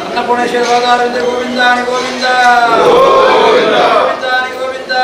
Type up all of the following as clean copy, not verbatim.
ಅನ್ನಪೂರ್ಣೇಶ್ವರ ಗೋವಿಂದಾನಿ ಗೋವಿಂದ ಗೋವಿಂದಾನಿ ಗೋವಿಂದ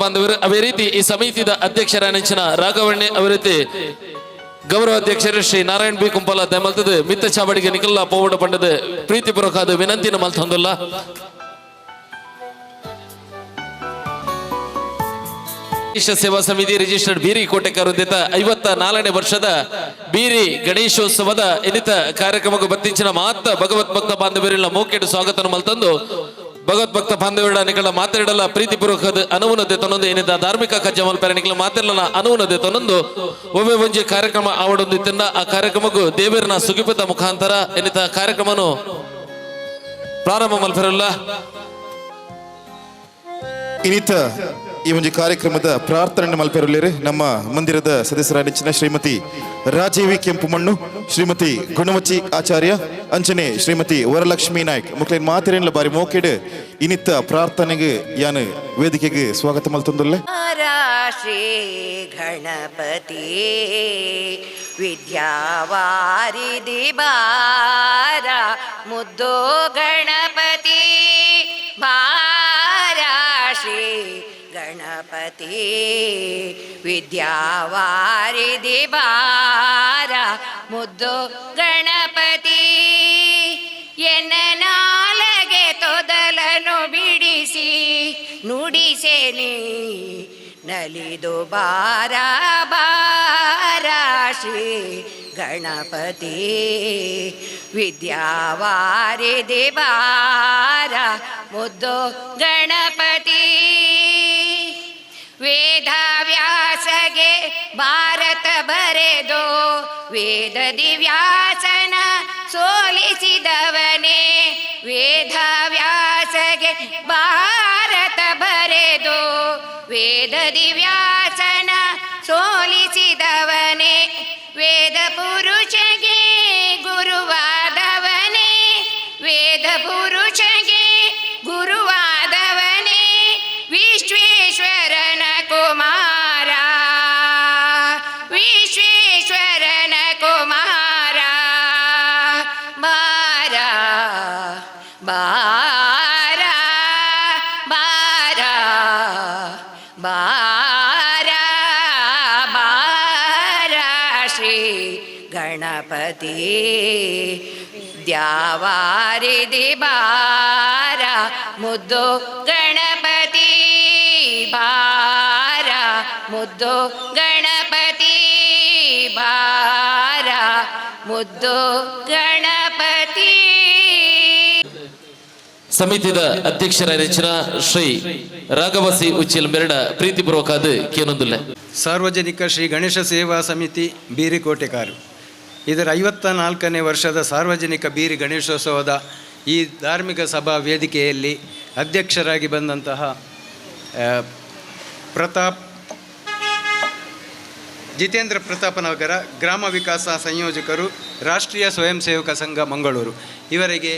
ಬಾಂಧವರು ಅವೇ ರೀತಿ ಈ ಸಮಿತಿಯ ಅಧ್ಯಕ್ಷರ ನೆಂಚಿನ ರಾಘವಣ್ಣೆ ಅವರ ರೀತಿ ಗೌರವ ಅಧ್ಯಕ್ಷರು ಶ್ರೀ ನಾರಾಯಣ್ ಬಿ ಕುಂಪಲ ದಮಲ್ತದ ಮಿತ್ತ ಚಾವಡಿಗೆ ನಿಖಲ್ಲ ಪೋವಡ ಪಂಡದ ಪ್ರೀತಿಪೂರ್ವಕವಾದ ವಿನಂತಿನ ಮಲ್ತೊಂದಲ್ಲ. ಸೇವಾ ಸಮಿತಿ ರಿಜಿಸ್ಟರ್ಡ್ ಬೀರಿ ಕೋಟೆಕಾರ ವೃಂದಿತ 54ನೇ ವರ್ಷದ ಬೀರಿ ಗಣೇಶೋತ್ಸವದ ಎನಿತ ಕಾರ್ಯಕ್ರಮಕ್ಕೆ ಬತ್ತಿಂಚಿನ ಮಾತ ಭಗವತ್ ಭಕ್ತ ಬಾಂಧವರಿಲ್ಲ ಮೋಕೆಡು ಸ್ವಾಗತ ಮಲ್ತಂದು ಭಗವತ್ ಭಕ್ತ ಬಾಂಧವರ ನಿಕಲ ಮಾತಾಡಲ್ಲ ಪ್ರೀತಿಪೂರ್ವಕದ ಅನುವುನದೆ ತನ್ನೊಂದು ಏನಿದ ಧಾರ್ಮಿಕ ಕಜ್ಜ ಮಲ್ಪರ ನಿಕಲ ಮಾತಾಡಲ್ಲ ಅನುವುನದೆ ತನ್ನೊಂದು ಒಮ್ಮೆ ಒಂಜಿ ಕಾರ್ಯಕ್ರಮ ಆವಡೊಂದಿತ್ತಿಂದ ಆ ಕಾರ್ಯಕ್ರಮಕ್ಕೂ ದೇವರನ ಸುಗಿಪದ ಮುಖಾಂತರ ಎನಿತ ಕಾರ್ಯಕ್ರಮನು ಪ್ರಾರಂಭ ಮಲ್ಪರಲ್ಲ. ಇನಿತ ಈ ಒಂದು ಕಾರ್ಯಕ್ರಮದ ಪ್ರಾರ್ಥನೆ ಮಲ್ಪೆರಲಿರು ನಮ್ಮ ಮಂದಿರದ ಸದಸ್ಯರ ನೆಚ್ಚಿನ ಶ್ರೀಮತಿ ರಾಜೀವಿ ಕೆಂಪುಮಣ್ಣು, ಶ್ರೀಮತಿ ಗುಣಮಚ್ಚಿ ಆಚಾರ್ಯ ಅಂಚನೆ ಶ್ರೀಮತಿ ವರಲಕ್ಷ್ಮೀ ನಾಯ್ಕ್ ಮುಕ್ಲೇನ್ ಮಾತಿರೇನ್ಲ ಬಾರಿ ಮೋಕೆಡ್ ಇನಿತ್ತ ಪ್ರಾರ್ಥನೆಗೆ ಯಾನು ವೇದಿಕೆಗೆ ಸ್ವಾಗತ ಮಲ್ತೊಂದುಲ್ಲೆ. ಶ್ರೀ ಗಣಪತಿ ವಿದ್ಯಾವಾರಿಧಿ ಬಾರ ಮುದ್ದು ಗಣಪತಿ ಬಾರ ಶ್ರೀ ಗಣಪತಿ ವಿದ್ಯಾವಾರಿಧಿ ಬಾರ ಮುದ್ದು ಗಣಪತಿ ಎನ್ನ ನಾಲಗೆ ತೊದಲನು ಬಿಡಿಸಿ ನುಡಿಸೇನಿ ನಲಿದು ಬಾರ ಬಾರ ಶ್ರೀ ಗಣಪತಿ ವಿದ್ಯಾವಾರಿಧಿ ಬಾರ ಮುದ್ದು ಗಣಪತಿ ವೇದ ವ್ಯಾಸಗೆ ಭಾರತ ಬರೆದು ವೇದದಿ ವ್ಯಾಸನ ಸೋಲಿಸಿದವನೇ ವೇದ ವ್ಯಾಸಗೆ ಭಾರತ ಬರೆದು ವೇದದಿ ವ್ಯಾಸನ ಸೋಲಿಸಿದವನೇ ವೇದ ಪುರುಷಗೆ ಗುರುವಾದವನೇ ವೇದ ಪುರುಷಗೆ ಗುರುವಾದವನೇ ವಿಶ್ವೇಶ್ವರನ ಕುಮಾರ ವಿಶ್ವೇಶ್ವರನ ಕುಮಾರ ಬಾರ ಬಾರ ಬಾರ ಬಾರ ಬಾರ ಶ್ರೀ ಗಣಪತಿ ದ್ಯಾವಾರಿಧಿ ಬಾರ ಮುದ್ದು ಗಣಪತಿ ಬಾರ ಮುದ್ದು ಗಣಪತಿ ಬಾರ ಮುದ್ದು ಗಣಪತಿ. ಸಮಿತಿಯ ಅಧ್ಯಕ್ಷರ ನೆಚ್ಚಿನ ಶ್ರೀ ರಾಘವಸಿ ಉಚ್ಚಿಲ್ ಮೆರಡ ಪ್ರೀತಿಪೂರ್ವಕವಾದ ಕೇನೊಂದುಲ್ಲ. ಸಾರ್ವಜನಿಕ ಶ್ರೀ ಗಣೇಶ ಸೇವಾ ಸಮಿತಿ ಬೀರಿಕೋಟೆಕಾರು ಇದರ 54ನೇ ವರ್ಷದ ಸಾರ್ವಜನಿಕ ಬೀರಿ ಗಣೇಶೋತ್ಸವದ ಈ ಧಾರ್ಮಿಕ ಸಭಾ ವೇದಿಕೆಯಲ್ಲಿ ಅಧ್ಯಕ್ಷರಾಗಿ ಬಂದಂತಹ ಜಿತೇಂದ್ರ ಪ್ರತಾಪನಗರ ಗ್ರಾಮ ವಿಕಾಸ ಸಂಯೋಜಕರು ರಾಷ್ಟ್ರೀಯ ಸ್ವಯಂ ಸೇವಕ ಸಂಘ ಮಂಗಳೂರು ಇವರಿಗೆ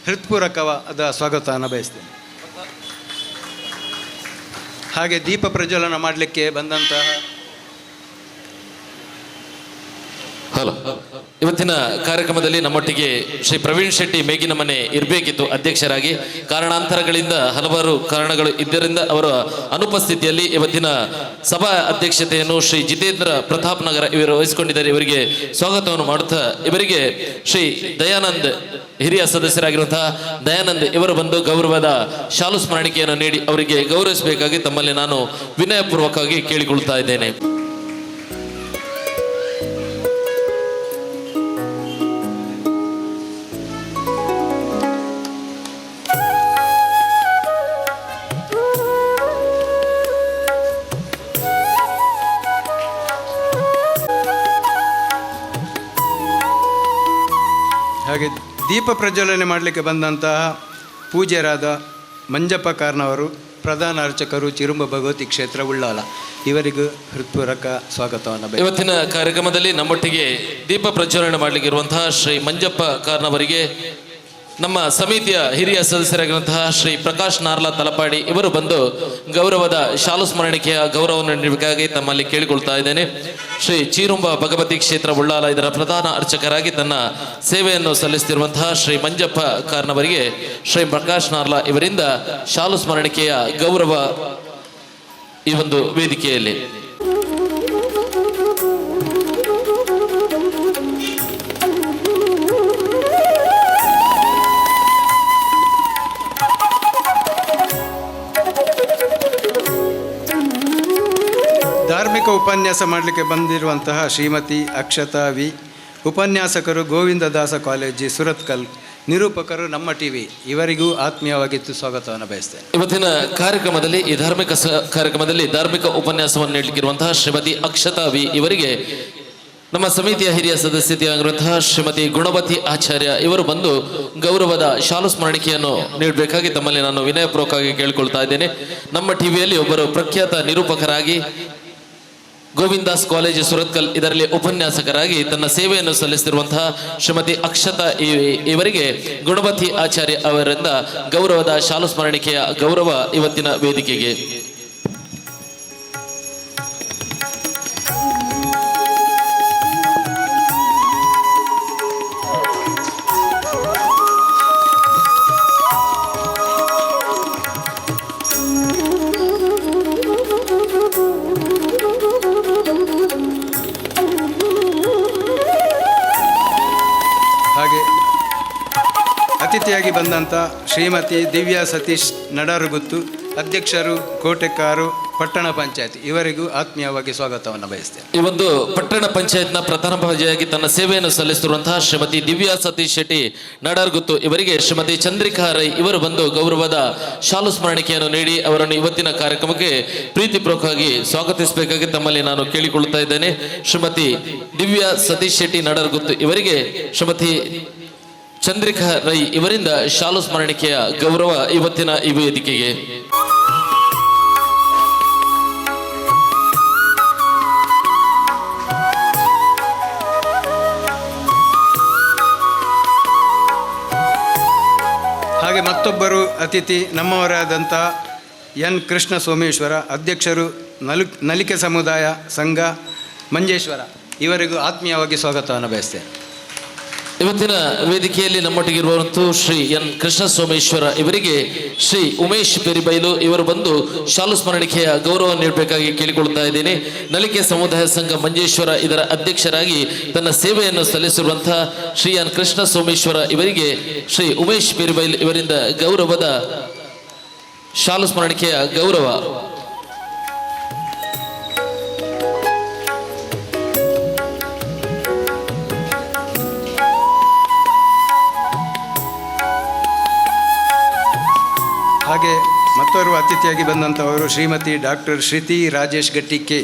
ಹೃತ್ಪೂರ್ವಕವಾದ ಸ್ವಾಗತವನ್ನು ಬಯಸ್ತೇನೆ. ಹಾಗೆ ದೀಪ ಪ್ರಜ್ವಲನ ಮಾಡಲಿಕ್ಕೆ ಬಂದಂತಹ ಇವತ್ತಿನ ಕಾರ್ಯಕ್ರಮದಲ್ಲಿ ನಮ್ಮೊಟ್ಟಿಗೆ ಶ್ರೀ ಪ್ರವೀಣ್ ಶೆಟ್ಟಿ ಮೇಗಿನ ಮನೆ ಇರಬೇಕಿತ್ತು ಅಧ್ಯಕ್ಷರಾಗಿ. ಕಾರಣಾಂತರಗಳಿಂದ ಹಲವಾರು ಕಾರಣಗಳು ಇದ್ದರಿಂದ ಅವರ ಅನುಪಸ್ಥಿತಿಯಲ್ಲಿ ಇವತ್ತಿನ ಸಭಾ ಅಧ್ಯಕ್ಷತೆಯನ್ನು ಶ್ರೀ ಜಿತೇಂದ್ರ ಪ್ರತಾಪ್ ನಗರ ಇವರು ವಹಿಸಿಕೊಂಡಿದ್ದಾರೆ. ಇವರಿಗೆ ಸ್ವಾಗತವನ್ನು ಮಾಡುತ್ತಾ ಇವರಿಗೆ ಶ್ರೀ ದಯಾನಂದ್ ಹಿರಿಯ ಸದಸ್ಯರಾಗಿರುವಂತಹ ದಯಾನಂದ್ ಇವರು ಬಂದು ಗೌರವದ ಶಾಲು ಸ್ಮರಣಿಕೆಯನ್ನು ನೀಡಿ ಅವರಿಗೆ ಗೌರವಿಸಬೇಕಾಗಿ ತಮ್ಮಲ್ಲಿ ನಾನು ವಿನಯಪೂರ್ವಕವಾಗಿ ಕೇಳಿಕೊಳ್ತಾ ಇದ್ದೇನೆ. ಹಾಗೆ ದೀಪ ಪ್ರಜ್ವಲನೆ ಮಾಡಲಿಕ್ಕೆ ಬಂದಂತಹ ಪೂಜ್ಯರಾದ ಮಂಜಪ್ಪ ಕಾರ್ನವರು ಪ್ರಧಾನ ಅರ್ಚಕರು ಚಿರುಂಬ ಭಗವತಿ ಕ್ಷೇತ್ರ ಉಳ್ಳಾಲ ಇವರಿಗೂ ಹೃತ್ಪೂರ್ವಕ ಸ್ವಾಗತವನ್ನು. ಇವತ್ತಿನ ಕಾರ್ಯಕ್ರಮದಲ್ಲಿ ನಮ್ಮೊಟ್ಟಿಗೆ ದೀಪ ಪ್ರಜ್ವಲನೆ ಮಾಡಲಿಕ್ಕೆ ಇರುವಂತಹ ಶ್ರೀ ಮಂಜಪ್ಪ ಕಾರ್ನವರಿಗೆ ನಮ್ಮ ಸಮಿತಿಯ ಹಿರಿಯ ಸದಸ್ಯರಾಗಿರುವಂತಹ ಶ್ರೀ ಪ್ರಕಾಶ್ ನಾರ್ಲಾ ತಲಪಾಡಿ ಇವರು ಬಂದು ಗೌರವದ ಶಾಲು ಸ್ಮರಣಿಕೆಯ ಗೌರವವನ್ನು ನೀಡಬೇಕಾಗಿ ತಮ್ಮಲ್ಲಿ ಕೇಳಿಕೊಳ್ತಾ ಇದ್ದೇನೆ. ಶ್ರೀ ಚೀರುಂಬ ಭಗವತಿ ಕ್ಷೇತ್ರ ಉಳ್ಳಾಲ ಇದರ ಪ್ರಧಾನ ಅರ್ಚಕರಾಗಿ ತನ್ನ ಸೇವೆಯನ್ನು ಸಲ್ಲಿಸುತ್ತಿರುವಂತಹ ಶ್ರೀ ಮಂಜಪ್ಪ ಕಾರ್ನವರಿಗೆ ಶ್ರೀ ಪ್ರಕಾಶ್ ನಾರ್ಲಾ ಇವರಿಂದ ಶಾಲು ಸ್ಮರಣಿಕೆಯ ಗೌರವ ಈ ಒಂದು ವೇದಿಕೆಯಲ್ಲಿ. ಧಾರ್ಮಿಕ ಉಪನ್ಯಾಸ ಮಾಡಲಿಕ್ಕೆ ಬಂದಿರುವಂತಹ ಶ್ರೀಮತಿ ಅಕ್ಷತಾ ವಿ, ಉಪನ್ಯಾಸಕರು ಗೋವಿಂದದಾಸ ಕಾಲೇಜು ಸುರತ್ಕಲ್, ನಿರೂಪಕರು ನಮ್ಮ ಟಿವಿ, ಇವರಿಗೂ ಆತ್ಮೀಯವಾಗಿತ್ತು ಸ್ವಾಗತವನ್ನು ಬಯಸ್ತೇನೆ. ಇವತ್ತಿನ ಕಾರ್ಯಕ್ರಮದಲ್ಲಿ ಈ ಕಾರ್ಯಕ್ರಮದಲ್ಲಿ ಧಾರ್ಮಿಕ ಉಪನ್ಯಾಸವನ್ನು ನೀಡಲಿಕ್ಕಿರುವಂತಹ ಶ್ರೀಮತಿ ಅಕ್ಷತಾ ವಿ ಇವರಿಗೆ ನಮ್ಮ ಸಮಿತಿಯ ಹಿರಿಯ ಸದಸ್ಯತೆಯಾಗಿರುವಂತಹ ಶ್ರೀಮತಿ ಗುಣವತಿ ಆಚಾರ್ಯ ಇವರು ಬಂದು ಗೌರವದ ಶಾಲು ಸ್ಮರಣಿಕೆಯನ್ನು ನೀಡಬೇಕಾಗಿ ತಮ್ಮಲ್ಲಿ ನಾನು ವಿನಯಪೂರ್ವಕವಾಗಿ ಕೇಳಿಕೊಳ್ತಾ ಇದ್ದೇನೆ. ನಮ್ಮ ಟಿವಿಯಲ್ಲಿ ಒಬ್ಬರು ಪ್ರಖ್ಯಾತ ನಿರೂಪಕರಾಗಿ ಗೋವಿಂದಾಸ್ ಕಾಲೇಜು ಸುರತ್ಕಲ್ ಇದರಲ್ಲಿ ಉಪನ್ಯಾಸಕರಾಗಿ ತನ್ನ ಸೇವೆಯನ್ನು ಸಲ್ಲಿಸುತ್ತಿರುವಂತಹ ಶ್ರೀಮತಿ ಅಕ್ಷತಾ ಇವರಿಗೆ ಗುಣವತಿ ಆಚಾರ್ಯ ಅವರಿಂದ ಗೌರವದ ಶಾಲು ಸ್ಮರಣಿಕೆಯ ಗೌರವ ಇವತ್ತಿನ ವೇದಿಕೆಗೆ. ಹಾಗೆ ಅತಿಥಿಯಾಗಿ ಬಂದಂಥ ಶ್ರೀಮತಿ ದಿವ್ಯಾ ಸತೀಶ್ ನಡಾರುಗುತ್ತು, ಅಧ್ಯಕ್ಷರು ಕೋಟೆಕಾರು ಪಟ್ಟಣ ಪಂಚಾಯತ್, ಇವರಿಗೂ ಆತ್ಮೀಯವಾಗಿ ಸ್ವಾಗತವನ್ನು ಬಯಸ್ತೇನೆ. ಈ ಒಂದು ಪಟ್ಟಣ ಪಂಚಾಯತ್ನ ಪ್ರಧಾನ ಭಾಗಿಯಾಗಿ ತನ್ನ ಸೇವೆಯನ್ನು ಸಲ್ಲಿಸುತ್ತಿರುವಂತಹ ಶ್ರೀಮತಿ ದಿವ್ಯಾ ಸತೀಶ್ ಶೆಟ್ಟಿ ನಡಾರ್ಗುತ್ತು ಇವರಿಗೆ ಶ್ರೀಮತಿ ಚಂದ್ರಿಕಾ ರೈ ಇವರು ಬಂದು ಗೌರವದ ಶಾಲು ಸ್ಮರಣಿಕೆಯನ್ನು ನೀಡಿ ಅವರನ್ನು ಇವತ್ತಿನ ಕಾರ್ಯಕ್ರಮಕ್ಕೆ ಪ್ರೀತಿಪೂರ್ವಕವಾಗಿ ಸ್ವಾಗತಿಸಬೇಕಾಗಿ ತಮ್ಮಲ್ಲಿ ನಾನು ಕೇಳಿಕೊಳ್ಳುತ್ತಾ ಇದ್ದೇನೆ. ಶ್ರೀಮತಿ ದಿವ್ಯಾ ಸತೀಶ್ ಶೆಟ್ಟಿ ನಡಾರ್ಗುತ್ತು ಇವರಿಗೆ ಶ್ರೀಮತಿ ಚಂದ್ರಿಕಾ ರೈ ಇವರಿಂದ ಶಾಲು ಸ್ಮರಣಿಕೆಯ ಗೌರವ ಇವತ್ತಿನ ಈ ವೇದಿಕೆಗೆ. ಹಾಗೆ ಮತ್ತೊಬ್ಬರು ಅತಿಥಿ ನಮ್ಮವರಾದಂಥ ಎನ್ ಕೃಷ್ಣ ಸೋಮೇಶ್ವರ, ಅಧ್ಯಕ್ಷರು ನಲಿಕೆ ಸಮುದಾಯ ಸಂಘ ಮಂಜೇಶ್ವರ, ಇವರಿಗೂ ಆತ್ಮೀಯವಾಗಿ ಸ್ವಾಗತವನ್ನು ಬಯಸ್ತೇನೆ. ಇವತ್ತಿನ ವೇದಿಕೆಯಲ್ಲಿ ನಮ್ಮೊಟ್ಟಿಗಿರುವಂತೂ ಶ್ರೀ ಎನ್ ಕೃಷ್ಣ ಸೋಮೇಶ್ವರ ಇವರಿಗೆ ಶ್ರೀ ಉಮೇಶ್ ಪೆರಿಬೈಲು ಇವರು ಬಂದು ಶಾಲು ಸ್ಮರಣಿಕೆಯ ಗೌರವ ನೀಡಬೇಕಾಗಿ ಕೇಳಿಕೊಳ್ಳುತ್ತಾ ಇದ್ದೇನೆ. ನಲಿಕೆ ಸಮುದಾಯ ಸಂಘ ಮಂಜೇಶ್ವರ ಇದರ ಅಧ್ಯಕ್ಷರಾಗಿ ತನ್ನ ಸೇವೆಯನ್ನು ಸಲ್ಲಿಸಿರುವಂತಹ ಶ್ರೀ ಎನ್ ಕೃಷ್ಣ ಸೋಮೇಶ್ವರ ಇವರಿಗೆ ಶ್ರೀ ಉಮೇಶ್ ಪೆರಿಬೈಲ್ ಇವರಿಂದ ಗೌರವದ ಶಾಲು ಸ್ಮರಣಿಕೆಯ ಗೌರವ. ಹಾಗೆ ಮತ್ತೋರ್ವ ಅತಿಥಿಯಾಗಿ ಬಂದಂಥವರು Shrimati doctor Shruti Rajesh Gattike,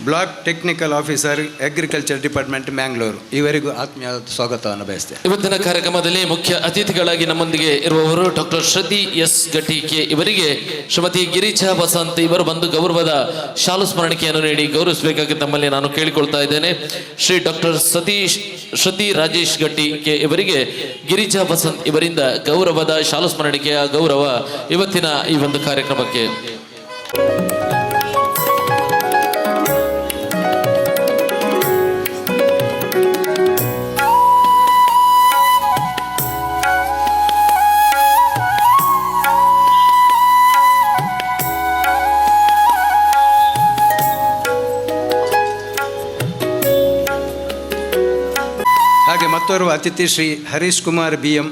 block technical officer, agriculture department, Mangalore, ಇವರಿಗೂ ಆತ್ಮೀಯ ಸ್ವಾಗತವನ್ನು ಬಯಸ್ತೇನೆ. ಇವತ್ತಿನ ಕಾರ್ಯಕ್ರಮದಲ್ಲಿ ಮುಖ್ಯ ಅತಿಥಿಗಳಾಗಿ ನಮ್ಮೊಂದಿಗೆ ಇರುವವರು ಡಾಕ್ಟರ್ ಶ್ರುತಿ ಎಸ್ ಗಟ್ಟಿಕೆ ಇವರಿಗೆ ಶ್ರೀಮತಿ ಗಿರಿಜಾ ವಸಂತ್ ಇವರು ಬಂದು ಗೌರವದ ಶಾಲು ಸ್ಮರಣಿಕೆಯನ್ನು ನೀಡಿ ಗೌರವಿಸಬೇಕಾಗಿ ತಮ್ಮಲ್ಲಿ ನಾನು ಕೇಳಿಕೊಳ್ತಾ ಇದ್ದೇನೆ. ಶ್ರೀ ಡಾಕ್ಟರ್ ಶ್ರುತಿ ರಾಜೇಶ್ ಗಟ್ಟಿಕೆ ಇವರಿಗೆ ಗಿರಿಜಾ ವಸಂತ್ ಇವರಿಂದ ಗೌರವದ ಶಾಲು ಸ್ಮರಣಿಕೆಯ ಗೌರವ ಇವತ್ತಿನ ಈ ಒಂದು ಕಾರ್ಯಕ್ರಮಕ್ಕೆ. ಹಾಗೆ ಮತ್ತೋರ್ವ ಅತಿಥಿ ಶ್ರೀ ಹರೀಶ್ ಕುಮಾರ್ BM,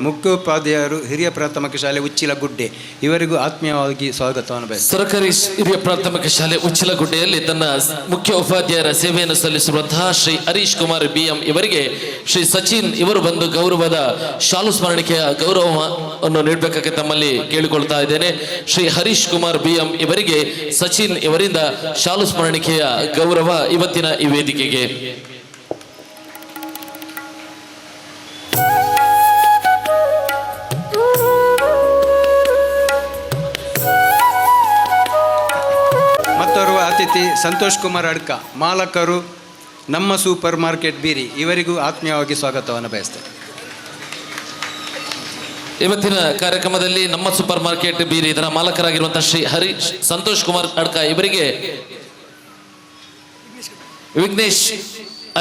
ಮುಖ್ಯೋಪಾಧ್ಯಾಯರು, ಹಿರಿಯ ಪ್ರಾಥಮಿಕ ಶಾಲೆ ಉಚ್ಚಿಲಗುಡ್ಡೆ, ಇವರಿಗೂ ಆತ್ಮೀಯವಾಗಿ ಸ್ವಾಗತವನ್ನು ಬಯಸ್ತೇನೆ. ಸರ್ಕಾರಿ ಹಿರಿಯ ಪ್ರಾಥಮಿಕ ಶಾಲೆ ಉಚ್ಚಿಲಗುಡ್ಡೆಯಲ್ಲಿ ತನ್ನ ಮುಖ್ಯ ಉಪಾಧ್ಯಾಯರ ಸೇವೆಯನ್ನು ಸಲ್ಲಿಸಿರುವಂತಹ ಶ್ರೀ ಹರೀಶ್ ಕುಮಾರ್ BM ಇವರಿಗೆ ಶ್ರೀ ಸಚಿನ್ ಇವರು ಬಂದು ಗೌರವದ ಶಾಲು ಸ್ಮರಣಿಕೆಯ ಗೌರವವನ್ನು ನೀಡಬೇಕಾಗಿ ತಮ್ಮಲ್ಲಿ ಕೇಳಿಕೊಳ್ತಾ ಇದ್ದೇನೆ. ಶ್ರೀ ಹರೀಶ್ ಕುಮಾರ್ BM ಇವರಿಗೆ ಸಚಿನ್ ಇವರಿಂದ ಶಾಲು ಸ್ಮರಣಿಕೆಯ ಗೌರವ ಇವತ್ತಿನ ಈ ವೇದಿಕೆಗೆ. ಮತ್ತೋರ್ವ ಅತಿಥಿ ಸಂತೋಷ್ ಕುಮಾರ್ ಅಡ್ಕ, ಮಾಲಕರು, ನಮ್ಮ ಸೂಪರ್ ಮಾರ್ಕೆಟ್ ಬೀರಿ, ಇವರಿಗೂ ಆತ್ಮೀಯವಾಗಿ ಸ್ವಾಗತವನ್ನು ಬಯಸ್ತೇನೆ. ಇವತ್ತಿನ ಕಾರ್ಯಕ್ರಮದಲ್ಲಿ ನಮ್ಮ ಸೂಪರ್ ಮಾರ್ಕೆಟ್ ಬೀರಿ ಇದರ ಮಾಲಕರಾಗಿರುವಂತಹ ಶ್ರೀ ಸಂತೋಷ್ ಕುಮಾರ್ ಅಡ್ಕ ಇವರಿಗೆ ವಿಘ್ನೇಶ್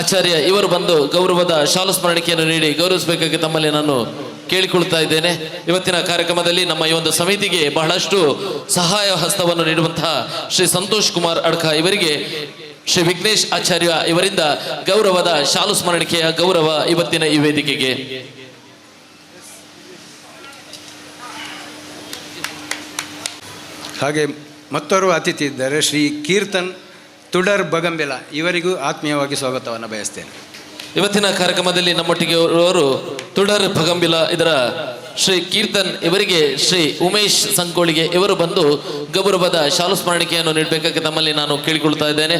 ಆಚಾರ್ಯ ಇವರು ಬಂದು ಗೌರವದ ಶಾಲು ಸ್ಮರಣಿಕೆಯನ್ನು ನೀಡಿ ಗೌರವಿಸಬೇಕಾಗಿ ತಮ್ಮಲ್ಲಿ ನಾನು ಕೇಳಿಕೊಳ್ತಾ ಇದ್ದೇನೆ. ಇವತ್ತಿನ ಕಾರ್ಯಕ್ರಮದಲ್ಲಿ ನಮ್ಮ ಈ ಒಂದು ಸಮಿತಿಗೆ ಬಹಳಷ್ಟು ಸಹಾಯ ಹಸ್ತವನ್ನು ನೀಡುವಂತಹ ಶ್ರೀ ಸಂತೋಷ್ ಕುಮಾರ್ ಅಡ್ಕ ಇವರಿಗೆ ಶ್ರೀ ವಿಘ್ನೇಶ್ ಆಚಾರ್ಯ ಇವರಿಂದ ಗೌರವದ ಶಾಲು ಸ್ಮರಣಿಕೆಯ ಗೌರವ ಇವತ್ತಿನ ಈ ವೇದಿಕೆಗೆ. ಹಾಗೆ ಮತ್ತೋರ್ವ ಅತಿಥಿ ಇದ್ದಾರೆ, ಶ್ರೀ ಕೀರ್ತನ್ ತುಡರ್ ಬಗಂಬೆಲ, ಇವರಿಗೂ ಆತ್ಮೀಯವಾಗಿ ಸ್ವಾಗತವನ್ನು ಬಯಸ್ತೇನೆ. ಇವತ್ತಿನ ಕಾರ್ಯಕ್ರಮದಲ್ಲಿ ನಮ್ಮೊಟ್ಟಿಗೆ ಅವರು ತುಡರ್ ಭಗಂಬಿಲ ಇದರ ಶ್ರೀ ಕೀರ್ತನ್ ಇವರಿಗೆ ಶ್ರೀ ಉಮೇಶ್ ಸಂಕೋಳಿಗೆ ಇವರು ಬಂದು ಗೌರವದ ಶಾಲು ಸ್ಮರಣಿಕೆಯನ್ನು ನೀಡಬೇಕಾಗಿ ತಮ್ಮಲ್ಲಿ ನಾನು ಕೇಳಿಕೊಳ್ತಾ ಇದ್ದೇನೆ.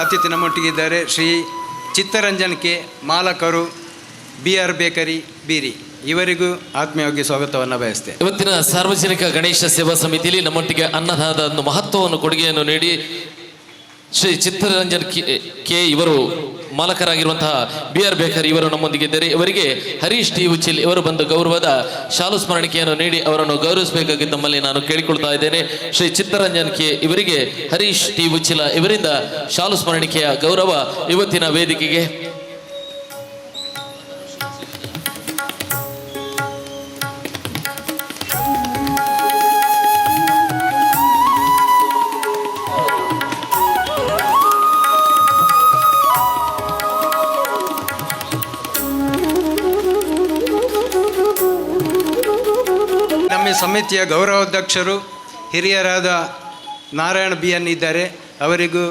ಅತಿಥಿ ನಮ್ಮೊಟ್ಟಿಗಿದ್ದಾರೆ ಶ್ರೀ ಚಿತ್ತರಂಜನ್ ಕೆ, ಮಾಲಕರು BR ಬೇಕರಿ ಬೀರಿ, ಇವರಿಗೂ ಆತ್ಮೀಯವಾಗಿ ಸ್ವಾಗತವನ್ನು ಬಯಸ್ತೇನೆ. ಇವತ್ತಿನ ಸಾರ್ವಜನಿಕ ಗಣೇಶ ಸೇವಾ ಸಮಿತಿಯಲ್ಲಿ ನಮ್ಮೊಟ್ಟಿಗೆ ಅನ್ನದಾನದ ಒಂದು ಮಹತ್ವವನ್ನು ಕೊಡುಗೆಯನ್ನು ನೀಡಿ ಶ್ರೀ ಚಿತ್ತರಂಜನ್ ಕೆ ಇವರು ಮಾಲಕರಾಗಿರುವಂತಹ BR ಬೇಕರಿ ಇವರು ನಮ್ಮೊಂದಿಗಿದ್ದಾರೆ. ಇವರಿಗೆ ಹರೀಶ್ ಟಿ ಉಚಿಲ್ ಇವರು ಬಂದು ಗೌರವದ ಶಾಲು ಸ್ಮರಣಿಕೆಯನ್ನು ನೀಡಿ ಅವರನ್ನು ಗೌರವಿಸಬೇಕಾಗಿ ತಮ್ಮಲ್ಲಿ ನಾನು ಕೇಳಿಕೊಳ್ತಾ ಇದ್ದೇನೆ. ಶ್ರೀ ಚಿತ್ತರಂಜನ್ ಕೆ ಇವರಿಗೆ ಹರೀಶ್ ಟಿ ಉಚಿಲ ಇವರಿಂದ ಶಾಲು ಸ್ಮರಣಿಕೆಯ ಗೌರವ ಇವತ್ತಿನ ವೇದಿಕೆಗೆ. ನಮ್ಮ ಸಮಿತಿಯ ಗೌರವಾಧ್ಯಕ್ಷರು ಹಿರಿಯರಾದ ನಾರಾಯಣ BN ಇದ್ದಾರೆ, ಅವರಿಗೂ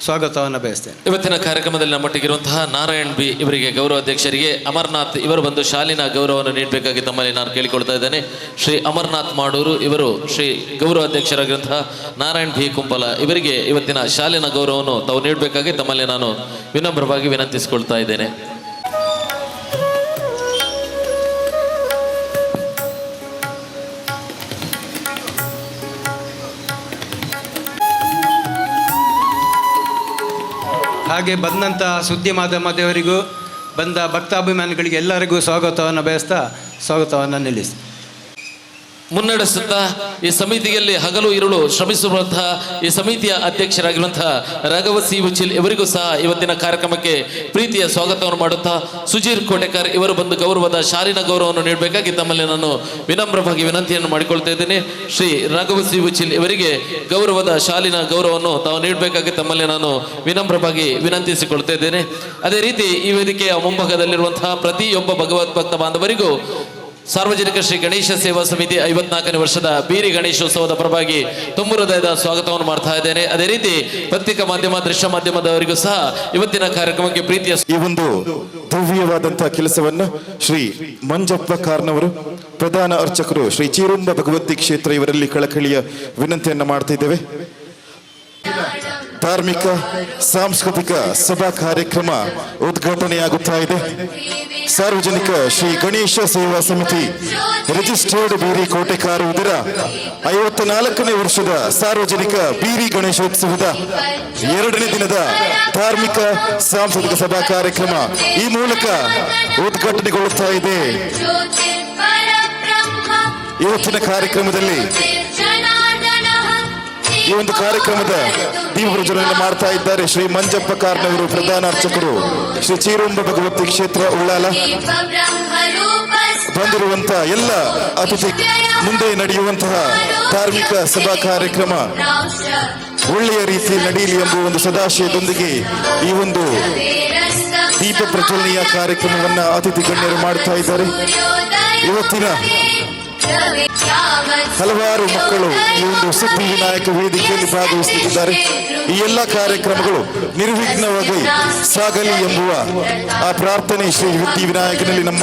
ಸ್ವಾಗತವನ್ನು ಬಯಸ್ತೇನೆ. ಇವತ್ತಿನ ಕಾರ್ಯಕ್ರಮದಲ್ಲಿ ನಮ್ಮೊಟ್ಟಿಗಿರುವಂತಹ ನಾರಾಯಣ್ ಬಿ ಇವರಿಗೆ ಗೌರವಾಧ್ಯಕ್ಷರಿಗೆ ಅಮರ್ನಾಥ್ ಇವರು ಬಂದು ಶಾಲಿನ ಗೌರವವನ್ನು ನೀಡಬೇಕಾಗಿ ತಮ್ಮಲ್ಲಿ ನಾನು ಕೇಳಿಕೊಳ್ತಾ ಇದ್ದೇನೆ. ಶ್ರೀ ಅಮರ್ನಾಥ್ ಮಾಡೂರು ಇವರು ಶ್ರೀ ಗೌರವಾಧ್ಯಕ್ಷರಾಗಿರುವಂತಹ ನಾರಾಯಣ್ ಬಿ ಕುಂಪಲ ಇವರಿಗೆ ಇವತ್ತಿನ ಶಾಲಿನ ಗೌರವವನ್ನು ತಾವು ನೀಡಬೇಕಾಗಿ ತಮ್ಮಲ್ಲಿ ನಾನು ವಿನಮ್ರವಾಗಿ ವಿನಂತಿಸಿಕೊಳ್ತಾ ಇದ್ದೇನೆ. ಹಾಗೆ ಬಂದಂಥ ಸುದ್ದಿ ಮಾಧ್ಯಮದವರಿಗೂ ಬಂದ ಭಕ್ತಾಭಿಮಾನಿಗಳಿಗೆ ಎಲ್ಲರಿಗೂ ಸ್ವಾಗತವನ್ನು ಬಯಸ್ತಾ ಸ್ವಾಗತವನ್ನು ನಿಲ್ಲಿಸಿ ಮುನ್ನಡೆಸುತ್ತಾ ಈ ಸಮಿತಿಯಲ್ಲಿ ಹಗಲು ಇರುಳು ಶ್ರಮಿಸುವಂತಹ ಈ ಸಮಿತಿಯ ಅಧ್ಯಕ್ಷರಾಗಿರುವಂತಹ ರಾಘವ ಸಿ ಉಚಿಲ್ ಇವರಿಗೂ ಸಹ ಇವತ್ತಿನ ಕಾರ್ಯಕ್ರಮಕ್ಕೆ ಪ್ರೀತಿಯ ಸ್ವಾಗತವನ್ನು ಮಾಡುತ್ತಾ ಸುಜೀರ್ ಕೋಟೆಕರ್ ಇವರು ಬಂದು ಗೌರವದ ಶಾಲಿನ ಗೌರವವನ್ನು ನೀಡಬೇಕಾಗಿ ತಮ್ಮಲ್ಲಿ ನಾನು ವಿನಮ್ರವಾಗಿ ವಿನಂತಿಯನ್ನು ಮಾಡಿಕೊಳ್ತಾ ಇದ್ದೇನೆ. ಶ್ರೀ ರಾಘವ ಸಿ ಉಚಿಲ್ ಇವರಿಗೆ ಗೌರವದ ಶಾಲಿನ ಗೌರವವನ್ನು ತಾವು ನೀಡಬೇಕಾಗಿ ತಮ್ಮಲ್ಲಿ ನಾನು ವಿನಮ್ರವಾಗಿ ವಿನಂತಿಸಿಕೊಳ್ತಾ ಇದ್ದೇನೆ. ಅದೇ ರೀತಿ ಈ ವೇದಿಕೆಯ ಮುಂಭಾಗದಲ್ಲಿರುವಂತಹ ಪ್ರತಿಯೊಬ್ಬ ಭಗವತ್ ಭಕ್ತ ಬಾಂಧವರಿಗೂ ಸಾರ್ವಜನಿಕ ಶ್ರೀ ಗಣೇಶ ಸೇವಾ ಸಮಿತಿ 54ನೇ ವರ್ಷದ ಬೀರಿ ಗಣೇಶೋತ್ಸವದ ಪರವಾಗಿ ತುಂಬ ಹೃದಯದ ಸ್ವಾಗತವನ್ನು ಮಾಡ್ತಾ ಇದ್ದೇನೆ. ಅದೇ ರೀತಿ ಪತ್ರಿಕಾ ಮಾಧ್ಯಮ, ದೃಶ್ಯ ಮಾಧ್ಯಮದವರಿಗೂ ಸಹ ಇವತ್ತಿನ ಕಾರ್ಯಕ್ರಮಕ್ಕೆ ಪ್ರೀತಿಯ ಈ ಒಂದು ದಿವ್ಯವಾದಂತಹ ಕೆಲಸವನ್ನು ಶ್ರೀ ಮಂಜಪ್ಪ ಕಾರ್ನವರು, ಪ್ರಧಾನ ಅರ್ಚಕರು ಶ್ರೀ ಚೀರುಂಬ ಭಗವತಿ ಕ್ಷೇತ್ರ ಇವರಲ್ಲಿ ಕಳಕಳಿಯ ವಿನಂತಿಯನ್ನು ಮಾಡ್ತಾ ಇದ್ದೇವೆ. ಧಾರ್ಮಿಕ ಸಾಂಸ್ಕೃತಿಕ ಸಭಾ ಕಾರ್ಯಕ್ರಮ ಉದ್ಘಾಟನೆಯಾಗುತ್ತಾ ಇದೆ. ಸಾರ್ವಜನಿಕ ಶ್ರೀ ಗಣೇಶ ಸೇವಾ ಸಮಿತಿ ರಿಜಿಸ್ಟರ್ಡ್ ಬೀರಿ ಕೋಟೆಕಾರು ಇದರ 54ನೇ ವರ್ಷದ ಸಾರ್ವಜನಿಕ ಬೀರಿ ಗಣೇಶೋತ್ಸವದ 2ನೇ ದಿನದ ಧಾರ್ಮಿಕ ಸಾಂಸ್ಕೃತಿಕ ಸಭಾ ಕಾರ್ಯಕ್ರಮ ಈ ಮೂಲಕ ಉದ್ಘಾಟನೆಗೊಳ್ಳುತ್ತಾ ಇದೆ. ಇವತ್ತಿನ ಕಾರ್ಯಕ್ರಮದಲ್ಲಿ ಈ ಒಂದು ಕಾರ್ಯಕ್ರಮದ ದೀಪ ಪ್ರಜ್ವಲನೆ ಮಾಡ್ತಾ ಇದ್ದಾರೆ ಶ್ರೀ ಮಂಜಪ್ಪ ಕಾರ್ನವರು, ಪ್ರಧಾನ ಅರ್ಚಕರು ಶ್ರೀ ಚೀರುಂಬ ಭಗವತಿ ಕ್ಷೇತ್ರ ಉಳ್ಳಾಲ. ಬಂದಿರುವಂತಹ ಎಲ್ಲ ಅತಿಥಿ ಮುಂದೆ ನಡೆಯುವಂತಹ ಧಾರ್ಮಿಕ ಸಭಾ ಕಾರ್ಯಕ್ರಮ ಒಳ್ಳೆಯ ರೀತಿಯಲ್ಲಿ ನಡೆಯಲಿ ಎಂಬ ಒಂದು ಸದಾಶಯದೊಂದಿಗೆ ಈ ಒಂದು ದೀಪ ಪ್ರಜ್ವಲನೆಯ ಕಾರ್ಯಕ್ರಮವನ್ನ ಅತಿಥಿ ಗಣ್ಯರು ಮಾಡ್ತಾ ಇದ್ದಾರೆ. ಇವತ್ತಿನ ಹಲವಾರು ಮಕ್ಕಳು ಈ ಒಂದು ಸಿದ್ಧಿ ವಿನಾಯಕ ವೇದಿಕೆಯಲ್ಲಿ ಭಾಗವಹಿಸುತ್ತಿದ್ದಾರೆ. ಈ ಎಲ್ಲ ಕಾರ್ಯಕ್ರಮಗಳು ನಿರ್ವಿಘ್ನವಾಗಿ ಸಾಗಲಿ ಎಂಬುವ ಆ ಪ್ರಾರ್ಥನೆ ಶ್ರೀ ಸಿದ್ಧಿ ವಿನಾಯಕನಲ್ಲಿ ನಮ್ಮ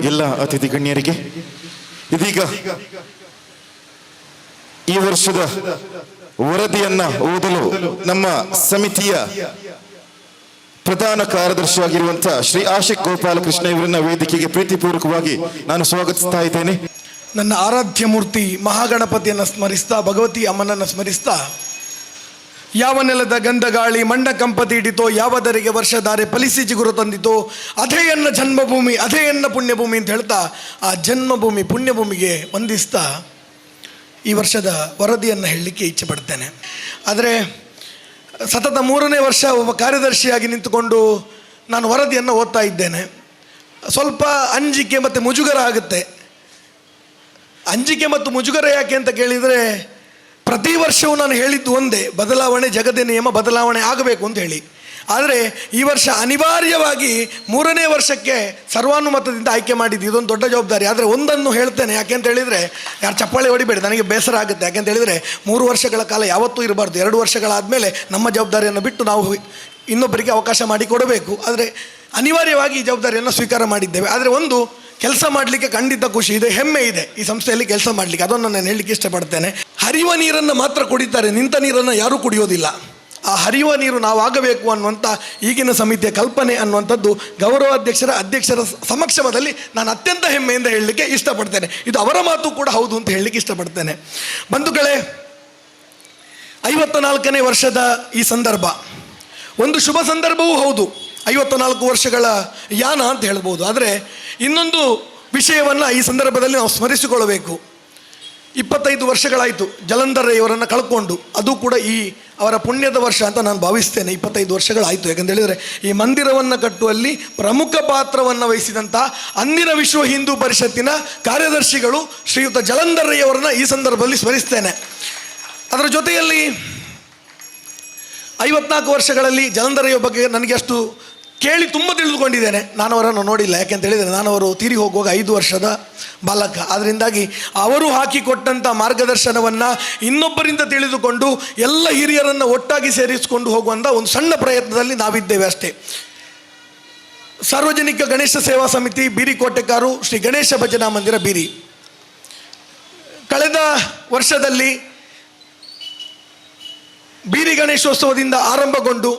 ಎಲ್ಲ ಅತಿಥಿ ಗಣ್ಯರಿಗೆ ಇದೀಗ ಈ ವರ್ಷದ ವರದಿಯನ್ನ ಓದಲು ನಮ್ಮ ಸಮಿತಿಯ ಪ್ರಧಾನ ಕಾರ್ಯದರ್ಶಿಯಾಗಿರುವಂತಹ ಶ್ರೀ ಆಶಿಕ್ ಗೋಪಾಲಕೃಷ್ಣ ಇವರನ್ನ ವೇದಿಕೆಗೆ ಪ್ರೀತಿಪೂರ್ವಕವಾಗಿ ನಾನು ಸ್ವಾಗತಿಸ್ತಾ ಇದ್ದೇನೆ. ನನ್ನ ಆರಾಧ್ಯ ಮೂರ್ತಿ ಮಹಾಗಣಪತಿಯನ್ನು ಸ್ಮರಿಸ್ತಾ, ಭಗವತಿ ಅಮ್ಮನನ್ನು ಸ್ಮರಿಸ್ತಾ, ಯಾವ ನೆಲದ ಗಂಧ ಗಾಳಿ ಮಣ್ಣ ಕಂಪತಿ ಹಿಡಿತೋ, ಯಾವದರಿಗೆ ವರ್ಷಧಾರೆ ಫಲಿಸಿ ಚಿಗುರು ತಂದಿತೋ, ಅದೇ ಎನ್ನ ಜನ್ಮಭೂಮಿ ಅದೇ ಎನ್ನ ಪುಣ್ಯಭೂಮಿ ಅಂತ ಹೇಳ್ತಾ ಆ ಜನ್ಮಭೂಮಿ ಪುಣ್ಯಭೂಮಿಗೆ ವಂದಿಸ್ತಾ ಈ ವರ್ಷದ ವರದಿಯನ್ನು ಹೇಳಲಿಕ್ಕೆ ಇಚ್ಛೆ ಪಡ್ತೇನೆ. ಆದರೆ ಸತತ 3ನೇ ವರ್ಷ ಒಬ್ಬ ಕಾರ್ಯದರ್ಶಿಯಾಗಿ ನಿಂತುಕೊಂಡು ನಾನು ವರದಿಯನ್ನು ಓದ್ತಾ ಇದ್ದೇನೆ. ಸ್ವಲ್ಪ ಅಂಜಿಕೆ ಮತ್ತು ಮುಜುಗರ ಆಗುತ್ತೆ. ಅಂಜಿಕೆ ಮತ್ತು ಮುಜುಗರ ಯಾಕೆ ಅಂತ ಕೇಳಿದರೆ, ಪ್ರತಿ ವರ್ಷವೂ ನಾನು ಹೇಳಿದ್ದು ಒಂದೇ, ಬದಲಾವಣೆ ಜಗದ ನಿಯಮ, ಬದಲಾವಣೆ ಆಗಬೇಕು ಅಂತ ಹೇಳಿ. ಆದರೆ ಈ ವರ್ಷ ಅನಿವಾರ್ಯವಾಗಿ 3ನೇ ವರ್ಷಕ್ಕೆ ಸರ್ವಾನುಮತದಿಂದ ಆಯ್ಕೆ ಮಾಡಿದ್ದು, ಇದೊಂದು ದೊಡ್ಡ ಜವಾಬ್ದಾರಿ. ಆದರೆ ಒಂದನ್ನು ಹೇಳ್ತೇನೆ, ಯಾಕೆ ಅಂತ ಹೇಳಿದರೆ, ಯಾರು ಚಪ್ಪಾಳೆ ಹೊಡಿಬೇಡಿ, ನನಗೆ ಬೇಸರ ಆಗುತ್ತೆ. ಯಾಕೆ ಅಂತ ಹೇಳಿದರೆ 3 ವರ್ಷಗಳ ಕಾಲ ಯಾವತ್ತೂ ಇರಬಾರ್ದು. 2 ವರ್ಷಗಳಾದಮೇಲೆ ನಮ್ಮ ಜವಾಬ್ದಾರಿಯನ್ನು ಬಿಟ್ಟು ನಾವು ಇನ್ನೊಬ್ಬರಿಗೆ ಅವಕಾಶ ಮಾಡಿಕೊಡಬೇಕು. ಆದರೆ ಅನಿವಾರ್ಯವಾಗಿ ಈ ಜವಾಬ್ದಾರಿಯನ್ನು ಸ್ವೀಕಾರ ಮಾಡಿದ್ದೇವೆ. ಆದರೆ ಒಂದು ಕೆಲಸ ಮಾಡಲಿಕ್ಕೆ ಖಂಡಿತ ಖುಷಿ ಇದೆ, ಹೆಮ್ಮೆ ಇದೆ ಈ ಸಂಸ್ಥೆಯಲ್ಲಿ ಕೆಲಸ ಮಾಡಲಿಕ್ಕೆ. ಅದನ್ನು ನಾನು ಹೇಳಲಿಕ್ಕೆ ಇಷ್ಟಪಡ್ತೇನೆ. ಹರಿಯುವ ನೀರನ್ನು ಮಾತ್ರ ಕುಡಿತಾರೆ, ನಿಂತ ನೀರನ್ನು ಯಾರೂ ಕುಡಿಯೋದಿಲ್ಲ. ಆ ಹರಿಯುವ ನೀರು ನಾವು ಆಗಬೇಕು ಅನ್ನುವಂಥ ಈಗಿನ ಸಮಿತಿಯ ಕಲ್ಪನೆ ಅನ್ನುವಂಥದ್ದು ಅಧ್ಯಕ್ಷರ ಸಮಕ್ಷಮದಲ್ಲಿ ನಾನು ಅತ್ಯಂತ ಹೆಮ್ಮೆಯಿಂದ ಹೇಳಲಿಕ್ಕೆ ಇಷ್ಟಪಡ್ತೇನೆ. ಇದು ಅವರ ಮಾತು ಕೂಡ ಹೌದು ಅಂತ ಹೇಳಲಿಕ್ಕೆ ಇಷ್ಟಪಡ್ತೇನೆ. ಬಂಧುಗಳೇ, 54ನೇ ವರ್ಷದ ಈ ಸಂದರ್ಭ ಒಂದು ಶುಭ ಸಂದರ್ಭವೂ ಹೌದು. 54 ವರ್ಷಗಳ ಯಾನ ಅಂತ ಹೇಳ್ಬೋದು. ಆದರೆ ಇನ್ನೊಂದು ವಿಷಯವನ್ನು ಈ ಸಂದರ್ಭದಲ್ಲಿ ನಾವು ಸ್ಮರಿಸಿಕೊಳ್ಳಬೇಕು. 25 ವರ್ಷಗಳಾಯಿತು ಜಲಂಧರ್ಯವರನ್ನು ಕಳ್ಕೊಂಡು. ಅದು ಕೂಡ ಈ ಅವರ ಪುಣ್ಯದ ವರ್ಷ ಅಂತ ನಾನು ಭಾವಿಸ್ತೇನೆ. 25 ವರ್ಷಗಳಾಯಿತು. ಯಾಕಂತೇಳಿದರೆ ಈ ಮಂದಿರವನ್ನು ಕಟ್ಟುವಲ್ಲಿ ಪ್ರಮುಖ ಪಾತ್ರವನ್ನು ವಹಿಸಿದಂಥ ಅಂದಿನ ವಿಶ್ವ ಹಿಂದೂ ಪರಿಷತ್ತಿನ ಕಾರ್ಯದರ್ಶಿಗಳು ಶ್ರೀಯುತ ಜಲಂಧರ್ಯವರನ್ನು ಈ ಸಂದರ್ಭದಲ್ಲಿ ಸ್ಮರಿಸ್ತೇನೆ. ಅದರ ಜೊತೆಯಲ್ಲಿ 54 ವರ್ಷಗಳಲ್ಲಿ ಜಲಂಧರ್ಯ ಬಗ್ಗೆ ನನಗೆ ಅಷ್ಟು ಕೇಳಿ ತುಂಬ ತಿಳಿದುಕೊಂಡಿದ್ದೇನೆ. ನಾನು ಅವರನ್ನು ನೋಡಿಲ್ಲ. ಯಾಕೆಂತ ಹೇಳಿದರೆ ನಾನು ಅವರು ತೀರಿ ಹೋಗುವಾಗ 5 ವರ್ಷದ ಬಾಲಕ. ಅದರಿಂದಾಗಿ ಅವರು ಹಾಕಿಕೊಟ್ಟಂಥ ಮಾರ್ಗದರ್ಶನವನ್ನು ಇನ್ನೊಬ್ಬರಿಂದ ತಿಳಿದುಕೊಂಡು ಎಲ್ಲ ಹಿರಿಯರನ್ನು ಒಟ್ಟಾಗಿ ಸೇರಿಸಿಕೊಂಡು ಹೋಗುವಂಥ ಒಂದು ಸಣ್ಣ ಪ್ರಯತ್ನದಲ್ಲಿ ನಾವಿದ್ದೇವೆ ಅಷ್ಟೇ. ಸಾರ್ವಜನಿಕ ಗಣೇಶ ಸೇವಾ ಸಮಿತಿ ಬೀರಿ ಕೋಟೆಕಾರು ಶ್ರೀ ಗಣೇಶ ಭಜನಾ ಮಂದಿರ ಬೀರಿ ಕಳೆದ ವರ್ಷದಲ್ಲಿ ಬೀರಿ ಗಣೇಶೋತ್ಸವದಿಂದ ಆರಂಭಗೊಂಡು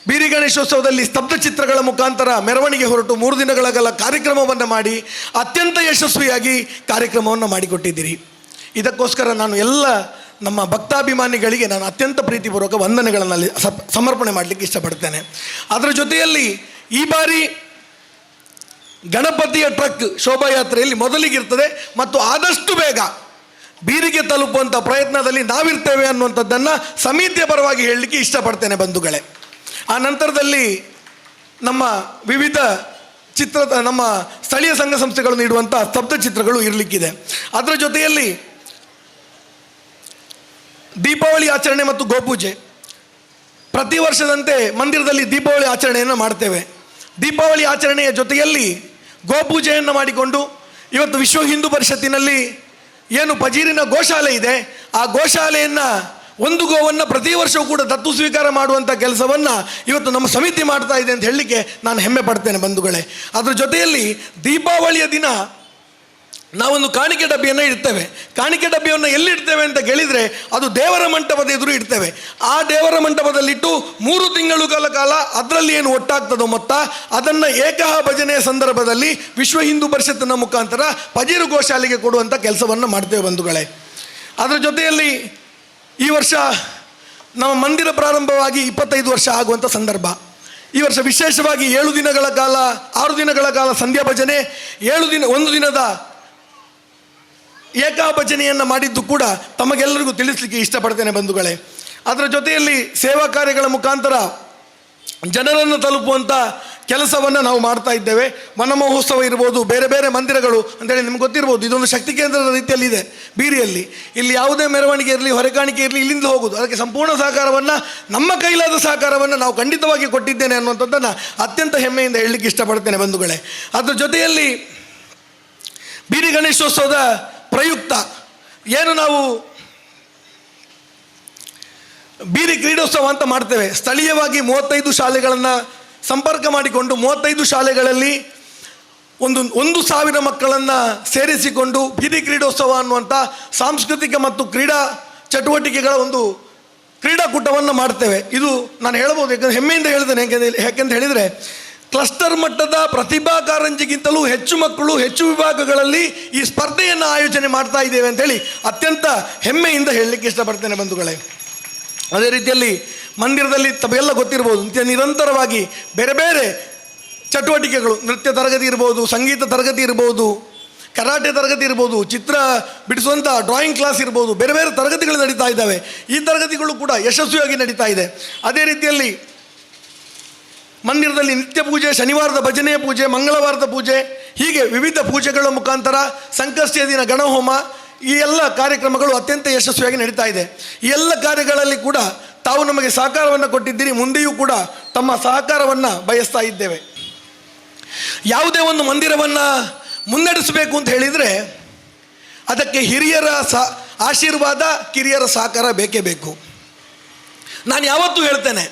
ಬೀರಿ ಗಣೇಶೋತ್ಸವದಲ್ಲಿ ಸ್ತಬ್ಧ ಚಿತ್ರಗಳ ಮುಖಾಂತರ ಮೆರವಣಿಗೆ ಹೊರಟು 3 ದಿನಗಳ ಕಾಲ ಕಾರ್ಯಕ್ರಮವನ್ನು ಮಾಡಿ ಅತ್ಯಂತ ಯಶಸ್ವಿಯಾಗಿ ಕಾರ್ಯಕ್ರಮವನ್ನು ಮಾಡಿಕೊಟ್ಟಿದ್ದೀರಿ. ಇದಕ್ಕೋಸ್ಕರ ನಾನು ಎಲ್ಲ ನಮ್ಮ ಭಕ್ತಾಭಿಮಾನಿಗಳಿಗೆ ನಾನು ಅತ್ಯಂತ ಪ್ರೀತಿಪೂರ್ವಕ ವಂದನೆಗಳನ್ನು ಸಮರ್ಪಣೆ ಮಾಡಲಿಕ್ಕೆ ಇಷ್ಟಪಡ್ತೇನೆ. ಅದರ ಜೊತೆಯಲ್ಲಿ ಈ ಬಾರಿ ಗಣಪತಿಯ ಟ್ರಕ್ ಶೋಭಾಯಾತ್ರೆಯಲ್ಲಿ ಮೊದಲಿಗಿರ್ತದೆ ಮತ್ತು ಆದಷ್ಟು ಬೇಗ ಬೀರಿಗೆ ತಲುಪುವಂಥ ಪ್ರಯತ್ನದಲ್ಲಿ ನಾವಿರ್ತೇವೆ ಅನ್ನುವಂಥದ್ದನ್ನು ಸಮಿತಿಯ ಪರವಾಗಿ ಹೇಳಲಿಕ್ಕೆ ಇಷ್ಟಪಡ್ತೇನೆ ಬಂಧುಗಳೇ. ಆ ನಂತರದಲ್ಲಿ ನಮ್ಮ ವಿವಿಧ ನಮ್ಮ ಸ್ಥಳೀಯ ಸಂಘ ಸಂಸ್ಥೆಗಳು ನೀಡುವಂಥ ಸ್ತಬ್ಧ ಚಿತ್ರಗಳು ಇರಲಿಕ್ಕಿದೆ. ಅದರ ಜೊತೆಯಲ್ಲಿ ದೀಪಾವಳಿ ಆಚರಣೆ ಮತ್ತು ಗೋಪೂಜೆ ಪ್ರತಿ ವರ್ಷದಂತೆ ಮಂದಿರದಲ್ಲಿ ದೀಪಾವಳಿ ಆಚರಣೆಯನ್ನು ಮಾಡ್ತೇವೆ. ದೀಪಾವಳಿ ಆಚರಣೆಯ ಜೊತೆಯಲ್ಲಿ ಗೋಪೂಜೆಯನ್ನು ಮಾಡಿಕೊಂಡು ಇವತ್ತು ವಿಶ್ವ ಹಿಂದೂ ಪರಿಷತ್ತಿನಲ್ಲಿ ಏನು ಪಜೀರಿನ ಗೋಶಾಲೆ ಇದೆ, ಆ ಗೋಶಾಲೆಯನ್ನು ಒಂದು ಗೋವನ್ನು ಪ್ರತಿ ವರ್ಷವೂ ಕೂಡ ದತ್ತು ಸ್ವೀಕಾರ ಮಾಡುವಂಥ ಕೆಲಸವನ್ನು ಇವತ್ತು ನಮ್ಮ ಸಮಿತಿ ಮಾಡ್ತಾ ಇದೆ ಅಂತ ಹೇಳಲಿಕ್ಕೆ ನಾನು ಹೆಮ್ಮೆ ಪಡ್ತೇನೆ ಬಂಧುಗಳೇ. ಅದರ ಜೊತೆಯಲ್ಲಿ ದೀಪಾವಳಿಯ ದಿನ ನಾವೊಂದು ಕಾಣಿಕೆ ಡಬ್ಬಿಯನ್ನು ಇಡ್ತೇವೆ. ಕಾಣಿಕೆ ಡಬ್ಬಿಯನ್ನು ಎಲ್ಲಿಡ್ತೇವೆ ಅಂತ ಕೇಳಿದರೆ ಅದು ದೇವರ ಮಂಟಪದ ಎದುರು ಇಡ್ತೇವೆ. ಆ ದೇವರ ಮಂಟಪದಲ್ಲಿಟ್ಟು 3 ತಿಂಗಳುಗಳ ಕಾಲ ಅದರಲ್ಲಿ ಏನು ಒಟ್ಟಾಗ್ತದೋ ಮೊತ್ತ ಅದನ್ನು ಏಕಹ ಭಜನೆಯ ಸಂದರ್ಭದಲ್ಲಿ ವಿಶ್ವ ಹಿಂದೂ ಪರಿಷತ್ತಿನ ಮುಖಾಂತರ ಪಜೀರು ಗೋಶಾಲೆಗೆ ಕೊಡುವಂಥ ಕೆಲಸವನ್ನು ಮಾಡ್ತೇವೆ ಬಂಧುಗಳೇ. ಅದರ ಜೊತೆಯಲ್ಲಿ ಈ ವರ್ಷ ನಮ್ಮ ಮಂದಿರ ಪ್ರಾರಂಭವಾಗಿ 25 ವರ್ಷ ಆಗುವಂಥ ಸಂದರ್ಭ. ಈ ವರ್ಷ ವಿಶೇಷವಾಗಿ 6 ದಿನಗಳ ಕಾಲ ಸಂಧ್ಯಾ ಭಜನೆ, 1 ದಿನದ ಏಕಾ ಭಜನೆಯನ್ನು ಮಾಡಿದ್ದು ಕೂಡ ತಮಗೆಲ್ಲರಿಗೂ ತಿಳಿಸಲಿಕ್ಕೆ ಇಷ್ಟಪಡ್ತೇನೆ ಬಂಧುಗಳೇ. ಅದರ ಜೊತೆಯಲ್ಲಿ ಸೇವಾ ಕಾರ್ಯಗಳ ಮುಖಾಂತರ ಜನರನ್ನು ತಲುಪುವಂಥ ಕೆಲಸವನ್ನು ನಾವು ಮಾಡ್ತಾ ಇದ್ದೇವೆ. ವನ ಮಹೋತ್ಸವ ಇರ್ಬೋದು, ಬೇರೆ ಬೇರೆ ಮಂದಿರಗಳು ಅಂತೇಳಿ ನಿಮ್ಗೆ ಗೊತ್ತಿರ್ಬೋದು. ಇದೊಂದು ಶಕ್ತಿ ಕೇಂದ್ರದ ರೀತಿಯಲ್ಲಿ ಇದೆ ಬೀರಿಯಲ್ಲಿ. ಇಲ್ಲಿ ಯಾವುದೇ ಮೆರವಣಿಗೆ ಇರಲಿ, ಹೊರೆಕಾಣಿಕೆ ಇರಲಿ, ಇಲ್ಲಿಂದ ಹೋಗೋದು. ಅದಕ್ಕೆ ಸಂಪೂರ್ಣ ಸಹಕಾರವನ್ನು, ನಮ್ಮ ಕೈಲಾದ ಸಹಕಾರವನ್ನು ನಾವು ಖಂಡಿತವಾಗಿ ಕೊಟ್ಟಿದ್ದೇನೆ ಅನ್ನುವಂಥದ್ದನ್ನು ಅತ್ಯಂತ ಹೆಮ್ಮೆಯಿಂದ ಹೇಳಲಿಕ್ಕೆ ಇಷ್ಟಪಡ್ತೇನೆ ಬಂಧುಗಳೇ. ಅದರ ಜೊತೆಯಲ್ಲಿ ಬೀರಿ ಗಣೇಶೋತ್ಸವದ ಪ್ರಯುಕ್ತ ಏನು ನಾವು ಬೀರಿ ಕ್ರೀಡೋತ್ಸವ ಅಂತ ಮಾಡ್ತೇವೆ. ಸ್ಥಳೀಯವಾಗಿ 35 ಶಾಲೆಗಳನ್ನು ಸಂಪರ್ಕ ಮಾಡಿಕೊಂಡು 35 ಶಾಲೆಗಳಲ್ಲಿ 1,000 ಮಕ್ಕಳನ್ನು ಸೇರಿಸಿಕೊಂಡು ಬೀದಿ ಕ್ರೀಡೋತ್ಸವ ಅನ್ನುವಂಥ ಸಾಂಸ್ಕೃತಿಕ ಮತ್ತು ಕ್ರೀಡಾ ಚಟುವಟಿಕೆಗಳ ಒಂದು ಕ್ರೀಡಾಕೂಟವನ್ನು ಮಾಡ್ತೇವೆ. ಇದು ನಾನು ಹೇಳ್ಬೋದು, ಯಾಕಂದರೆ ಹೆಮ್ಮೆಯಿಂದ ಹೇಳ್ತೇನೆ. ಯಾಕೆಂತ ಹೇಳಿದರೆ ಕ್ಲಸ್ಟರ್ ಮಟ್ಟದ ಪ್ರತಿಭಾ ಕಾರಂಜಿಗಿಂತಲೂ ಹೆಚ್ಚು ಮಕ್ಕಳು ಹೆಚ್ಚು ವಿಭಾಗಗಳಲ್ಲಿ ಈ ಸ್ಪರ್ಧೆಯನ್ನು ಆಯೋಜನೆ ಮಾಡ್ತಾ ಇದ್ದೇವೆ ಅಂತೇಳಿ ಅತ್ಯಂತ ಹೆಮ್ಮೆಯಿಂದ ಹೇಳಲಿಕ್ಕೆ ಇಷ್ಟಪಡ್ತೇನೆ ಬಂಧುಗಳೇ. ಅದೇ ರೀತಿಯಲ್ಲಿ ಮಂದಿರದಲ್ಲಿ ತಮಗೆಲ್ಲ ಗೊತ್ತಿರ್ಬೋದು, ನಿರಂತರವಾಗಿ ಬೇರೆ ಬೇರೆ ಚಟುವಟಿಕೆಗಳು, ನೃತ್ಯ ತರಗತಿ ಇರ್ಬೋದು, ಸಂಗೀತ ತರಗತಿ ಇರ್ಬೋದು, ಕರಾಟೆ ತರಗತಿ ಇರ್ಬೋದು, ಚಿತ್ರ ಬಿಡಿಸುವಂಥ ಡ್ರಾಯಿಂಗ್ ಕ್ಲಾಸ್ ಇರ್ಬೋದು, ಬೇರೆ ಬೇರೆ ತರಗತಿಗಳು ನಡೀತಾ ಇದ್ದಾವೆ. ಈ ತರಗತಿಗಳು ಕೂಡ ಯಶಸ್ವಿಯಾಗಿ ನಡೀತಾ ಇದೆ. ಅದೇ ರೀತಿಯಲ್ಲಿ ಮಂದಿರದಲ್ಲಿ ನಿತ್ಯ ಪೂಜೆ, ಶನಿವಾರದ ಭಜನೆಯ ಪೂಜೆ, ಮಂಗಳವಾರದ ಪೂಜೆ, ಹೀಗೆ ವಿವಿಧ ಪೂಜೆಗಳ ಮುಖಾಂತರ ಸಂಕಷ್ಟಿಯ ದಿನ ಗಣಹೋಮ, ಈ ಎಲ್ಲ ಕಾರ್ಯಕ್ರಮಗಳು ಅತ್ಯಂತ ಯಶಸ್ವಿಯಾಗಿ ನಡೀತಾ ಇದೆ. ಈ ಎಲ್ಲ ಕಾರ್ಯಗಳಲ್ಲಿ ಕೂಡ ತಾವು ನಮಗೆ ಸಹಕಾರವನ್ನು ಕೊಟ್ಟಿದ್ದೀರಿ, ಮುಂದೆಯೂ ಕೂಡ ತಮ್ಮ ಸಹಕಾರವನ್ನು ಬಯಸ್ತಾ ಇದ್ದೇವೆ. ಯಾವುದೇ ಒಂದು ಮಂದಿರವನ್ನು ಮುನ್ನಡೆಸಬೇಕು ಅಂತ ಹೇಳಿದರೆ ಅದಕ್ಕೆ ಹಿರಿಯರ ಆಶೀರ್ವಾದ, ಕಿರಿಯರ ಸಹಕಾರ ಬೇಕೇ ಬೇಕು. ನಾನು ಯಾವತ್ತೂ ಹೇಳ್ತೇನೆ,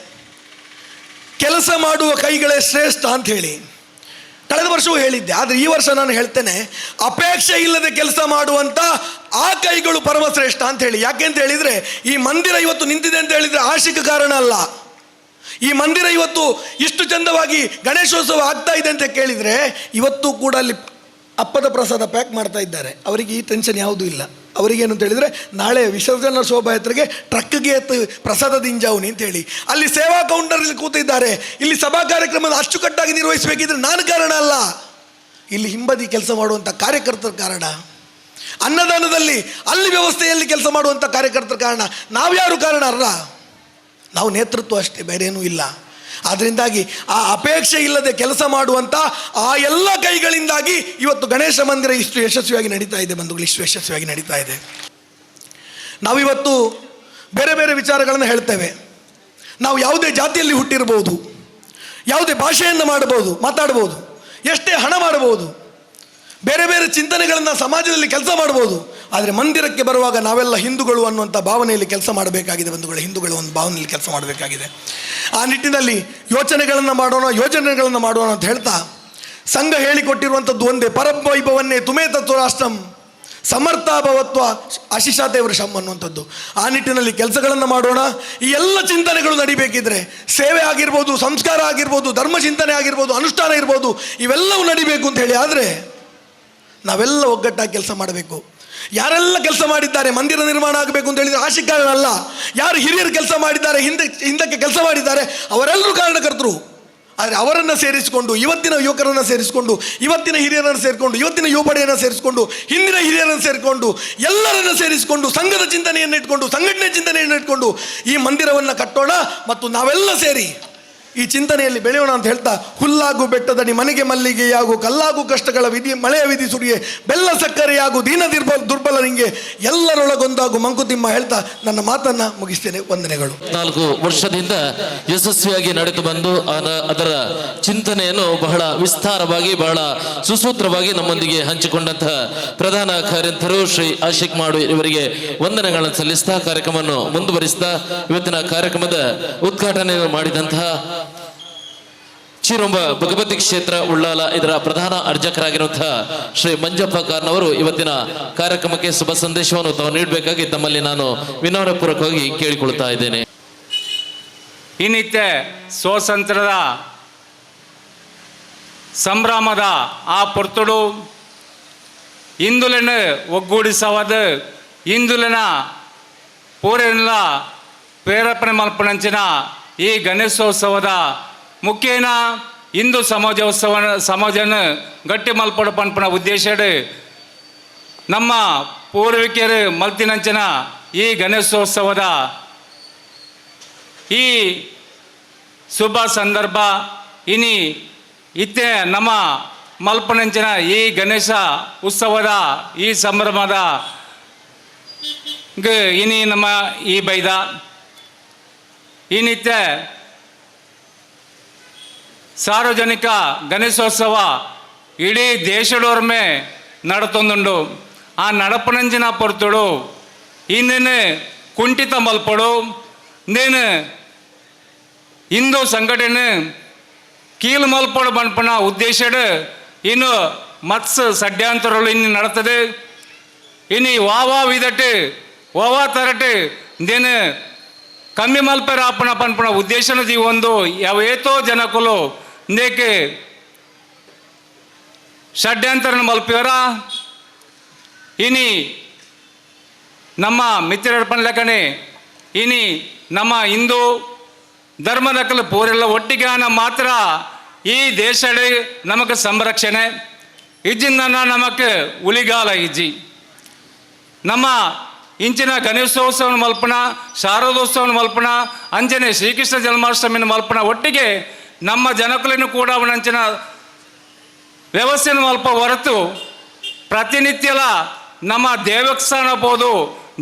ಕೆಲಸ ಮಾಡುವ ಕೈಗಳೇ ಶ್ರೇಷ್ಠ ಅಂತ ಹೇಳಿ. ಕಳೆದ ವರ್ಷವೂ ಹೇಳಿದ್ದೆ, ಆದರೆ ಈ ವರ್ಷ ನಾನು ಹೇಳ್ತೇನೆ, ಅಪೇಕ್ಷೆ ಇಲ್ಲದೆ ಕೆಲಸ ಮಾಡುವಂಥ ಆ ಕೈಗಳು ಪರಮಶ್ರೇಷ್ಠ ಅಂತ ಹೇಳಿ. ಯಾಕೆ ಅಂತ ಹೇಳಿದರೆ ಈ ಮಂದಿರ ಇವತ್ತು ನಿಂತಿದೆ ಅಂತ ಹೇಳಿದರೆ ಆಶಿಕ ಕಾರಣ ಅಲ್ಲ. ಈ ಮಂದಿರ ಇವತ್ತು ಇಷ್ಟು ಚಂದವಾಗಿ ಗಣೇಶೋತ್ಸವ ಆಗ್ತಾ ಇದೆ ಅಂತ ಕೇಳಿದರೆ ಇವತ್ತು ಕೂಡ ಅಲ್ಲಿ ಅಪ್ಪದ ಪ್ರಸಾದ ಪ್ಯಾಕ್ ಮಾಡ್ತಾ ಇದ್ದಾರೆ. ಅವರಿಗೆ ಈ ಟೆನ್ಷನ್ ಯಾವುದೂ ಇಲ್ಲ. ಅವರಿಗೇನು ಅಂತ ಹೇಳಿದರೆ ನಾಳೆ ವಿಸರ್ಜನಾ ಶೋಭಾಯಾತ್ರೆಗೆ ಟ್ರಕ್ಗೆ ಪ್ರಸಾದ ದಿಂಜಾವುನಿ ಅಂತೇಳಿ ಅಲ್ಲಿ ಸೇವಾ ಕೌಂಟರಲ್ಲಿ ಕೂತಿದ್ದಾರೆ. ಇಲ್ಲಿ ಸಭಾ ಕಾರ್ಯಕ್ರಮದ ಅಚ್ಚುಕಟ್ಟಾಗಿ ನಿರ್ವಹಿಸಬೇಕಿದ್ರೆ ನಾನು ಕಾರಣ ಅಲ್ಲ, ಇಲ್ಲಿ ಹಿಂಬದಿ ಕೆಲಸ ಮಾಡುವಂಥ ಕಾರ್ಯಕರ್ತರ ಕಾರಣ. ಅನ್ನದಾನದಲ್ಲಿ ಅಲ್ಲಿ ವ್ಯವಸ್ಥೆಯಲ್ಲಿ ಕೆಲಸ ಮಾಡುವಂಥ ಕಾರ್ಯಕರ್ತರ ಕಾರಣ. ನಾವ್ಯಾರು ಕಾರಣ ಅಲ್ಲ, ನಾವು ನೇತೃತ್ವ ಅಷ್ಟೇ, ಬೇರೇನೂ ಇಲ್ಲ. ಆದ್ದರಿಂದಾಗಿ ಆ ಅಪೇಕ್ಷೆ ಇಲ್ಲದೆ ಕೆಲಸ ಮಾಡುವಂಥ ಆ ಎಲ್ಲ ಕೈಗಳಿಂದಾಗಿ ಇವತ್ತು ಗಣೇಶ ಮಂದಿರ ಇಷ್ಟು ಯಶಸ್ವಿಯಾಗಿ ನಡೀತಾ ಇದೆ ಬಂಧುಗಳು, ಇಷ್ಟು ಯಶಸ್ವಿಯಾಗಿ ನಡೀತಾ ಇದೆ. ನಾವಿವತ್ತು ಬೇರೆ ಬೇರೆ ವಿಚಾರಗಳನ್ನು ಹೇಳ್ತೇವೆ. ನಾವು ಯಾವುದೇ ಜಾತಿಯಲ್ಲಿ ಹುಟ್ಟಿರ್ಬೋದು, ಯಾವುದೇ ಭಾಷೆಯನ್ನು ಮಾತಾಡ್ಬೋದು, ಎಷ್ಟೇ ಹಣ ಮಾಡಬಹುದು, ಬೇರೆ ಬೇರೆ ಚಿಂತನೆಗಳನ್ನು ಸಮಾಜದಲ್ಲಿ ಕೆಲಸ ಮಾಡ್ಬೋದು. ಆದರೆ ಮಂದಿರಕ್ಕೆ ಬರುವಾಗ ನಾವೆಲ್ಲ ಹಿಂದೂಗಳು ಅನ್ನುವಂಥ ಭಾವನೆಯಲ್ಲಿ ಕೆಲಸ ಮಾಡಬೇಕಾಗಿದೆ ಬಂಧುಗಳು. ಹಿಂದೂಗಳು ಒಂದು ಭಾವನೆಯಲ್ಲಿ ಕೆಲಸ ಮಾಡಬೇಕಾಗಿದೆ. ಆ ನಿಟ್ಟಿನಲ್ಲಿ ಯೋಜನೆಗಳನ್ನು ಮಾಡೋಣ ಅಂತ ಹೇಳ್ತಾ ಸಂಘ ಹೇಳಿಕೊಟ್ಟಿರುವಂಥದ್ದು ಒಂದೇ, ಪರವೈಭವನ್ನೇ ತುಮೇ ತತ್ವ ರಾಷ್ಟ್ರಂ ಸಮರ್ಥಾಭವತ್ವ ಅಶಿಷಾತೆ ವೃಷಂ ಅನ್ನುವಂಥದ್ದು. ಆ ನಿಟ್ಟಿನಲ್ಲಿ ಕೆಲಸಗಳನ್ನು ಮಾಡೋಣ. ಈ ಎಲ್ಲ ಚಿಂತನೆಗಳು ನಡಿಬೇಕಿದ್ರೆ ಸೇವೆ ಆಗಿರ್ಬೋದು, ಸಂಸ್ಕಾರ ಆಗಿರ್ಬೋದು, ಧರ್ಮ ಚಿಂತನೆ ಆಗಿರ್ಬೋದು, ಅನುಷ್ಠಾನ ಇರ್ಬೋದು, ಇವೆಲ್ಲವೂ ನಡಿಬೇಕು ಅಂತ ಹೇಳಿ. ಆದರೆ ನಾವೆಲ್ಲ ಒಗ್ಗಟ್ಟಾಗಿ ಕೆಲಸ ಮಾಡಬೇಕು. ಯಾರೆಲ್ಲ ಕೆಲಸ ಮಾಡಿದ್ದಾರೆ, ಮಂದಿರ ನಿರ್ಮಾಣ ಆಗಬೇಕು ಅಂತ ಹೇಳಿದರೆ ಆಶೆ ಕಾರಣ ಅಲ್ಲ. ಯಾರು ಹಿರಿಯರು ಕೆಲಸ ಮಾಡಿದ್ದಾರೆ, ಹಿಂದಕ್ಕೆ ಕೆಲಸ ಮಾಡಿದ್ದಾರೆ, ಅವರೆಲ್ಲರೂ ಕಾರಣಕರ್ತರು. ಆದರೆ ಅವರನ್ನು ಸೇರಿಸಿಕೊಂಡು, ಇವತ್ತಿನ ಯುವಕರನ್ನು ಸೇರಿಸಿಕೊಂಡು, ಇವತ್ತಿನ ಹಿರಿಯರನ್ನು ಸೇರಿಕೊಂಡು, ಇವತ್ತಿನ ಯುವಪಡೆಯನ್ನು ಸೇರಿಸಿಕೊಂಡು, ಹಿಂದಿನ ಹಿರಿಯರನ್ನು ಸೇರಿಕೊಂಡು, ಎಲ್ಲರನ್ನು ಸೇರಿಸಿಕೊಂಡು, ಸಂಘದ ಚಿಂತನೆಯನ್ನು ಇಟ್ಕೊಂಡು, ಸಂಘಟನೆ ಚಿಂತನೆಯನ್ನು ಇಟ್ಕೊಂಡು ಈ ಮಂದಿರವನ್ನು ಕಟ್ಟೋಣ ಮತ್ತು ನಾವೆಲ್ಲ ಸೇರಿ ಈ ಚಿಂತನೆಯಲ್ಲಿ ಬೆಳೆಯೋಣ ಅಂತ ಹೇಳ್ತಾ, ಹುಲ್ಲಾಗು ಬೆಟ್ಟದಡಿ ಮನೆಗೆ ಮಲ್ಲಿಗೆಯಾಗು, ಕಲ್ಲಾಗು ಕಷ್ಟಗಳ ವಿಧಿ ಮಳೆಯ ವಿಧಿ ಸುರಿಯೇ, ಬೆಲ್ಲ ಸಕ್ಕರೆಯಾಗು ದೀನ ದುರ್ಬಲನಿಗೆ, ಎಲ್ಲರೊಳಗೊಂದಾಗು ಮಂಕುತಿಮ್ಮ ಹೇಳ್ತಾ ನನ್ನ ಮಾತನ್ನು ಮುಗಿಸ್ತೇನೆ. ವಂದನೆಗಳು. 4 ವರ್ಷದಿಂದ ಯಶಸ್ವಿಯಾಗಿ ನಡೆದು ಬಂದು ಅದರ ಚಿಂತನೆಯನ್ನು ಬಹಳ ವಿಸ್ತಾರವಾಗಿ, ಬಹಳ ಸುಸೂತ್ರವಾಗಿ ನಮ್ಮೊಂದಿಗೆ ಹಂಚಿಕೊಂಡಂತಹ ಪ್ರಧಾನ ಕಾರ್ಯಕರ್ತರು ಶ್ರೀ ಆಶಿಕ್ ಮಾಡು ಇವರಿಗೆ ವಂದನೆಗಳನ್ನು ಸಲ್ಲಿಸ್ತಾ ಕಾರ್ಯಕ್ರಮವನ್ನು ಮುಂದುವರಿಸ್ತಾ ಇವತ್ತಿನ ಕಾರ್ಯಕ್ರಮದ ಉದ್ಘಾಟನೆಯನ್ನು ಮಾಡಿದಂತಹ ಚಿರೊಂಬ ಭಗವತಿ ಕ್ಷೇತ್ರ ಉಳ್ಳಾಲ ಇದರ ಪ್ರಧಾನ ಅರ್ಚಕರಾಗಿರುವಂತಹ ಶ್ರೀ ಮಂಜಪ್ಪ ಕಾರ್ನವರು ಇವತ್ತಿನ ಕಾರ್ಯಕ್ರಮಕ್ಕೆ ಶುಭ ಸಂದೇಶವನ್ನು ತಾವು ನೀಡಬೇಕಾಗಿ ತಮ್ಮಲ್ಲಿ ನಾನು ವಿನಮ್ರಪೂರ್ವಕವಾಗಿ ಕೇಳಿಕೊಳ್ತಾ ಇದ್ದೇನೆ. ಈ ನಿತ್ಯ ಸ್ವಾತಂತ್ರ್ಯದ ಸಂಭ್ರಮದ ಆ ಪೊರ್ತುಡು ಹಿಂದುಲನ್ನು ಒಗ್ಗೂಡಿಸವಾದ ಹಿಂದುಲಿನ ಪೂರೆಲ್ಲ ಪ್ರೇರೇಪಣೆ ಮಲ್ಪನಂಚಿನ ಈ ಗಣೇಶೋತ್ಸವದ ಮುಖ್ಯನ ಹಿಂದೂ ಸಮಾಜನ ಗಟ್ಟಿ ಮಲ್ಪಡ ಪಂಪನ ಉದ್ದೇಶಡ್ ನಮ್ಮ ಪೂರ್ವಿಕರು ಮಲ್ತಿನಂಚಿನ ಈ ಗಣೇಶೋತ್ಸವದ ಈ ಶುಭ ಸಂದರ್ಭ ಇನಿ ಇತ್ತೆ ನಮ್ಮ ಮಲ್ಪನಂಚಿನ ಈ ಗಣೇಶ ಉತ್ಸವದ ಈ ಸಂಭ್ರಮದ ಇನಿ ನಮ್ಮ ಈ ಬೈದ ಈ ನಿತ್ಯ ಸಾರ್ವಜನಿಕ ಗಣೇಶೋತ್ಸವ ಇಡೀ ದೇಶದೋರ್ಮೆ ನಡತೊಂದುಂಡು. ಆ ನಡಪನಂಜಿನ ಪೊರ್ತುಡು ಇನ್ನೇನು ಕುಂಠಿತ ಮಲ್ಪಡು ಇಂದೇನು ಹಿಂದೂ ಸಂಘಟನೆ ಕೀಲು ಮಲ್ಪಡು ಬಣ್ಪನ ಉದ್ದೇಶಡ್ ಇನ್ನು ಮತ್ಸ ಷಡ್ಯಂತರಗಳು ಇನ್ನು ನಡತದೆ. ಇನ್ನು ವಾವಾ ವಿದಟ್ಟು ಓವಾ ತರಟೆ ದಿನ ಕಮ್ಮಿ ಮಲ್ಪರ ಅಪ್ಪನ ಪನ್ಪನ ಉದ್ದೇಶನದಿ ಒಂದು ಯಾವೇತೋ ಜನಕುಲು ಇಂದೇಕೆ ಷಡ್ಯಂತರ ಮಲ್ಪಿವರ ಇನಿ ನಮ್ಮ ಮಿತ್ರರ ಲೆಕ್ಕನೆ ಇನಿ ನಮ್ಮ ಹಿಂದೂ ಧರ್ಮದಕ್ಕಲು ಪೂರೆಲ್ಲ ಒಟ್ಟಿಗಾನ ಮಾತ್ರ ಈ ದೇಶದ ನಮಗೆ ಸಂರಕ್ಷಣೆ ಇಜ್ಜಿಂದ ನಮಗೆ ಉಳಿಗಾಲ ಇಜ್ಜಿ ನಮ್ಮ ಇಂಚಿನ ಗಣೇಶೋತ್ಸವ ಮಲ್ಪನ ಶಾರದೋತ್ಸವ ಮಲ್ಪನ ಅಂಜನೆ ಶ್ರೀಕೃಷ್ಣ ಜನ್ಮಾಷ್ಟಮಿನ ಮಲ್ಪನ ಒಟ್ಟಿಗೆ ನಮ್ಮ ಜನಕುಲಿನೂ ಕೂಡ ಅವನಂಚಿನ ವ್ಯವಸ್ಥೆಯನ್ನು ಮಲ್ಪ ಹೊರತು ಪ್ರತಿನಿತ್ಯಲ ನಮ್ಮ ದೇವಸ್ಥಾನ ಪೋದು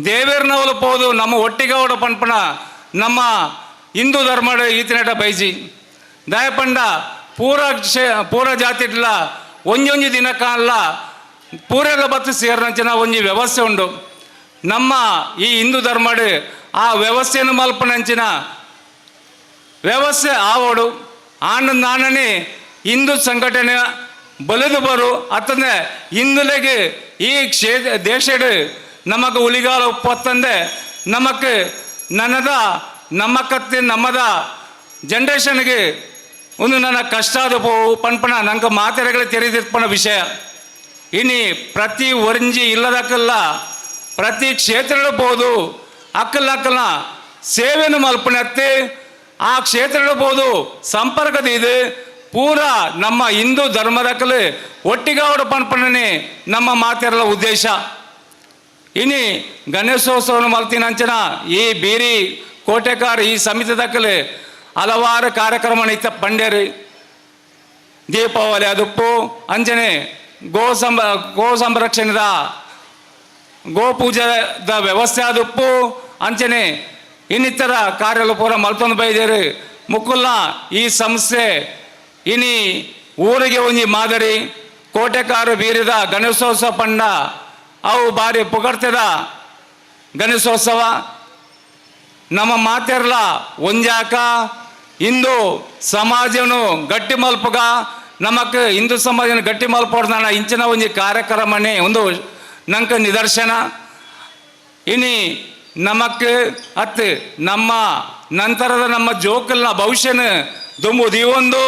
ದೇವೇರ್ನವಲು ಪೋದು ನಮ್ಮ ಒಟ್ಟಿಗೌಡ ಪನ್ಪನ ನಮ್ಮ ಹಿಂದೂ ಧರ್ಮದ ಈತಿನಟ ಬೈಜಿ ದಯಪಂಡ ಪೂರ ಜಾತಿಡ್ಲ ಒಂಜೊಂಜಿ ದಿನ ಕಾಲ ಪೂರೆಲ್ಲ ಬತ್ತು ಸೇರಿದಂಚಿನ ಒಂಜಿ ವ್ಯವಸ್ಥೆ ಉಂಡು ನಮ್ಮ ಈ ಹಿಂದೂ ಧರ್ಮದ ಆ ವ್ಯವಸ್ಥೆಯನ್ನು ಮಲ್ಪನಂಚಿನ ವ್ಯವಸ್ಥೆ ಆವೋಡು ಆಂಡ ನಾನನೇ ಹಿಂದೂ ಸಂಘಟನೆ ಬಲಿದು ಬರು ಅತ್ತಂದೆ ಹಿಂದುಲೆಗೆ ಈ ದೇಶದ ನಮಗೆ ಉಳಿಗಾಲ ಒಪ್ಪತ್ತಂದೆ ನಮಗೆ ನನ್ನದ ನಮ್ಮ ಕತ್ತೆ ನಮ್ಮದ ಜನ್ರೇಷನ್ಗೆ ಒಂದು ನನ್ನ ಕಷ್ಟದ ಪನ್ಪನ ನಂಗೆ ಮಾತೆರೆಗಳ ತೆರೆದಿರ್ಪಣ ವಿಷಯ ಇನಿ ಪ್ರತಿ ಒರಂಜಿ ಇಲ್ಲದಕ್ಕಲ್ಲ ಪ್ರತಿ ಕ್ಷೇತ್ರಗಳು ಬೋದು ಅಕ್ಕಲ್ಲ ಸೇವೆಯನ್ನು ಮಲ್ಪನತ್ತೆ ಆ ಕ್ಷೇತ್ರಗಳು ಬೋದು ಸಂಪರ್ಕದ ಇದೆ ಪೂರ ನಮ್ಮ ಹಿಂದೂ ಧರ್ಮದಕ್ಕಲು ಒಟ್ಟಿಗಾವಡ ಪನ್ಪನೇ ನಮ್ಮ ಮಾತೆರಲ ಉದ್ದೇಶ ಇನಿ ಗಣೇಶೋತ್ಸವ ಮಲ್ತಿನಂಚನ ಈ ಬೀರಿ ಕೋಟೆಕಾರ ಈ ಸಮಿತಿದಕ್ಕಲು ಹಲವಾರು ಕಾರ್ಯಕ್ರಮ ಇತ್ತ ಪಂಡ್ಯರು ದೀಪಾವಳಿ ಅದುಪ್ಪು ಅಂಜನೆ ಗೋ ಸಂರಕ್ಷಣೆದ ಗೋಪೂಜೆದ ವ್ಯವಸ್ಥೆ ಆದುಪ್ಪು ಅಂಚನೆ ಇನ್ನಿತರ ಕಾರ್ಯಗಳು ಪೂರ ಮಲ್ತೊಂದು ಬೈದೇರು ಮುಕ್ಕುಲ್ಲ ಈ ಸಂಸ್ಥೆ ಇನಿ ಊರಿಗೆ ಒಂಜಿ ಮಾದರಿ ಕೋಟೆಕಾರ ಬೀರಿದ ಗಣೇಶೋತ್ಸವ ಪಂಡ ಅವು ಬಾರಿ ಪುಗಡ್ತದ ಗಣೇಶೋತ್ಸವ ನಮ್ಮ ಮಾತೆರ್ಲ ಒಂಜಾಕ ಹಿಂದೂ ಸಮಾಜನು ಗಟ್ಟಿ ಮಲ್ಪಗ ನಮಕ್ ಹಿಂದೂ ಸಮಾಜನ ಗಟ್ಟಿ ಮಲ್ಪೋಡ್ದಾನ ಇಂಚಿನ ಒಂಜಿ ಕಾರ್ಯಕ್ರಮನೇ ಒಂದು ನಂಕ ನಿದರ್ಶನ ಇನಿ ನಮಕ್ ಅತ್ ನಮ್ಮ ನಂತರದ ನಮ್ಮ ಜೋಕಲ್ನ ಭವಿಷ್ಯನ ದುಂಬುದು ಈ ಒಂದು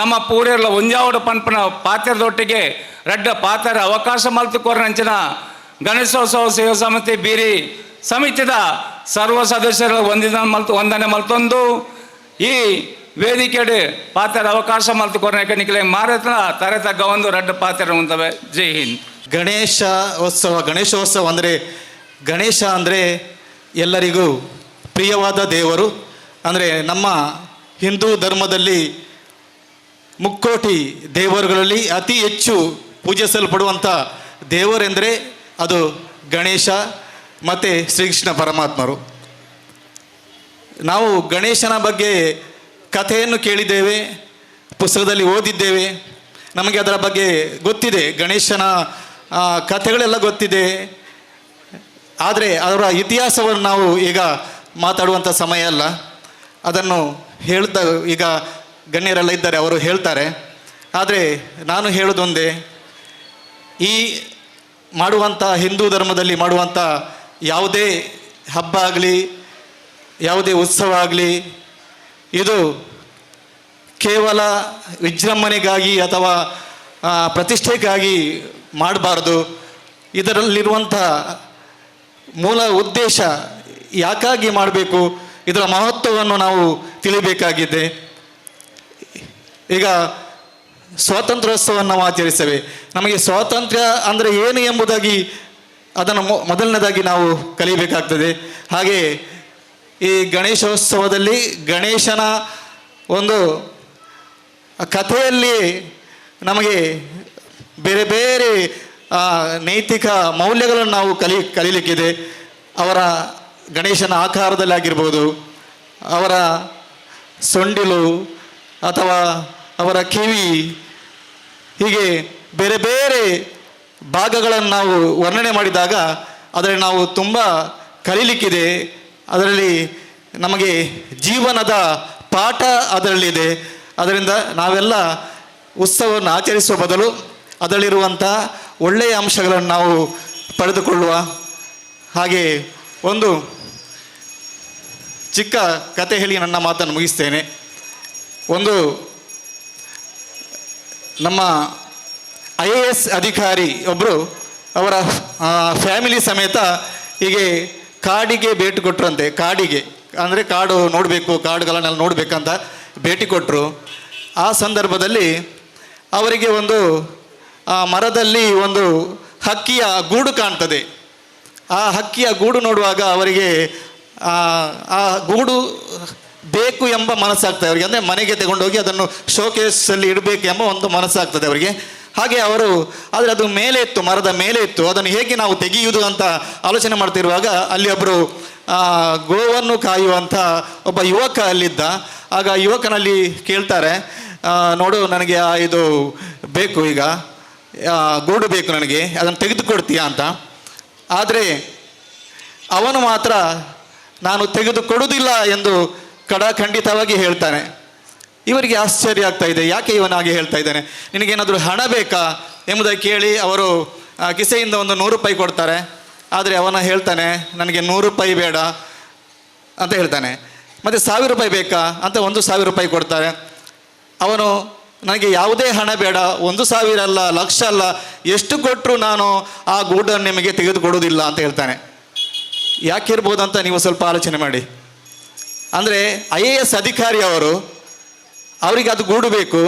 ನಮ್ಮ ಪೂರೆಲ್ಲ ಒಂಜಾವಡ ಪನ್ಪನ ಪಾತ್ರದೊಟ್ಟಿಗೆ ರಡ್ಡ ಪಾತ್ರ ಅವಕಾಶ ಮಲ್ತುಕೋರ ನಂಚಿನ ಗಣೇಶೋತ್ಸವ ಸೇವಾ ಸಮಿತಿ ಬೀರಿ ಸಮಿತಿದ ಸರ್ವ ಸದಸ್ಯರ ವಂದನೆ ಮಲ್ತೊಂದು ಈ ವೇದಿಕೆಡೆ ಪಾತ್ರ ಅವಕಾಶ ಮಲ್ತುಕೋರ್ನಕ್ಕೆ ನಿಖಲೆ ಮಾರತ್ನ ತರೆ ತಗ್ಗ ಒಂದು ರಡ್ಡ ಪಾತ್ರ ಉಂಟವೆ. ಜೈ ಹಿಂದ್. ಗಣೇಶೋತ್ಸವ ಅಂದರೆ ಗಣೇಶ ಅಂದರೆ ಎಲ್ಲರಿಗೂ ಪ್ರಿಯವಾದ ದೇವರು. ಅಂದರೆ ನಮ್ಮ ಹಿಂದೂ ಧರ್ಮದಲ್ಲಿ ಮುಕ್ಕೋಟಿ ದೇವರುಗಳಲ್ಲಿ ಅತಿ ಹೆಚ್ಚು ಪೂಜಿಸಲ್ಪಡುವಂಥ ದೇವರೆಂದರೆ ಅದು ಗಣೇಶ ಮತ್ತು ಶ್ರೀಕೃಷ್ಣ ಪರಮಾತ್ಮರು. ನಾವು ಗಣೇಶನ ಬಗ್ಗೆ ಕಥೆಯನ್ನು ಕೇಳಿದ್ದೇವೆ, ಪುಸ್ತಕದಲ್ಲಿ ಓದಿದ್ದೇವೆ, ನಮಗೆ ಅದರ ಬಗ್ಗೆ ಗೊತ್ತಿದೆ, ಗಣೇಶನ ಕಥೆಗಳೆಲ್ಲ ಗೊತ್ತಿದೆ. ಆದರೆ ಅದರ ಇತಿಹಾಸವನ್ನು ನಾವು ಈಗ ಮಾತಾಡುವಂಥ ಸಮಯ ಅಲ್ಲ. ಅದನ್ನು ಹೇಳ್ತಾ ಈಗ ಗಣ್ಯರೆಲ್ಲ ಇದ್ದಾರೆ, ಅವರು ಹೇಳ್ತಾರೆ. ಆದರೆ ನಾನು ಹೇಳೋದೊಂದೇ, ಈ ಮಾಡುವಂಥ ಹಿಂದೂ ಧರ್ಮದಲ್ಲಿ ಮಾಡುವಂಥ ಯಾವುದೇ ಹಬ್ಬ ಆಗಲಿ ಯಾವುದೇ ಉತ್ಸವ ಆಗಲಿ ಇದು ಕೇವಲ ವಿಜೃಂಭಣೆಗಾಗಿ ಅಥವಾ ಪ್ರತಿಷ್ಠೆಗಾಗಿ ಮಾಡಬಾರ್ದು. ಇದರಲ್ಲಿರುವಂಥ ಮೂಲ ಉದ್ದೇಶ ಯಾಕಾಗಿ ಮಾಡಬೇಕು, ಇದರ ಮಹತ್ವವನ್ನು ನಾವು ತಿಳಿಬೇಕಾಗಿದೆ. ಈಗ ಸ್ವಾತಂತ್ರ್ಯೋತ್ಸವವನ್ನು ನಾವು ಆಚರಿಸ್ತೇವೆ. ನಮಗೆ ಸ್ವಾತಂತ್ರ್ಯ ಅಂದರೆ ಏನು ಎಂಬುದಾಗಿ ಅದನ್ನು ಮೊದಲನೇದಾಗಿ ನಾವು ಕಲಿಬೇಕಾಗ್ತದೆ. ಹಾಗೆ ಈ ಗಣೇಶೋತ್ಸವದಲ್ಲಿ ಗಣೇಶನ ಒಂದು ಕಥೆಯಲ್ಲಿ ನಮಗೆ ಬೇರೆ ಬೇರೆ ನೈತಿಕ ಮೌಲ್ಯಗಳನ್ನು ನಾವು ಕಲೀಲಿಕ್ಕಿದೆ. ಅವರ ಗಣೇಶನ ಆಕಾರದಲ್ಲಿ ಆಗಿರ್ಬೋದು, ಅವರ ಸೊಂಡಿಲು ಅಥವಾ ಅವರ ಕಿವಿ, ಹೀಗೆ ಬೇರೆ ಬೇರೆ ಭಾಗಗಳನ್ನು ನಾವು ವರ್ಣನೆ ಮಾಡಿದಾಗ ಅದರಲ್ಲಿ ನಾವು ತುಂಬ ಕಲೀಲಿಕ್ಕಿದೆ. ಅದರಲ್ಲಿ ನಮಗೆ ಜೀವನದ ಪಾಠ ಅದರಲ್ಲಿದೆ. ಅದರಿಂದ ನಾವೆಲ್ಲ ಉತ್ಸವವನ್ನು ಆಚರಿಸುವ ಬದಲು ಅದರಲ್ಲಿರುವಂಥ ಒಳ್ಳೆಯ ಅಂಶಗಳನ್ನು ನಾವು ಪಡೆದುಕೊಳ್ಳುವ. ಹಾಗೆ ಒಂದು ಚಿಕ್ಕ ಕತೆ ಹೇಳಿ ನನ್ನ ಮಾತನ್ನು ಮುಗಿಸ್ತೇನೆ. ಒಂದು ನಮ್ಮ IAS ಅಧಿಕಾರಿ ಒಬ್ಬರು ಅವರ ಫ್ಯಾಮಿಲಿ ಸಮೇತ ಹೀಗೆ ಕಾಡಿಗೆ ಭೇಟಿ ಕೊಟ್ಟರಂತೆ. ಕಾಡಿಗೆ ಅಂದರೆ ಕಾಡು ನೋಡಬೇಕು, ಕಾಡುಗಳನ್ನೆಲ್ಲ ನೋಡಬೇಕಂತ ಭೇಟಿ ಕೊಟ್ಟರು. ಆ ಸಂದರ್ಭದಲ್ಲಿ ಅವರಿಗೆ ಒಂದು ಮರದಲ್ಲಿ ಒಂದು ಹಕ್ಕಿಯ ಗೂಡು ಕಾಣ್ತದೆ. ಆ ಹಕ್ಕಿಯ ಗೂಡು ನೋಡುವಾಗ ಅವರಿಗೆ ಆ ಗೂಡು ಬೇಕು ಎಂಬ ಮನಸ್ಸಾಗ್ತದೆ ಅವರಿಗೆ. ಅಂದರೆ ಮನೆಗೆ ತಗೊಂಡೋಗಿ ಅದನ್ನು ಶೋಕೇಸಲ್ಲಿ ಇಡಬೇಕು ಎಂಬ ಒಂದು ಮನಸ್ಸಾಗ್ತದೆ ಅವರಿಗೆ. ಹಾಗೆ ಅವರು, ಆದರೆ ಅದು ಮೇಲೆ ಇತ್ತು, ಮರದ ಮೇಲೆ ಇತ್ತು, ಅದನ್ನು ಹೇಗೆ ನಾವು ತೆಗೆಯುವುದು ಅಂತ ಆಲೋಚನೆ ಮಾಡ್ತಿರುವಾಗ ಅಲ್ಲಿ ಒಬ್ಬರು ಗೋವನ್ನು ಕಾಯುವಂಥ ಒಬ್ಬ ಯುವಕ ಅಲ್ಲಿದ್ದ. ಆಗ ಯುವಕನಲ್ಲಿ ಕೇಳ್ತಾರೆ, ನೋಡು ನನಗೆ ಇದು ಬೇಕು, ಈಗ ಗೂಡು ಬೇಕು ನನಗೆ, ಅದನ್ನು ತೆಗೆದುಕೊಡ್ತೀಯಾ ಅಂತ. ಆದರೆ ಅವನು ಮಾತ್ರ ನಾನು ತೆಗೆದುಕೊಡುವುದಿಲ್ಲ ಎಂದು ಖಂಡಿತವಾಗಿ ಹೇಳ್ತಾನೆ. ಇವರಿಗೆ ಆಶ್ಚರ್ಯ ಆಗ್ತಾ ಇದೆ, ಯಾಕೆ ಇವನಾಗೆ ಹೇಳ್ತಾ ಇದ್ದಾನೆ, ನಿನಗೇನಾದರೂ ಹಣ ಬೇಕಾ ಎಂಬುದಾಗಿ ಕೇಳಿ ಅವರು ಕಿಸೆಯಿಂದ ಒಂದು 100 ರೂಪಾಯಿ ಕೊಡ್ತಾರೆ. ಆದರೆ ಅವನ ಹೇಳ್ತಾನೆ, ನನಗೆ 100 ರೂಪಾಯಿ ಬೇಡ ಅಂತ ಹೇಳ್ತಾನೆ. ಮತ್ತು 1000 ರೂಪಾಯಿ ಬೇಕಾ ಅಂತ 1000 ರೂಪಾಯಿ ಕೊಡ್ತಾರೆ. ಅವನು, ನನಗೆ ಯಾವುದೇ ಹಣ ಬೇಡ, 1,000 ಅಲ್ಲ, ಲಕ್ಷ ಅಲ್ಲ, ಎಷ್ಟು ಕೊಟ್ಟರು ನಾನು ಆ ಗೂಡನ್ನು ನಿಮಗೆ ತೆಗೆದುಕೊಡುವುದಿಲ್ಲ ಅಂತ ಹೇಳ್ತಾನೆ. ಯಾಕಿರ್ಬೋದಂತ ನೀವು ಸ್ವಲ್ಪ ಆಲೋಚನೆ ಮಾಡಿ. ಅಂದರೆ IAS ಅಧಿಕಾರಿ ಅವರಿಗೆ ಅದು ಗೂಡು ಬೇಕು,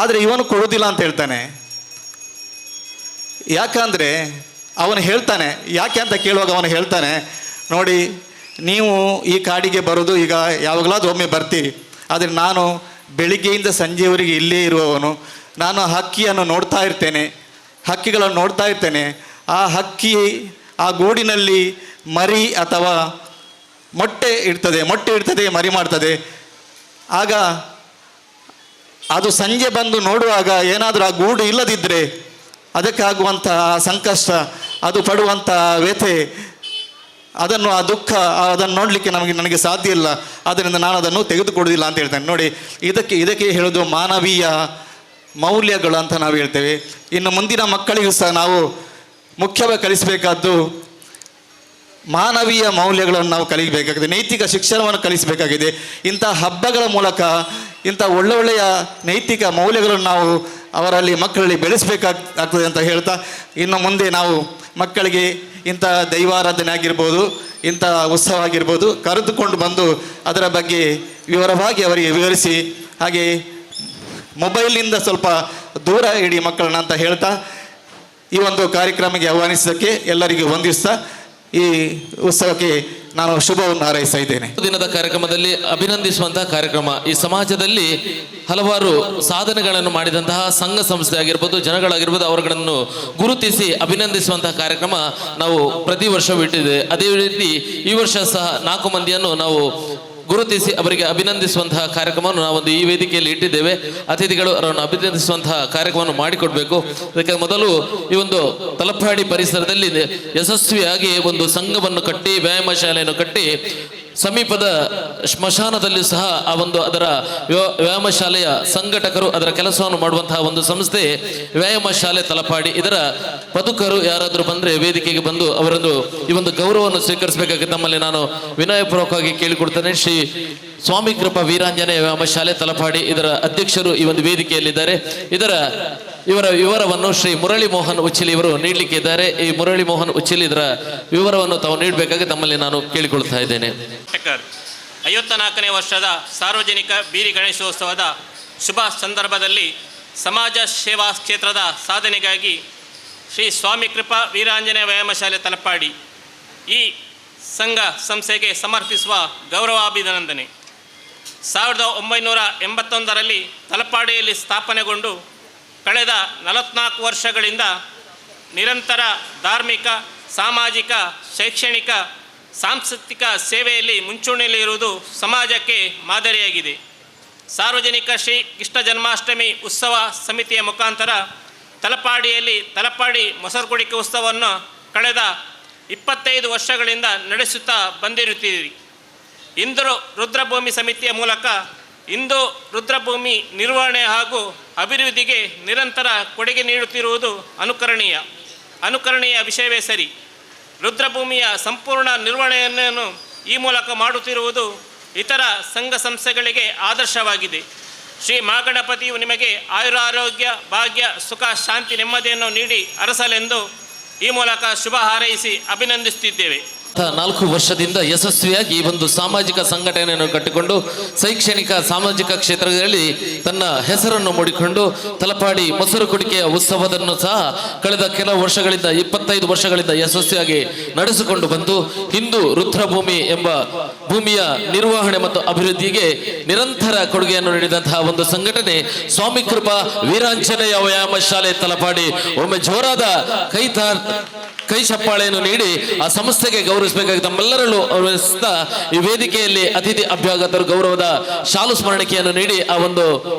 ಆದರೆ ಇವನು ಕೊಡುವುದಿಲ್ಲ ಅಂತ ಹೇಳ್ತಾನೆ. ಯಾಕಂದರೆ ಅವನು ಹೇಳ್ತಾನೆ, ಯಾಕೆ ಅಂತ ಕೇಳುವಾಗ ಅವನು ಹೇಳ್ತಾನೆ, ನೋಡಿ ನೀವು ಈ ಕಾಡಿಗೆ ಬರೋದು ಈಗ ಯಾವಾಗಲಾದ್ರೂ ಒಮ್ಮೆ ಬರ್ತೀರಿ, ಆದರೆ ನಾನು ಬೆಳಿಗ್ಗೆಯಿಂದ ಸಂಜೆಯವರೆಗೆ ಇಲ್ಲೇ ಇರುವವನು. ನಾನು ಹಕ್ಕಿಯನ್ನು ನೋಡ್ತಾ ಇರ್ತೇನೆ, ಹಕ್ಕಿಗಳನ್ನು ನೋಡ್ತಾ ಇರ್ತೇನೆ. ಆ ಹಕ್ಕಿ ಆ ಗೂಡಿನಲ್ಲಿ ಮರಿ ಅಥವಾ ಮೊಟ್ಟೆ ಇಡ್ತದೆ, ಮರಿ ಮಾಡ್ತದೆ. ಆಗ ಅದು ಸಂಜೆ ಬಂದು ನೋಡುವಾಗ ಏನಾದರೂ ಆ ಗೂಡು ಇಲ್ಲದಿದ್ದರೆ ಅದಕ್ಕಾಗುವಂಥ ಸಂಕಷ್ಟ, ಅದು ಪಡುವಂಥ ವ್ಯಥೆ, ಆ ದುಃಖ, ಅದನ್ನು ನೋಡಲಿಕ್ಕೆ ನನಗೆ ಸಾಧ್ಯ ಇಲ್ಲ. ಆದ್ದರಿಂದ ನಾನು ಅದನ್ನು ತೆಗೆದುಕೊಡುವುದಿಲ್ಲ ಅಂತ ಹೇಳ್ತೇನೆ. ನೋಡಿ, ಇದಕ್ಕೆ ಹೇಳೋದು ಮಾನವೀಯ ಮೌಲ್ಯಗಳು ಅಂತ ನಾವು ಹೇಳ್ತೇವೆ. ಇನ್ನು ಮುಂದಿನ ಮಕ್ಕಳಿಗೂ ಸಹ ನಾವು ಮುಖ್ಯವಾಗಿ ಕಲಿಸಬೇಕಾದ್ದು ಮಾನವೀಯ ಮೌಲ್ಯಗಳನ್ನು ನಾವು ಕಲಿಸಬೇಕಾಗಿದೆ, ನೈತಿಕ ಶಿಕ್ಷಣವನ್ನು ಕಲಿಸಬೇಕಾಗಿದೆ. ಇಂಥ ಹಬ್ಬಗಳ ಮೂಲಕ ಇಂಥ ಒಳ್ಳೊಳ್ಳೆಯ ನೈತಿಕ ಮೌಲ್ಯಗಳನ್ನು ನಾವು ಅವರಲ್ಲಿ ಮಕ್ಕಳಲ್ಲಿ ಬೆಳೆಸಬೇಕಾಗ್ತದೆ ಅಂತ ಹೇಳ್ತಾ, ಇನ್ನು ಮುಂದೆ ನಾವು ಮಕ್ಕಳಿಗೆ ಇಂಥ ದೈವಾರಾಧನೆ ಆಗಿರ್ಬೋದು, ಇಂಥ ಉತ್ಸವ ಆಗಿರ್ಬೋದು ಕರೆದುಕೊಂಡು ಬಂದು ಅದರ ಬಗ್ಗೆ ವಿವರವಾಗಿ ಅವರಿಗೆ ವಿವರಿಸಿ, ಹಾಗೆ ಮೊಬೈಲ್ನಿಂದ ಸ್ವಲ್ಪ ದೂರ ಇಡಿ ಮಕ್ಕಳನ್ನ ಅಂತ ಹೇಳ್ತಾ ಈ ಒಂದು ಕಾರ್ಯಕ್ರಮಕ್ಕೆ ಆಹ್ವಾನಿಸಿದ್ದಕ್ಕೆ ಎಲ್ಲರಿಗೂ ವಂದಿಸ್ತಾ ಈ ಉತ್ಸವಕ್ಕೆ ನಾನು ಶುಭವನ್ನು ಹಾರೈಸ್ತಾ ಇದ್ದೇನೆ. ದಿನದ ಕಾರ್ಯಕ್ರಮದಲ್ಲಿ ಅಭಿನಂದಿಸುವಂತಹ ಕಾರ್ಯಕ್ರಮ. ಈ ಸಮಾಜದಲ್ಲಿ ಹಲವಾರು ಸಾಧನೆಗಳನ್ನು ಮಾಡಿದಂತಹ ಸಂಘ ಸಂಸ್ಥೆ ಆಗಿರ್ಬೋದು, ಜನಗಳಾಗಿರ್ಬೋದು, ಅವರುಗಳನ್ನು ಗುರುತಿಸಿ ಅಭಿನಂದಿಸುವಂತಹ ಕಾರ್ಯಕ್ರಮ ನಾವು ಪ್ರತಿ ವರ್ಷವೂ ಇಟ್ಟಿದೆ. ಅದೇ ರೀತಿ ಈ ವರ್ಷ ಸಹ 4 ಮಂದಿಯನ್ನು ನಾವು ಗುರುತಿಸಿ ಅವರಿಗೆ ಅಭಿನಂದಿಸುವಂತಹ ಕಾರ್ಯಕ್ರಮವನ್ನು ನಾವೊಂದು ಈ ವೇದಿಕೆಯಲ್ಲಿ ಇಟ್ಟಿದ್ದೇವೆ. ಅತಿಥಿಗಳು ಅವರನ್ನು ಅಭಿನಂದಿಸುವಂತಹ ಕಾರ್ಯಕ್ರಮವನ್ನು ಮಾಡಿಕೊಡ್ಬೇಕು. ಅದಕ್ಕೆ ಮೊದಲು ಈ ಒಂದು ತಲಪಾಡಿ ಪರಿಸರದಲ್ಲಿ ಯಶಸ್ವಿಯಾಗಿ ಒಂದು ಸಂಘವನ್ನು ಕಟ್ಟಿ, ವ್ಯಾಯಾಮ ಶಾಲೆಯನ್ನು ಕಟ್ಟಿ, ಸಮೀಪದ ಸ್ಮಶಾನದಲ್ಲಿ ಸಹ ಅದರ ವ್ಯಾಯಾಮ ಶಾಲೆಯ ಸಂಘಟಕರು ಅದರ ಕೆಲಸವನ್ನು ಮಾಡುವಂತಹ ಒಂದು ಸಂಸ್ಥೆ ವ್ಯಾಯಾಮ ಶಾಲೆ ತಲಪಾಡಿ. ಇದರ ಬದುಕರು ಯಾರಾದರೂ ಬಂದರೆ ವೇದಿಕೆಗೆ ಬಂದು ಅವರನ್ನು ಈ ಒಂದು ಗೌರವವನ್ನು ಸ್ವೀಕರಿಸಬೇಕಾಗಿ ತಮ್ಮಲ್ಲಿ ನಾನು ವಿನಯಪೂರ್ವಕವಾಗಿ ಕೇಳಿಕೊಡ್ತೇನೆ. ಶ್ರೀ ಸ್ವಾಮಿ ಕೃಪಾ ವೀರಾಂಜನೇಯ ವ್ಯಾಯಾಮ ಶಾಲೆ ತಲಪಾಡಿ ಇದರ ಅಧ್ಯಕ್ಷರು ಈ ಒಂದು ವೇದಿಕೆಯಲ್ಲಿದ್ದಾರೆ. ಇವರ ವಿವರವನ್ನು ಶ್ರೀ ಮುರಳಿ ಮೋಹನ್ ಉಚ್ಚಿಲಿ ಇವರು ನೀಡಲಿಕ್ಕೆ ಇದ್ದಾರೆ. ಈ ಮುರಳಿ ಮೋಹನ್ ಉಚ್ಚಿಲಿ ಇದರ ವಿವರವನ್ನು ತಾವು ನೀಡಬೇಕಾಗಿ ತಮ್ಮಲ್ಲಿ ನಾನು ಕೇಳಿಕೊಳ್ತಾ ಇದ್ದೇನೆ. 54ನೇ ವರ್ಷದ ಸಾರ್ವಜನಿಕ ಬೀರಿ ಗಣೇಶೋತ್ಸವದ ಶುಭ ಸಂದರ್ಭದಲ್ಲಿ ಸಮಾಜ ಸೇವಾ ಕ್ಷೇತ್ರದ ಸಾಧನೆಗಾಗಿ ಶ್ರೀ ಸ್ವಾಮಿ ಕೃಪಾ ವೀರಾಂಜನೇಯ ವ್ಯಾಯಾಮ ಶಾಲೆ ತಲಪಾಡಿ ಈ ಸಂಘ ಸಂಸ್ಥೆಗೆ ಸಮರ್ಪಿಸುವ ಗೌರವಾಭಿನಂದನೆ. 1981ರಲ್ಲಿ ತಲಪಾಡಿಯಲ್ಲಿ ಸ್ಥಾಪನೆಗೊಂಡು ಕಳೆದ 44 ವರ್ಷಗಳಿಂದ ನಿರಂತರ ಧಾರ್ಮಿಕ, ಸಾಮಾಜಿಕ, ಶೈಕ್ಷಣಿಕ, ಸಾಂಸ್ಕೃತಿಕ ಸೇವೆಯಲ್ಲಿ ಮುಂಚೂಣಿಯಲ್ಲಿರುವುದು ಸಮಾಜಕ್ಕೆ ಮಾದರಿಯಾಗಿದೆ. ಸಾರ್ವಜನಿಕ ಶ್ರೀ ಕೃಷ್ಣ ಜನ್ಮಾಷ್ಟಮಿ ಉತ್ಸವ ಸಮಿತಿಯ ಮುಖಾಂತರ ತಲಪಾಡಿಯಲ್ಲಿ ತಲಪಾಡಿ ಮೊಸರುಕುಡಿಕೆ ಉತ್ಸವವನ್ನು ಕಳೆದ 25 ವರ್ಷಗಳಿಂದ ನಡೆಸುತ್ತಾ ಬಂದಿರುತ್ತೀರಿ. ಇಂದು ರುದ್ರಭೂಮಿ ಸಮಿತಿಯ ಮೂಲಕ ಇಂದು ರುದ್ರಭೂಮಿ ನಿರ್ವಹಣೆ ಹಾಗೂ ಅಭಿವೃದ್ಧಿಗೆ ನಿರಂತರ ಕೊಡುಗೆ ನೀಡುತ್ತಿರುವುದು ಅನುಕರಣೀಯ ವಿಷಯವೇ ಸರಿ. ರುದ್ರಭೂಮಿಯ ಸಂಪೂರ್ಣ ನಿರ್ವಹಣೆಯನ್ನು ಈ ಮೂಲಕ ಮಾಡುತ್ತಿರುವುದು ಇತರ ಸಂಘ ಸಂಸ್ಥೆಗಳಿಗೆ ಆದರ್ಶವಾಗಿದೆ. ಶ್ರೀ ಮಹಾಗಣಪತಿಯು ನಿಮಗೆ ಆಯುರಾರೋಗ್ಯ ಭಾಗ್ಯ ಸುಖ ಶಾಂತಿ ನೆಮ್ಮದಿಯನ್ನು ನೀಡಿ ಅರಸಲೆಂದು ಈ ಮೂಲಕ ಶುಭ ಹಾರೈಸಿ ಅಭಿನಂದಿಸುತ್ತಿದ್ದೇವೆ. 4 ವರ್ಷದಿಂದ ಯಶಸ್ವಿಯಾಗಿ ಈ ಒಂದು ಸಾಮಾಜಿಕ ಸಂಘಟನೆಯನ್ನು ಕಟ್ಟಿಕೊಂಡು ಶೈಕ್ಷಣಿಕ ಸಾಮಾಜಿಕ ಕ್ಷೇತ್ರದಲ್ಲಿ ತನ್ನ ಹೆಸರನ್ನು ಮೂಡಿಕೊಂಡು ತಲಪಾಡಿ ಮೊಸರು ಕುಡಿಕೆಯ ಉತ್ಸವವನ್ನು ಸಹ ಕಳೆದ ಕೆಲವು ವರ್ಷಗಳಿಂದ 25 ವರ್ಷಗಳಿಂದ ಯಶಸ್ವಿಯಾಗಿ ನಡೆಸಿಕೊಂಡು ಬಂದು ಹಿಂದೂ ರುದ್ರಭೂಮಿ ಎಂಬ ಭೂಮಿಯ ನಿರ್ವಹಣೆ ಮತ್ತು ಅಭಿವೃದ್ಧಿಗೆ ನಿರಂತರ ಕೊಡುಗೆಯನ್ನು ನೀಡಿದಂತಹ ಒಂದು ಸಂಘಟನೆ ಸ್ವಾಮಿ ಕೃಪಾ ವೀರಾಂಜನೇಯ ವ್ಯಾಯಾಮ ಶಾಲೆ ತಲಪಾಡಿ. ಒಮ್ಮೆ ಜೋರಾದ ಕೈ ಚಪ್ಪಾಳೆಯನ್ನು ನೀಡಿ ಆ ಸಂಸ್ಥೆಗೆ ಗೌರವಿಸಬೇಕಾಗಿ ತಮ್ಮೆಲ್ಲರಲ್ಲೂ ಗೌರವಿಸುತ್ತಾ ಈ ವೇದಿಕೆಯಲ್ಲಿ ಅತಿಥಿ ಅಭ್ಯಾಗತರು ಗೌರವದ ಶಾಲು ಸ್ಮರಣಿಕೆಯನ್ನು ನೀಡಿ ಆ ಒಂದು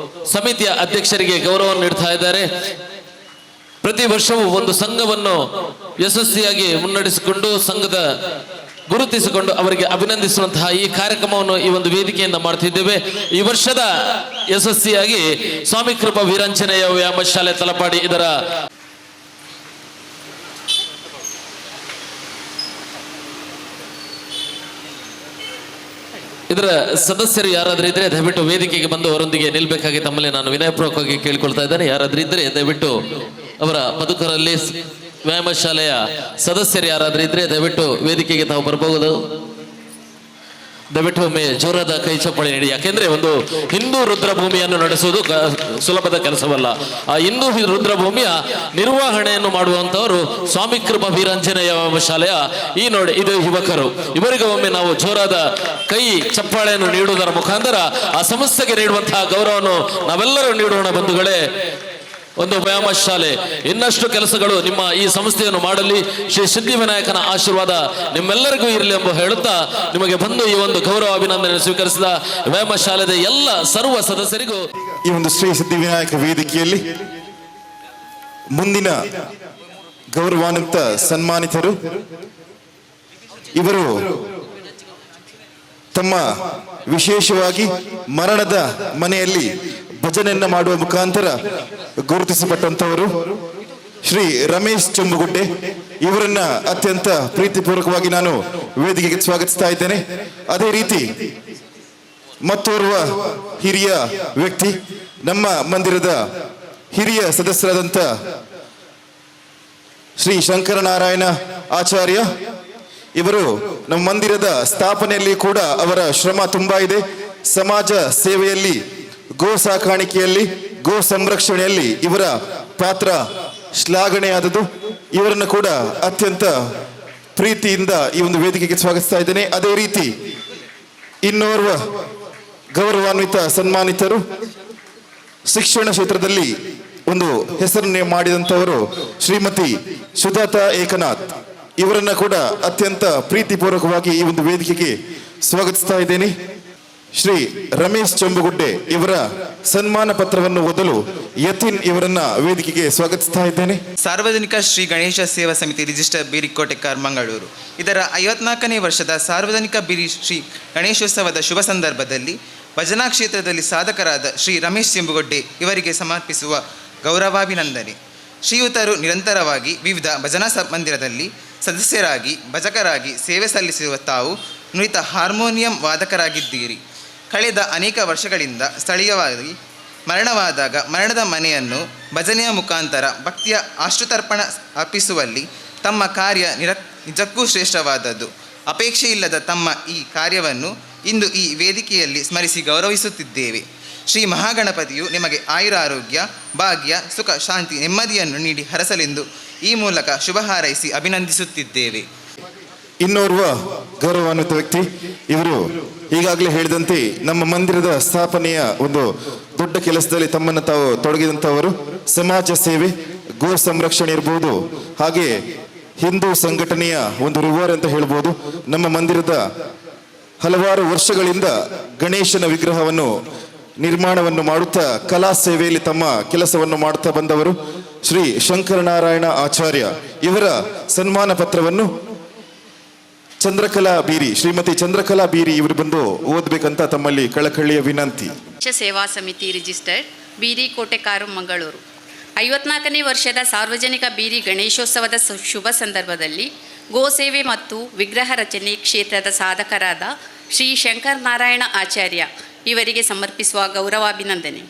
ಸಮಿತಿಯ ಅಧ್ಯಕ್ಷರಿಗೆ ಗೌರವವನ್ನು ನೀಡ್ತಾ ಇದ್ದಾರೆ. ಪ್ರತಿ ವರ್ಷವೂ ಒಂದು ಸಂಘವನ್ನು ಯಶಸ್ವಿಯಾಗಿ ಮುನ್ನಡೆಸಿಕೊಂಡು ಸಂಘದ ಗುರುತಿಸಿಕೊಂಡು ಅವರಿಗೆ ಅಭಿನಂದಿಸುವಂತಹ ಈ ಕಾರ್ಯಕ್ರಮವನ್ನು ಈ ಒಂದು ವೇದಿಕೆಯಿಂದ ಮಾಡ್ತಿದ್ದೇವೆ. ಈ ವರ್ಷದ ಯಶಸ್ವಿಯಾಗಿ ಸ್ವಾಮಿ ಕೃಪಾ ವೀರಾಂಜನೇಯ ವ್ಯಾಯಾಮ ಶಾಲೆ ತಲಪಾಡಿ ಇದರ ಸದಸ್ಯರು ಯಾರಾದ್ರೂ ಇದ್ರೆ ದಯವಿಟ್ಟು ವೇದಿಕೆಗೆ ಬಂದು ಅವರೊಂದಿಗೆ ನಿಲ್ಬೇಕಾಗಿ ತಮ್ಮಲ್ಲಿ ನಾನು ವಿನಯಪೂರ್ವಕವಾಗಿ ಕೇಳಿಕೊಳ್ತಾ ಇದ್ದೇನೆ. ಯಾರಾದ್ರೂ ಇದ್ರೆ ದಯವಿಟ್ಟು ಅವರ ಬದುಕರಲ್ಲಿ ವ್ಯಾಯಾಮ ಶಾಲೆಯ ಸದಸ್ಯರು ಯಾರಾದ್ರೂ ಇದ್ರೆ ದಯವಿಟ್ಟು ವೇದಿಕೆಗೆ ತಾವು ಬರಬಹುದು. ದಯವಿಟ್ಟು ಒಮ್ಮೆ ಜೋರಾದ ಕೈ ಚಪ್ಪಾಳೆ ನೀಡಿ. ಯಾಕೆಂದ್ರೆ ಒಂದು ಹಿಂದೂ ರುದ್ರಭೂಮಿಯನ್ನು ನಡೆಸುವುದು ಸುಲಭದ ಕೆಲಸವಲ್ಲ. ಆ ಹಿಂದೂ ರುದ್ರಭೂಮಿಯ ನಿರ್ವಹಣೆಯನ್ನು ಮಾಡುವಂತವರು ಸ್ವಾಮಿ ಕೃಪಾ ವೀರಾಂಜನೇಯ ಶಾಲೆಯ ಇದು ಯುವಕರು. ಇವರಿಗೆ ಒಮ್ಮೆ ನಾವು ಜೋರಾದ ಕೈ ಚಪ್ಪಾಳೆಯನ್ನು ನೀಡುವುದರ ಮುಖಾಂತರ ಆ ಸಂಸ್ಥೆಗೆ ನೀಡುವಂತಹ ಗೌರವವನ್ನು ನಾವೆಲ್ಲರೂ ನೀಡೋಣ ಬಂಧುಗಳೇ. ಒಂದು ವ್ಯಾಯಾಮ ಶಾಲೆ ಇನ್ನಷ್ಟು ಕೆಲಸಗಳು ನಿಮ್ಮ ಈ ಸಂಸ್ಥೆಯನ್ನು ಮಾಡಲಿ. ಶ್ರೀ ಸಿದ್ಧಿವಿನಾಯಕನ ಆಶೀರ್ವಾದ ನಿಮ್ಮೆಲ್ಲರಿಗೂ ಇರಲಿ ಎಂಬ ಹೇಳುತ್ತಾ ನಿಮಗೆ ಬಂದು ಈ ಒಂದು ಗೌರವ ಅಭಿನಂದನೆ ಸ್ವೀಕರಿಸಿದ ವ್ಯಾಯಾಮ ಶಾಲೆದ ಎಲ್ಲ ಸರ್ವ ಸದಸ್ಯರಿಗೂ ಈ ಒಂದು ಶ್ರೀ ಸಿದ್ಧಿವಿನಾಯಕ ವೇದಿಕೆಯಲ್ಲಿ ಮುಂದಿನ ಗೌರವಾನ್ವಿತ ಸನ್ಮಾನಿತರು ಇವರು ತಮ್ಮ ವಿಶೇಷವಾಗಿ ಮರಣದ ಮನೆಯಲ್ಲಿ ಭಜನೆಯನ್ನ ಮಾಡುವ ಮುಖಾಂತರ ಗುರುತಿಸಲ್ಪಟ್ಟಂತವರು ಶ್ರೀ ರಮೇಶ್ ಚೊಂಬುಗುಡ್ಡೆ. ಇವರನ್ನ ಅತ್ಯಂತ ಪ್ರೀತಿಪೂರ್ವಕವಾಗಿ ನಾನು ವೇದಿಕೆಗೆ ಸ್ವಾಗತಿಸ್ತಾ ಇದ್ದೇನೆ. ಅದೇ ರೀತಿ ಮತ್ತೋರ್ವ ಹಿರಿಯ ವ್ಯಕ್ತಿ, ನಮ್ಮ ಮಂದಿರದ ಹಿರಿಯ ಸದಸ್ಯರಾದಂಥ ಶ್ರೀ ಶಂಕರನಾರಾಯಣ ಆಚಾರ್ಯ. ಇವರು ನಮ್ಮ ಮಂದಿರದ ಸ್ಥಾಪನೆಯಲ್ಲಿ ಕೂಡ ಅವರ ಶ್ರಮ ತುಂಬಾ ಇದೆ. ಸಮಾಜ ಸೇವೆಯಲ್ಲಿ, ಗೋ ಸಾಕಾಣಿಕೆಯಲ್ಲಿ, ಗೋ ಸಂರಕ್ಷಣೆಯಲ್ಲಿ ಇವರ ಪಾತ್ರ ಶ್ಲಾಘನೆಯಾದದ್ದು. ಇವರನ್ನು ಕೂಡ ಅತ್ಯಂತ ಪ್ರೀತಿಯಿಂದ ಈ ಒಂದು ವೇದಿಕೆಗೆ ಸ್ವಾಗತಿಸ್ತಾ ಇದ್ದೇನೆ. ಅದೇ ರೀತಿ ಇನ್ನೋರ್ವ ಗೌರವಾನ್ವಿತ ಸನ್ಮಾನಿತರು ಶಿಕ್ಷಣ ಕ್ಷೇತ್ರದಲ್ಲಿ ಒಂದು ಹೆಸರನ್ನೇ ಮಾಡಿದಂಥವರು ಶ್ರೀಮತಿ ಸುಧಾತಾ ಏಕನಾಥ್. ಇವರನ್ನ ಕೂಡ ಅತ್ಯಂತ ಪ್ರೀತಿಪೂರ್ವಕವಾಗಿ ಈ ಒಂದು ವೇದಿಕೆಗೆ ಸ್ವಾಗತಿಸ್ತಾ ಇದ್ದೇನೆ. ಶ್ರೀ ರಮೇಶ್ ಚೊಂಬುಗುಡ್ಡೆ ಇವರ ಸನ್ಮಾನ ಪತ್ರವನ್ನು ಓದಲು ಯತಿನ್ ಇವರನ್ನ ವೇದಿಕೆಗೆ ಸ್ವಾಗತಿಸ್ತಾ ಇದ್ದೇನೆ. ಸಾರ್ವಜನಿಕ ಶ್ರೀ ಗಣೇಶ ಸೇವಾ ಸಮಿತಿ ರಿಜಿಸ್ಟರ್ ಬೀರಿಕೋಟೆಕಾರ್ ಮಂಗಳೂರು ಇದರ 54ನೇ ವರ್ಷದ ಸಾರ್ವಜನಿಕ ಬೀರಿ ಶ್ರೀ ಗಣೇಶೋತ್ಸವದ ಶುಭ ಸಂದರ್ಭದಲ್ಲಿ ಭಜನಾ ಕ್ಷೇತ್ರದಲ್ಲಿ ಸಾಧಕರಾದ ಶ್ರೀ ರಮೇಶ್ ಚೊಂಬುಗುಡ್ಡೆ ಇವರಿಗೆ ಸಮರ್ಪಿಸುವ ಗೌರವಾಭಿನಂದನೆ. ಶ್ರೀಯುತರು ನಿರಂತರವಾಗಿ ವಿವಿಧ ಭಜನಾ ಮಂದಿರದಲ್ಲಿ ಸದಸ್ಯರಾಗಿ ಭಜಕರಾಗಿ ಸೇವೆ ಸಲ್ಲಿಸುವ ತಾವು ನುರಿತ ಹಾರ್ಮೋನಿಯಂ ವಾದಕರಾಗಿದ್ದೀರಿ. ಕಳೆದ ಅನೇಕ ವರ್ಷಗಳಿಂದ ಸ್ಥಳೀಯವಾಗಿ ಮರಣವಾದಾಗ ಮರಣದ ಮನೆಯನ್ನು ಭಜನೆಯ ಮುಖಾಂತರ ಭಕ್ತಿಯ ಆಶ್ರುತರ್ಪಣ ಅರ್ಪಿಸುವಲ್ಲಿ ತಮ್ಮ ಕಾರ್ಯ ನಿಜಕ್ಕೂ ಶ್ರೇಷ್ಠವಾದದ್ದು. ಅಪೇಕ್ಷೆಯಿಲ್ಲದ ತಮ್ಮ ಈ ಕಾರ್ಯವನ್ನು ಇಂದು ಈ ವೇದಿಕೆಯಲ್ಲಿ ಸ್ಮರಿಸಿ ಗೌರವಿಸುತ್ತಿದ್ದೇವೆ. ಶ್ರೀ ಮಹಾಗಣಪತಿಯು ನಿಮಗೆ ಆಯುರಾರೋಗ್ಯ ಭಾಗ್ಯ ಸುಖ ಶಾಂತಿ ನೆಮ್ಮದಿಯನ್ನು ನೀಡಿ ಹರಸಲೆಂದು ಈ ಮೂಲಕ ಶುಭ ಹಾರೈಸಿ ಅಭಿನಂದಿಸುತ್ತಿದ್ದೇವೆ. ಇನ್ನೋರ್ವ ಗೌರವಾನ್ವಿತ ವ್ಯಕ್ತಿ ಇವರು ಈಗಾಗಲೇ ಹೇಳಿದಂತೆ ನಮ್ಮ ಮಂದಿರದ ಸ್ಥಾಪನೆಯ ಒಂದು ದೊಡ್ಡ ಕೆಲಸದಲ್ಲಿ ತಮ್ಮನ್ನು ತಾವು ತೊಡಗಿದಂಥವರು. ಸಮಾಜ ಸೇವೆ, ಗೋ ಸಂರಕ್ಷಣೆ ಇರ್ಬೋದು, ಹಾಗೆ ಹಿಂದೂ ಸಂಘಟನೆಯ ಒಂದು ರಿವರ್ ಅಂತ ಹೇಳ್ಬೋದು. ನಮ್ಮ ಮಂದಿರದ ಹಲವಾರು ವರ್ಷಗಳಿಂದ ಗಣೇಶನ ವಿಗ್ರಹವನ್ನು ನಿರ್ಮಾಣವನ್ನು ಮಾಡುತ್ತಾ ಕಲಾ ಸೇವೆಯಲ್ಲಿ ತಮ್ಮ ಕೆಲಸವನ್ನು ಮಾಡುತ್ತಾ ಬಂದವರು ಶ್ರೀ ಶಂಕರನಾರಾಯಣ ಆಚಾರ್ಯ. ಇವರ ಸನ್ಮಾನ ಪತ್ರವನ್ನು ಶ್ರೀಮತಿ ಚಂದ್ರಕಲಾ ಬೀರಿ ಇವರು ಬಂದು ಓದಬೇಕಂತ ತಮ್ಮಲ್ಲಿ ಕಳಕಳಿಯ ವಿನಂತಿ. ಸೇವಾ ಸಮಿತಿ ರಿಜಿಸ್ಟರ್ ಬೀರಿಕೋಟೆಕಾರು ಮಂಗಳೂರು 54ನೇ ವರ್ಷದ ಸಾರ್ವಜನಿಕ ಬೀರಿ ಗಣೇಶೋತ್ಸವದ ಶುಭ ಸಂದರ್ಭದಲ್ಲಿ ಗೋಸೇವೆ ಮತ್ತು ವಿಗ್ರಹ ರಚನೆ ಕ್ಷೇತ್ರದ ಸಾಧಕರಾದ ಶ್ರೀ ಶಂಕರನಾರಾಯಣ ಆಚಾರ್ಯ ಇವರಿಗೆ ಸಮರ್ಪಿಸುವ ಗೌರವಾಭಿನಂದನೆ.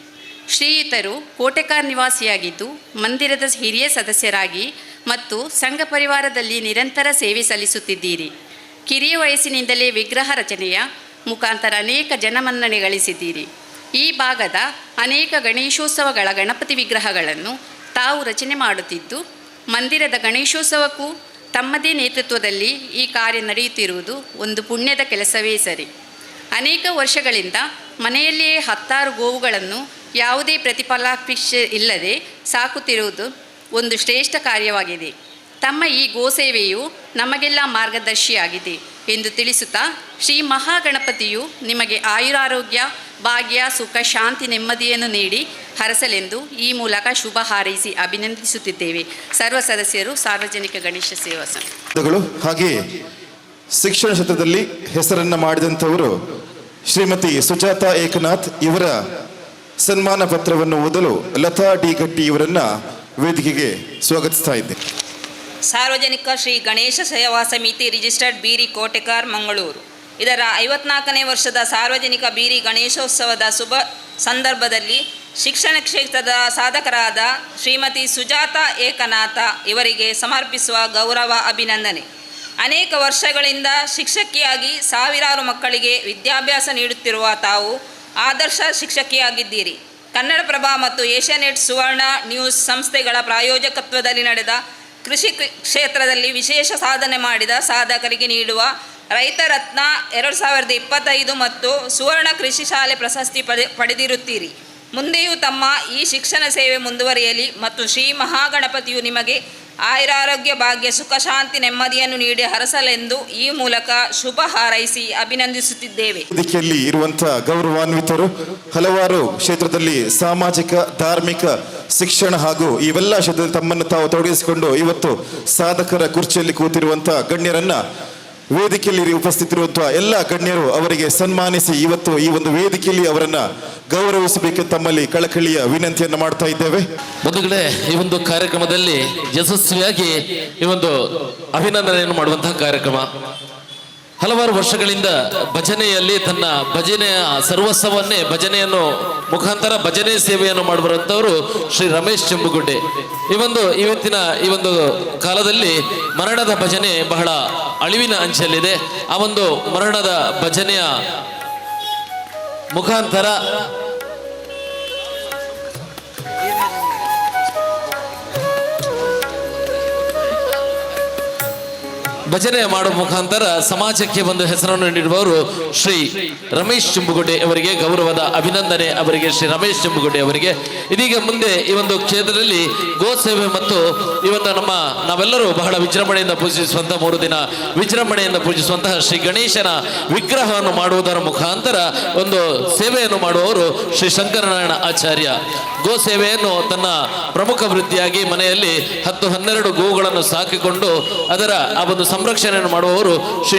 ಶ್ರೀಯುತರು ಕೋಟೆಕಾರ್ ನಿವಾಸಿಯಾಗಿದ್ದು ಮಂದಿರದ ಹಿರಿಯ ಸದಸ್ಯರಾಗಿ ಮತ್ತು ಸಂಘ ಪರಿವಾರದಲ್ಲಿ ನಿರಂತರ ಸೇವೆ ಸಲ್ಲಿಸುತ್ತಿದ್ದೀರಿ. ಕಿರಿಯ ವಯಸ್ಸಿನಿಂದಲೇ ವಿಗ್ರಹ ರಚನೆಯ ಮುಖಾಂತರ ಅನೇಕ ಜನಮನ್ನಣೆ ಗಳಿಸಿದ್ದೀರಿ. ಈ ಭಾಗದ ಅನೇಕ ಗಣೇಶೋತ್ಸವಗಳ ಗಣಪತಿ ವಿಗ್ರಹಗಳನ್ನು ತಾವು ರಚನೆ ಮಾಡುತ್ತಿದ್ದು ಮಂದಿರದ ಗಣೇಶೋತ್ಸವಕ್ಕೂ ತಮ್ಮದೇ ನೇತೃತ್ವದಲ್ಲಿ ಈ ಕಾರ್ಯ ನಡೆಯುತ್ತಿರುವುದು ಒಂದು ಪುಣ್ಯದ ಕೆಲಸವೇ ಸರಿ. ಅನೇಕ ವರ್ಷಗಳಿಂದ ಮನೆಯಲ್ಲಿಯೇ 10 ಗೋವುಗಳನ್ನು ಯಾವುದೇ ಪ್ರತಿಫಲಾಪೇಕ್ಷೆ ಇಲ್ಲದೆ ಸಾಕುತ್ತಿರುವುದು ಒಂದು ಶ್ರೇಷ್ಠ ಕಾರ್ಯವಾಗಿದೆ. ತಮ್ಮ ಈ ಗೋಸೇವೆಯು ನಮಗೆಲ್ಲ ಮಾರ್ಗದರ್ಶಿಯಾಗಿದೆ ಎಂದು ತಿಳಿಸುತ್ತಾ ಶ್ರೀ ಮಹಾಗಣಪತಿಯು ನಿಮಗೆ ಆಯುರಾರೋಗ್ಯ, ಭಾಗ್ಯ, ಸುಖ, ಶಾಂತಿ, ನೆಮ್ಮದಿಯನ್ನು ನೀಡಿ ಹರಸಲೆಂದು ಈ ಮೂಲಕ ಶುಭ ಹಾರೈಸಿ ಅಭಿನಂದಿಸುತ್ತಿದ್ದೇವೆ. ಸರ್ವ ಸದಸ್ಯರು ಸಾರ್ವಜನಿಕ ಗಣೇಶ ಸೇವಾ ಸಂಘ. ಹಾಗೆ ಶಿಕ್ಷಣ ಕ್ಷೇತ್ರದಲ್ಲಿ ಹೆಸರನ್ನ ಮಾಡಿದಂಥವರು ಶ್ರೀಮತಿ ಸುಜಾತಾ ಏಕನಾಥ್ ಇವರ ಸನ್ಮಾನ ಪತ್ರವನ್ನು ಓದಲು ಲತಾ ಡಿ ಗಟ್ಟಿ ಇವರನ್ನ ವೇದಿಕೆಗೆ ಸ್ವಾಗತಿಸ್ತಾ ಇದ್ದೆ. ಸಾರ್ವಜನಿಕ ಶ್ರೀ ಗಣೇಶ ಸೇವಾ ಸಮಿತಿ ರಿಜಿಸ್ಟರ್ಡ್ ಬೀರಿ ಕೋಟೆಕಾರ್ ಮಂಗಳೂರು ಇದರ 54ನೇ ವರ್ಷದ ಸಾರ್ವಜನಿಕ ಬೀರಿ ಗಣೇಶೋತ್ಸವದ ಶುಭ ಸಂದರ್ಭದಲ್ಲಿ ಶಿಕ್ಷಣ ಕ್ಷೇತ್ರದ ಸಾಧಕರಾದ ಶ್ರೀಮತಿ ಸುಜಾತಾ ಏಕನಾಥ ಇವರಿಗೆ ಸಮರ್ಪಿಸುವ ಗೌರವ ಅಭಿನಂದನೆ. ಅನೇಕ ವರ್ಷಗಳಿಂದ ಶಿಕ್ಷಕಿಯಾಗಿ ಸಾವಿರಾರು ಮಕ್ಕಳಿಗೆ ವಿದ್ಯಾಭ್ಯಾಸ ನೀಡುತ್ತಿರುವ ತಾವು ಆದರ್ಶ ಶಿಕ್ಷಕಿಯಾಗಿದ್ದೀರಿ. ಕನ್ನಡಪ್ರಭ ಮತ್ತು ಏಷ್ಯಾನೆಟ್ ಸುವರ್ಣ ನ್ಯೂಸ್ ಸಂಸ್ಥೆಗಳ ಪ್ರಾಯೋಜಕತ್ವದಲ್ಲಿ ನಡೆದ ಕೃಷಿ ಕ್ಷೇತ್ರದಲ್ಲಿ ವಿಶೇಷ ಸಾಧನೆ ಮಾಡಿದ ಸಾಧಕರಿಗೆ ನೀಡುವ ರೈತ ರತ್ನ 2025 ಮತ್ತು ಸುವರ್ಣ ಕೃಷಿ ಶಾಲೆ ಪ್ರಶಸ್ತಿ ಪಡೆದಿರುತ್ತೀರಿ. ಮುಂದೆಯೂ ತಮ್ಮ ಈ ಶಿಕ್ಷಣ ಸೇವೆ ಮುಂದುವರಿಯಲಿ ಮತ್ತು ಶ್ರೀ ಮಹಾಗಣಪತಿಯು ನಿಮಗೆ ಆಯುರಾರೋಗ್ಯ, ಭಾಗ್ಯ, ಸುಖ, ಶಾಂತಿ, ನೆಮ್ಮದಿಯನ್ನು ನೀಡಿ ಹರಸಲೆಂದು ಈ ಮೂಲಕ ಶುಭ ಹಾರೈಸಿ ಅಭಿನಂದಿಸುತ್ತಿದ್ದೇವೆ. ವೇದಿಕೆಯಲ್ಲಿ ಇರುವಂತಹ ಗೌರವಾನ್ವಿತರು ಹಲವಾರು ಕ್ಷೇತ್ರದಲ್ಲಿ ಸಾಮಾಜಿಕ, ಧಾರ್ಮಿಕ, ಶಿಕ್ಷಣ ಹಾಗೂ ಇವೆಲ್ಲ ಕ್ಷೇತ್ರದಲ್ಲಿ ತಮ್ಮನ್ನು ತಾವು ತೊಡಗಿಸಿಕೊಂಡು ಇವತ್ತು ಸಾಧಕರ ಕುರ್ಚಿಯಲ್ಲಿ ಕೂತಿರುವಂತಹ ಗಣ್ಯರನ್ನ ವೇದಿಕೆಯಲ್ಲಿ ಉಪಸ್ಥಿತಿರುವಂತಹ ಎಲ್ಲ ಗಣ್ಯರು ಅವರಿಗೆ ಸನ್ಮಾನಿಸಿ ಇವತ್ತು ಈ ಒಂದು ವೇದಿಕೆಯಲ್ಲಿ ಅವರನ್ನ ಗೌರವಿಸಬೇಕೆಂದು ತಮ್ಮಲ್ಲಿ ಕಳಕಳಿಯ ವಿನಂತಿಯನ್ನು ಮಾಡ್ತಾ ಇದ್ದೇವೆ. ಬಂಧುಗಳೇ, ಈ ಒಂದು ಕಾರ್ಯಕ್ರಮದಲ್ಲಿ ಯಶಸ್ವಿಯಾಗಿ ಈ ಒಂದು ಅಭಿನಂದನೆಯನ್ನು ಮಾಡುವಂತಹ ಕಾರ್ಯಕ್ರಮ. ಹಲವಾರು ವರ್ಷಗಳಿಂದ ಭಜನೆಯಲ್ಲಿ ತನ್ನ ಭಜನೆಯ ಸರ್ವಸ್ವವನ್ನೇ ಭಜನೆಯನ್ನು ಮುಖಾಂತರ ಭಜನೆ ಸೇವೆಯನ್ನು ಮಾಡಿಬರುವಂಥವರು ಶ್ರೀ ರಮೇಶ್ ಚೆಂಬುಗುಡ್ಡೆ. ಇವತ್ತಿನ ಈ ಒಂದು ಕಾಲದಲ್ಲಿ ಮರಣದ ಭಜನೆ ಬಹಳ ಅಳಿವಿನ ಅಂಚಲ್ಲಿದೆ. ಆ ಒಂದು ಮರಣದ ಭಜನೆಯ ಮುಖಾಂತರ ಭಜನೆ ಮಾಡುವ ಮುಖಾಂತರ ಸಮಾಜಕ್ಕೆ ಒಂದು ಹೆಸರನ್ನು ನೀಡಿರುವವರು ಶ್ರೀ ರಮೇಶ್ ಚೆಂಬುಗುಡ್ಡೆ ಅವರಿಗೆ ಗೌರವದ ಅಭಿನಂದನೆ. ಅವರಿಗೆ ಶ್ರೀ ರಮೇಶ್ ಚೆಂಬುಗುಡ್ಡೆ ಅವರಿಗೆ ಇದೀಗ ಮುಂದೆ ಈ ಒಂದು ಕ್ಷೇತ್ರದಲ್ಲಿ ಗೋ ಸೇವೆ ಮತ್ತು ಈ ಒಂದು ನಾವೆಲ್ಲರೂ ಬಹಳ ವಿಜೃಂಭಣೆಯಿಂದ ಪೂಜಿಸುವಂತಹ 3 ದಿನ ವಿಜೃಂಭಣೆಯಿಂದ ಪೂಜಿಸುವಂತಹ ಶ್ರೀ ಗಣೇಶನ ವಿಗ್ರಹವನ್ನು ಮಾಡುವುದರ ಮುಖಾಂತರ ಒಂದು ಸೇವೆಯನ್ನು ಮಾಡುವವರು ಶ್ರೀ ಶಂಕರನಾರಾಯಣ ಆಚಾರ್ಯ. ಗೋ ಸೇವೆಯನ್ನು ತನ್ನ ಪ್ರಮುಖ ವೃತ್ತಿಯಾಗಿ ಮನೆಯಲ್ಲಿ 10-12 ಗೋವುಗಳನ್ನು ಸಾಕಿಕೊಂಡು ಅದರ ಆ ಒಂದು ಸಂರಕ್ಷಣೆಯನ್ನು ಮಾಡುವವರು ಶ್ರೀ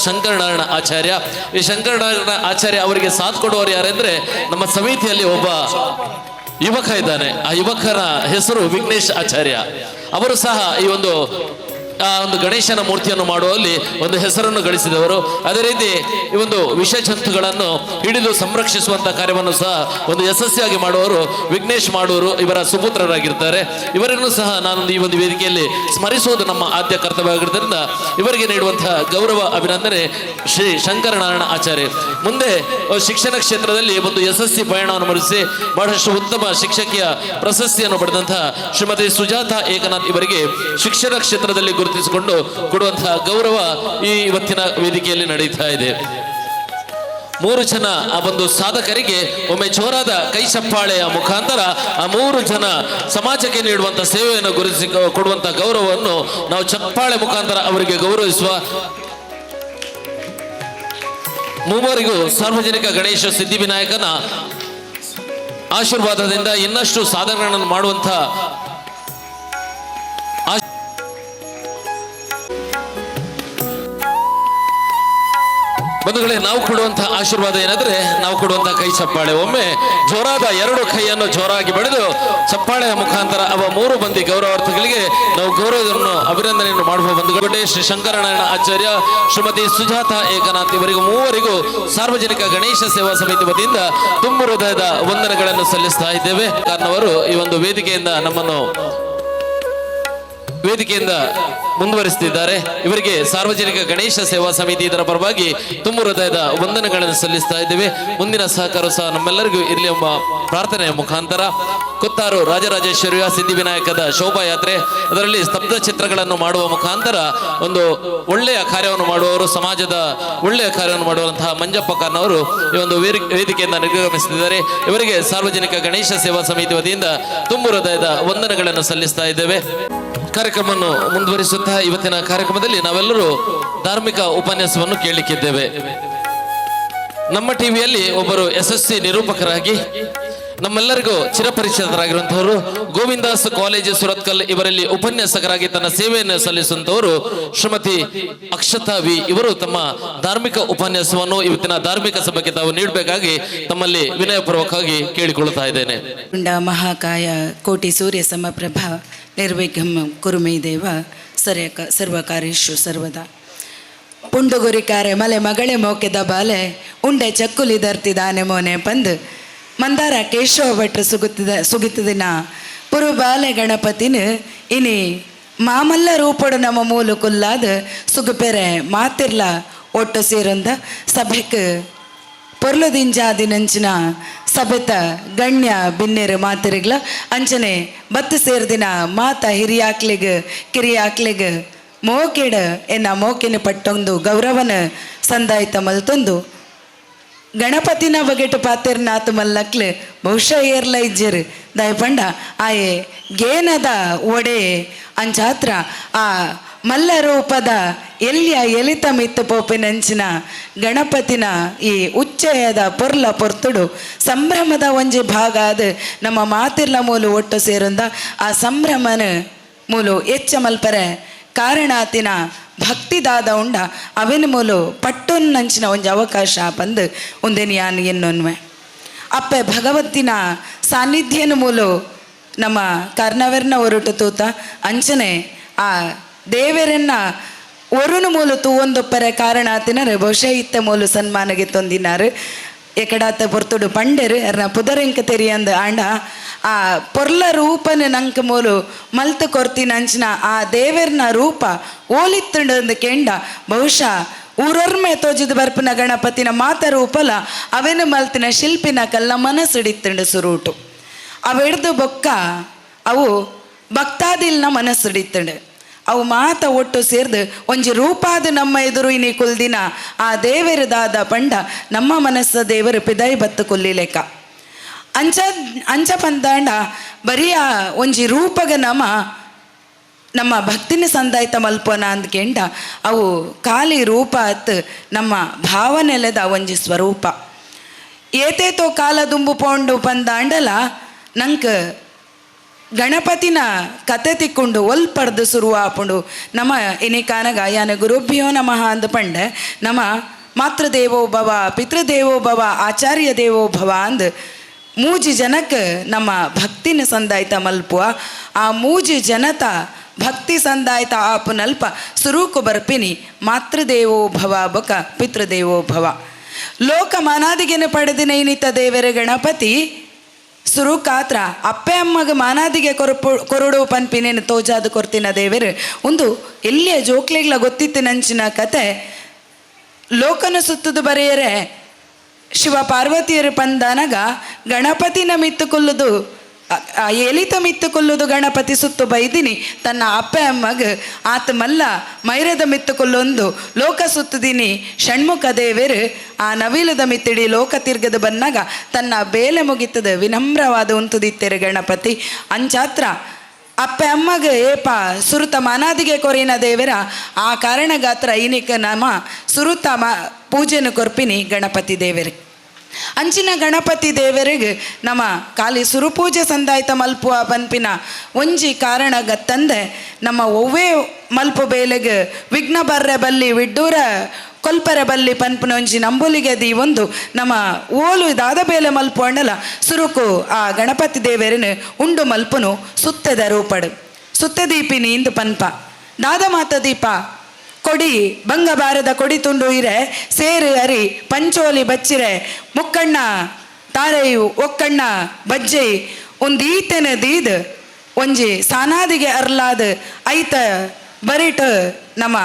ಶಂಕರನಾರಾಯಣ ಆಚಾರ್ಯ. ಈ ಶಂಕರನಾರಾಯಣ ಆಚಾರ್ಯ ಅವರಿಗೆ ಸಾಥ್ ಕೊಡುವವರು ಯಾರೆಂದ್ರೆ ನಮ್ಮ ಸಮಿತಿಯಲ್ಲಿ ಒಬ್ಬ ಯುವಕ ಇದ್ದಾನೆ. ಆ ಯುವಕನ ಹೆಸರು ವಿಘ್ನೇಶ್ ಆಚಾರ್ಯ. ಅವರು ಸಹ ಈ ಒಂದು ಗಣೇಶನ ಮೂರ್ತಿಯನ್ನು ಮಾಡುವಲ್ಲಿ ಒಂದು ಹೆಸರನ್ನು ಗಳಿಸಿದವರು. ಅದೇ ರೀತಿ ಈ ಒಂದು ವಿಷ ಜಂತುಗಳನ್ನು ಹಿಡಿದು ಸಂರಕ್ಷಿಸುವಂತ ಕಾರ್ಯವನ್ನು ಸಹ ಒಂದು ಯಶಸ್ವಿಯಾಗಿ ಮಾಡುವವರು ವಿಘ್ನೇಶ್ ಮಾಡೂರು ಇವರ ಸುಪುತ್ರರಾಗಿರ್ತಾರೆ. ಇವರನ್ನು ಸಹ ನಾನು ಈ ಒಂದು ವೇದಿಕೆಯಲ್ಲಿ ಸ್ಮರಿಸುವುದು ನಮ್ಮ ಆದ್ಯ ಕರ್ತವ್ಯವಾಗಿದ್ದರಿಂದ ಇವರಿಗೆ ನೀಡುವಂತಹ ಗೌರವ ಅಭಿನಂದನೆ ಶ್ರೀ ಶಂಕರನಾರಾಯಣ ಆಚಾರ್ಯ. ಮುಂದೆ ಶಿಕ್ಷಣ ಕ್ಷೇತ್ರದಲ್ಲಿ ಒಂದು ಯಶಸ್ವಿ ಪಯಣವನ್ನು ಮಾಡಿಸಿ ಬಹಳಷ್ಟು ಉತ್ತಮ ಶಿಕ್ಷಕಿಯ ಪ್ರಶಸ್ತಿಯನ್ನು ಪಡೆದಂತಹ ಶ್ರೀಮತಿ ಸುಜಾತಾ ಏಕನಾಥ್ ಇವರಿಗೆ ಶಿಕ್ಷಣ ಕ್ಷೇತ್ರದಲ್ಲಿ ಗುರುತಿಸಿಕೊಂಡು ಕೊಡುವಂತಹ ಗೌರವ ಈ ಇವತ್ತಿನ ವೇದಿಕೆಯಲ್ಲಿ ನಡೀತಾ ಇದೆ. 3 ಜನ ಆ ಒಂದು ಸಾಧಕರಿಗೆ ಒಮ್ಮೆ ಜೋರಾದ ಕೈ ಚಪ್ಪಾಳೆಯ ಮುಖಾಂತರ ಆ 3 ಜನ ಸಮಾಜಕ್ಕೆ ನೀಡುವಂತಹ ಸೇವೆಯನ್ನು ಗುರುತಿಸಿ ಕೊಡುವಂತಹ ಗೌರವವನ್ನು ನಾವು ಚಪ್ಪಾಳೆ ಮುಖಾಂತರ ಅವರಿಗೆ ಗೌರವಿಸುವ. ಮೂವರಿಗೂ ಸಾರ್ವಜನಿಕ ಗಣೇಶ ಸಿದ್ಧಿವಿನಾಯಕನ ಆಶೀರ್ವಾದದಿಂದ ಇನ್ನಷ್ಟು ಸಾಧನೆಗಳನ್ನು ಮಾಡುವಂತಹ ಬಂಧುಗಳೇ, ನಾವು ಕೊಡುವಂತಹ ಆಶೀರ್ವಾದ ಏನಾದ್ರೆ ನಾವು ಕೊಡುವಂತಹ ಕೈ ಚಪ್ಪಾಳೆ. ಒಮ್ಮೆ ಜೋರಾದ 2 ಕೈಯನ್ನು ಜೋರಾಗಿ ಬಡಿದು ಚಪ್ಪಾಳೆಯ ಮುಖಾಂತರ ಅವ 3 ಮಂದಿ ಗೌರವಾರ್ಥಿಗಳಿಗೆ ನಾವು ಗೌರವವನ್ನು ಅಭಿನಂದನೆಯನ್ನು ಮಾಡುವ ಬಂಧುಗಳು. ಶ್ರೀ ಶಂಕರನಾರಾಯಣ ಆಚಾರ್ಯ, ಶ್ರೀಮತಿ ಸುಜಾತ ಏಕನಾಥ್ ಇವರಿಗೂ ಮೂವರಿಗೂ ಸಾರ್ವಜನಿಕ ಗಣೇಶ ಸೇವಾ ಸಮಿತಿ ವತಿಯಿಂದ ತುಂಬು ಹೃದಯದ ವಂದನೆಗಳನ್ನು ಸಲ್ಲಿಸ್ತಾ ಇದ್ದೇವೆ. ಕಾರಣವರು ಈ ಒಂದು ವೇದಿಕೆಯಿಂದ ಮುಂದುವರಿಸುತ್ತಿದ್ದಾರೆ. ಇವರಿಗೆ ಸಾರ್ವಜನಿಕ ಗಣೇಶ ಸೇವಾ ಸಮಿತಿ ಇದರ ಪರವಾಗಿ ತುಂಬು ಹೃದಯದ ವಂದನೆಗಳನ್ನು ಸಲ್ಲಿಸ್ತಾ ಇದ್ದೇವೆ. ಮುಂದಿನ ಸಹಕಾರ ಸಹ ನಮ್ಮೆಲ್ಲರಿಗೂ ಇರಲಿ ಎಂಬ ಪ್ರಾರ್ಥನೆಯ ಮುಖಾಂತರ ಕೊತ್ತಾರು ರಾಜರಾಜೇಶ್ವರಿಯ ಸಿದ್ಧಿವಿನಾಯಕದ ಶೋಭಾಯಾತ್ರೆ, ಅದರಲ್ಲಿ ಸ್ತಬ್ಧ ಚಿತ್ರಗಳನ್ನು ಮಾಡುವ ಮುಖಾಂತರ ಒಂದು ಒಳ್ಳೆಯ ಕಾರ್ಯವನ್ನು ಮಾಡುವವರು, ಸಮಾಜದ ಒಳ್ಳೆಯ ಕಾರ್ಯವನ್ನು ಮಾಡುವಂತಹ ಮಂಜಪ್ಪ ಕಾರ್ನವರು ಈ ಒಂದು ವೇದಿಕೆಯಿಂದ ನಿರ್ಗಮಿಸುತ್ತಿದ್ದಾರೆ. ಇವರಿಗೆ ಸಾರ್ವಜನಿಕ ಗಣೇಶ ಸೇವಾ ಸಮಿತಿ ವತಿಯಿಂದ ತುಂಬು ಹೃದಯದ ವಂದನೆಗಳನ್ನು ಸಲ್ಲಿಸ್ತಾ ಇದ್ದೇವೆ. ಕಾರ್ಯಕ್ರಮವನ್ನು ಮುಂದುವರಿಸುತ್ತಾ ಇವತ್ತಿನ ಕಾರ್ಯಕ್ರಮದಲ್ಲಿ ನಾವೆಲ್ಲರೂ ಧಾರ್ಮಿಕ ಉಪನ್ಯಾಸವನ್ನು ಕೇಳಲಿಕ್ಕಿದ್ದೇವೆ. ನಮ್ಮ ಟಿವಿಯಲ್ಲಿ ಒಬ್ಬರು ಯಶಸ್ವಿ ನಿರೂಪಕರಾಗಿ ನಮ್ಮೆಲ್ಲರಿಗೂ ಚಿರಪರಿಚಿತರಾಗಿರುವಂತವರು ಗೋವಿಂದಾಸ್ ಕಾಲೇಜು ಸುರತ್ಕಲ್ ಇವರಲ್ಲಿ ಉಪನ್ಯಾಸಕರಾಗಿ ತನ್ನ ಸೇವೆಯನ್ನು ಸಲ್ಲಿಸುವಂತವರು ಶ್ರೀಮತಿ ಅಕ್ಷತಾ ವಿ ಇವರು ತಮ್ಮ ಧಾರ್ಮಿಕ ಉಪನ್ಯಾಸವನ್ನು ಇವತ್ತಿನ ಧಾರ್ಮಿಕ ಸಭೆಗೆ ತಾವು ನೀಡಬೇಕಾಗಿ ತಮ್ಮಲ್ಲಿ ವಿನಯಪೂರ್ವಕವಾಗಿ ಕೇಳಿಕೊಳ್ಳುತ್ತಾ ಇದ್ದೇನೆ. ಮಹಾಕಾಯ ಕೋಟಿ ಸೂರ್ಯ ಸಮಪ್ರಭಾ ನಿರ್ವಿಘ್ನಂ ಕುರುಮೇ ದೇವ ಸರ್ವಕಾರ್ಯೇಷು ಸರ್ವದಾ. ಪುಂಡುಗುರಿಕಾರೆ ಮಲೆ ಮಗಳೇ ಮೋಕೆದ ಬಾಲೆ ಉಂಡೆ ಚಕ್ಕುಲಿ ಧರ್ತಿದಾನೆ ಮೋನೆ ಪಂದ್ ಮಂದಾರ ಕೇಶವ ಭಟ್ರು ಸುಗಿತದಿನ ಪುರುಬಾಲೆ ಗಣಪತಿನ ಇನಿ ಮಾಮಲ್ಲ ರೂಪಡು ನಮ್ಮ ಮೂಲು ಕುಲ್ಲಾದ ಸುಗುಪೆರೆ ಮಾತಿರ್ಲ ಒಟ್ಟು ಸೇರೊಂದ ಸಭೆಕ್ ಪೊರ್ಲುದಿಂಜಾದಿನಂಚಿನ ಸಭೆತ ಗಣ್ಯ ಬಿನ್ನೆರು ಮಾತಿರಿಗ್ಲ ಅಂಚನೆ ಬತ್ತು ಸೇರ್ದಿನ ಮಾತ ಹಿರಿಯಾಕ್ಲಿಗ್ ಕಿರಿಯಾಕ್ಲಿಗ್ ಮೋಕೆಡ ಎನ್ನ ಮೋಕಿನ ಪಟ್ಟೊಂದು ಗೌರವನ ಸಂದಾಯಿತ ಮಲ್ತೊಂದು ಗಣಪತಿನ ಬಗೆಟು ಪಾತಿರ್ನಾಥ ಮಲ್ಲಕ್ಲು ಬಹುಶಃ ಏರ್ಲ ಇಜ್ಜರು ದಯಪಂಡ ಆಯೆ ಗೇನದ ಒಡೆ ಅಂಚಾತ್ರ ಆ ಮಲ್ಲ ರೂಪದ ಎಲಿತ ಮಿತ್ತು ಪೋಪಿನಂಚಿನ ಗಣಪತಿನ ಈ ಉಚ್ಚಯದ ಪೊರ್ತುಡು ಸಂಭ್ರಮದ ಒಂಜಿ ಭಾಗ ಅದು ನಮ್ಮ ಮಾತಿರ್ಲ ಮೂಲು ಒಟ್ಟು ಸೇರುಂದ ಆ ಸಂಭ್ರಮನ ಮೂಲು ಎಚ್ಚ ಮಲ್ಪರೆ ಕಾರಣಾತಿನ ಭಕ್ತಿದಾದ ಉಂಡ ಅವಿನ ಮೂಲು ಪಟ್ಟೊನ್ನಂಚಿನ ಒಂಜಿ ಅವಕಾಶ ಬಂದು ಒಂದೇನು ಯಾನು ಎನ್ನೊನ್ವೆ ಅಪ್ಪೆ ಭಗವತ್ತಿನ ಸಾನ್ನಿಧ್ಯನ ಮೂಲು ನಮ್ಮ ಕರ್ನವೆರ್ನ ಹೊರಟು ತೂತ ಅಂಚನೆ ಆ ದೇವರನ್ನ ಒರುನು ಮೂಲು ತೂವೊಂದೊಪ್ಪರೆ ಕಾರಣಾತಿನರು ಬಹುಶಃ ಇತ್ತ ಮೂಲು ಸನ್ಮಾನಗೆ ತೊಂದಿನಾರು ಎಕಡಾತ ಪೊರ್ತುಡು ಪಂಡೆರು ಅರ್ನ ಪುದರೆಂಕ ತೆರಿಯಂದು ಆಂಡ ಆ ಪೊರ್ಲ ರೂಪನ ನಂಕ ಮೂಲು ಮಲ್ತು ಕೊರ್ತಿನ ಅಂಚಿನ ಆ ದೇವರ್ನ ರೂಪ ಓಲಿತ್ತುಂಡು ಕೆಂಡ ಬಹುಶಃ ಊರೊರ್ಮೆ ತೋಜಿದ ಬರ್ಪಿನ ಗಣಪತಿನ ಮಾತ ರೂಪಲ ಅವೆನು ಮಲ್ತಿನ ಶಿಲ್ಪಿನ ಕಲ್ಲ ಮನಸ್ಸಿಡಿತ್ತುಂಡು ಸುರೂಟು ಅವೆಡ್ದು ಬೊಕ್ಕ ಅವು ಭಕ್ತಾದಿಲ್ನ ಮನಸ್ಸಿಡಿತ್ತುಂಡು ಅವು ಮಾತ ಒಟ್ಟು ಸೇರ್ದು ಒಂಜಿ ರೂಪಾದ ನಮ್ಮ ಎದುರು ಇನಿ ಕುಲ್ದಿನ ಆ ದೇವರದಾದ ಪಂಡ ನಮ್ಮ ಮನಸ್ಸ ದೇವರು ಪಿದೈ ಬತ್ತು ಕೊಲ್ಲಿಲೆಕ್ಕ ಅಂಚ ಪಂದಾಂಡ ಬರೀ ಆ ಒಂಜಿ ರೂಪಗ ನಮ್ಮ ಭಕ್ತಿನ ಸಂದಾಯ್ತ ಮಲ್ಪೋನ ಅಂದ್ಕೆಂಡ ಅವು ಖಾಲಿ ರೂಪ ಅತ್ ನಮ್ಮ ಭಾವನೆಲೆದ ಒಂಜಿ ಸ್ವರೂಪ ಏತೇತೋ ಕಾಲ ದುಂಬು ಪೋಂಡು ಪಂದಾಂಡಲ ನಂಕ ಗಣಪತಿನ ಕತೆ ತಿಕ್ಕೊಂಡು ಒಲ್ಪಡ್ದು ಶುರುವಾಪುಂಡು ನಮ್ಮ ಇನಿಕಾನಗ ಯಾನ ಗುರುಭ್ಯೋ ನಮಃ ಅಂದ ಪಂಡೆ ನಮ್ಮ ಮಾತೃದೇವೋ ಭವ ಪಿತೃದೇವೋ ಭವ ಆಚಾರ್ಯ ದೇವೋ ಭವ ಅಂದ್ ಮೂಜಿ ಜನಕ್ಕೆ ನಮ್ಮ ಭಕ್ತಿನ ಸಂದಾಯ್ತ ಮಲ್ಪುವ ಆ ಮೂಜಿ ಜನತ ಭಕ್ತಿ ಸಂದಾಯ್ತ ಆಪುನಲ್ಪ ಸುರೂಕು ಬರ್ಪಿನಿ ಮಾತೃದೇವೋ ಭವ ಬಕ ಪಿತೃದೇವೋ ಭವ ಲೋಕ ಮಾನಾದಿಗೆನ ಪಡೆದಿನ ಇನಿತ ದೇವರ ಗಣಪತಿ ಸುರುಕಾತ್ರ ಅಪ್ಪೆ ಅಮ್ಮಗ ಮಾನಾದಿಗೆ ಕೊರಡು ಪನ್ಪಿನೇನು ತೋಜಾದು ಕೊರ್ತಿನ ದೇವರು ಒಂದು ಎಲ್ಲಿಯ ಜೋಕ್ಲೆಗ್ಲ ಗೊತ್ತಿತ್ತಿನಂಚಿನ ಕತೆ ಲೋಕನ ಸುತ್ತದು ಬರೆಯರೆ ಶಿವ ಪಾರ್ವತಿಯರು ಪಂದನಗ ಗಣಪತಿನ ಮಿತ್ತುಕೊಲ್ಲುದು ಎಲಿತ ಮಿತ್ತುಕೊಲ್ಲುದು ಗಣಪತಿ ಸುತ್ತು ಬೈದಿನಿ ತನ್ನ ಅಪ್ಪೆ ಅಮ್ಮಗ ಆತ ಮಲ್ಲ ಮೈರದ ಮಿತ್ತುಕೊಲ್ಲೊಂದು ಲೋಕ ಸುತ್ತದಿನಿ ಷಣ್ಮುಖ ದೇವರು ಆ ನವಿಲದ ಮಿತ್ತಿಡಿ ಲೋಕ ತಿರ್ಗದ ಬನ್ನಾಗ ತನ್ನ ಬೇಲೆ ಮುಗಿತದ ವಿನಮ್ರವಾದ ಉಂತುದಿತ್ತೆರೆ ಗಣಪತಿ ಅಂಚಾತ್ರ ಅಪ್ಪೆ ಅಮ್ಮಗ ಏಪ ಸುರುತ ಮನಾದಿಗೆ ಕೊರಿನ ದೇವರ ಆ ಕಾರಣಗಾತ್ರ ಇನಿಕ ನಮ ಸುರುತ ಪೂಜೆನ ಕೊರ್ಪಿನಿ ಗಣಪತಿ ದೇವರಿಗೆ ಅಂಚಿನ ಗಣಪತಿ ದೇವರಿಗೆ ನಮ್ಮ ಖಾಲಿ ಸುರುಪೂಜೆ ಸಂದಾಯ್ತ ಮಲ್ಪುವ ಪನ್ಪಿನ ಒಂಜಿ ಕಾರಣ ಗತ್ತಂದೆ ನಮ್ಮ ಒವ್ವೇ ಮಲ್ಪು ಬೇಲೆಗೆ ವಿಘ್ನ ಬರ್ರೆ ಬಲ್ಲಿ ವಿಡ್ಡೂರ ಕೊಲ್ಪರೆ ಬಲ್ಲಿ ಪನ್ಪುನ ಒಂಜಿ ನಂಬುಲಿಗೆ ದಿ ಒಂದು ನಮ್ಮ ಓಲು ದಾದ ಬೇಲೆ ಮಲ್ಪು ಅಂಡಲ ಸುರುಕು ಆ ಗಣಪತಿ ದೇವರಿನ ಉಂಡು ಮಲ್ಪುನು ಸುತ್ತದ ರೂಪಡು ಸುತ್ತ ದೀಪಿನಿ ಇಂದು ಪನ್ಪ ದಾದ ಮಾತ ದೀಪ ಕೊಡಿ ಬಂಗ ಬಾರದ ಕೊಡಿ ತುಂಡು ಇರೆ ಸೇರು ಅರಿ ಪಂಚೋಲಿ ಬಚ್ಚಿರೆ ಮುಕ್ಕಣ್ಣ ತಾರೆಯು ಒಕ್ಕಣ್ಣ ಬಜ್ಜೆ ಒಂದು ಈತೆನ ದೀದ್ ಒಂಜಿ ಸಾನಾದಿಗೆ ಅರ್ಲಾದ ಐತ ಬರಿಟ್ ನಮ್ಮ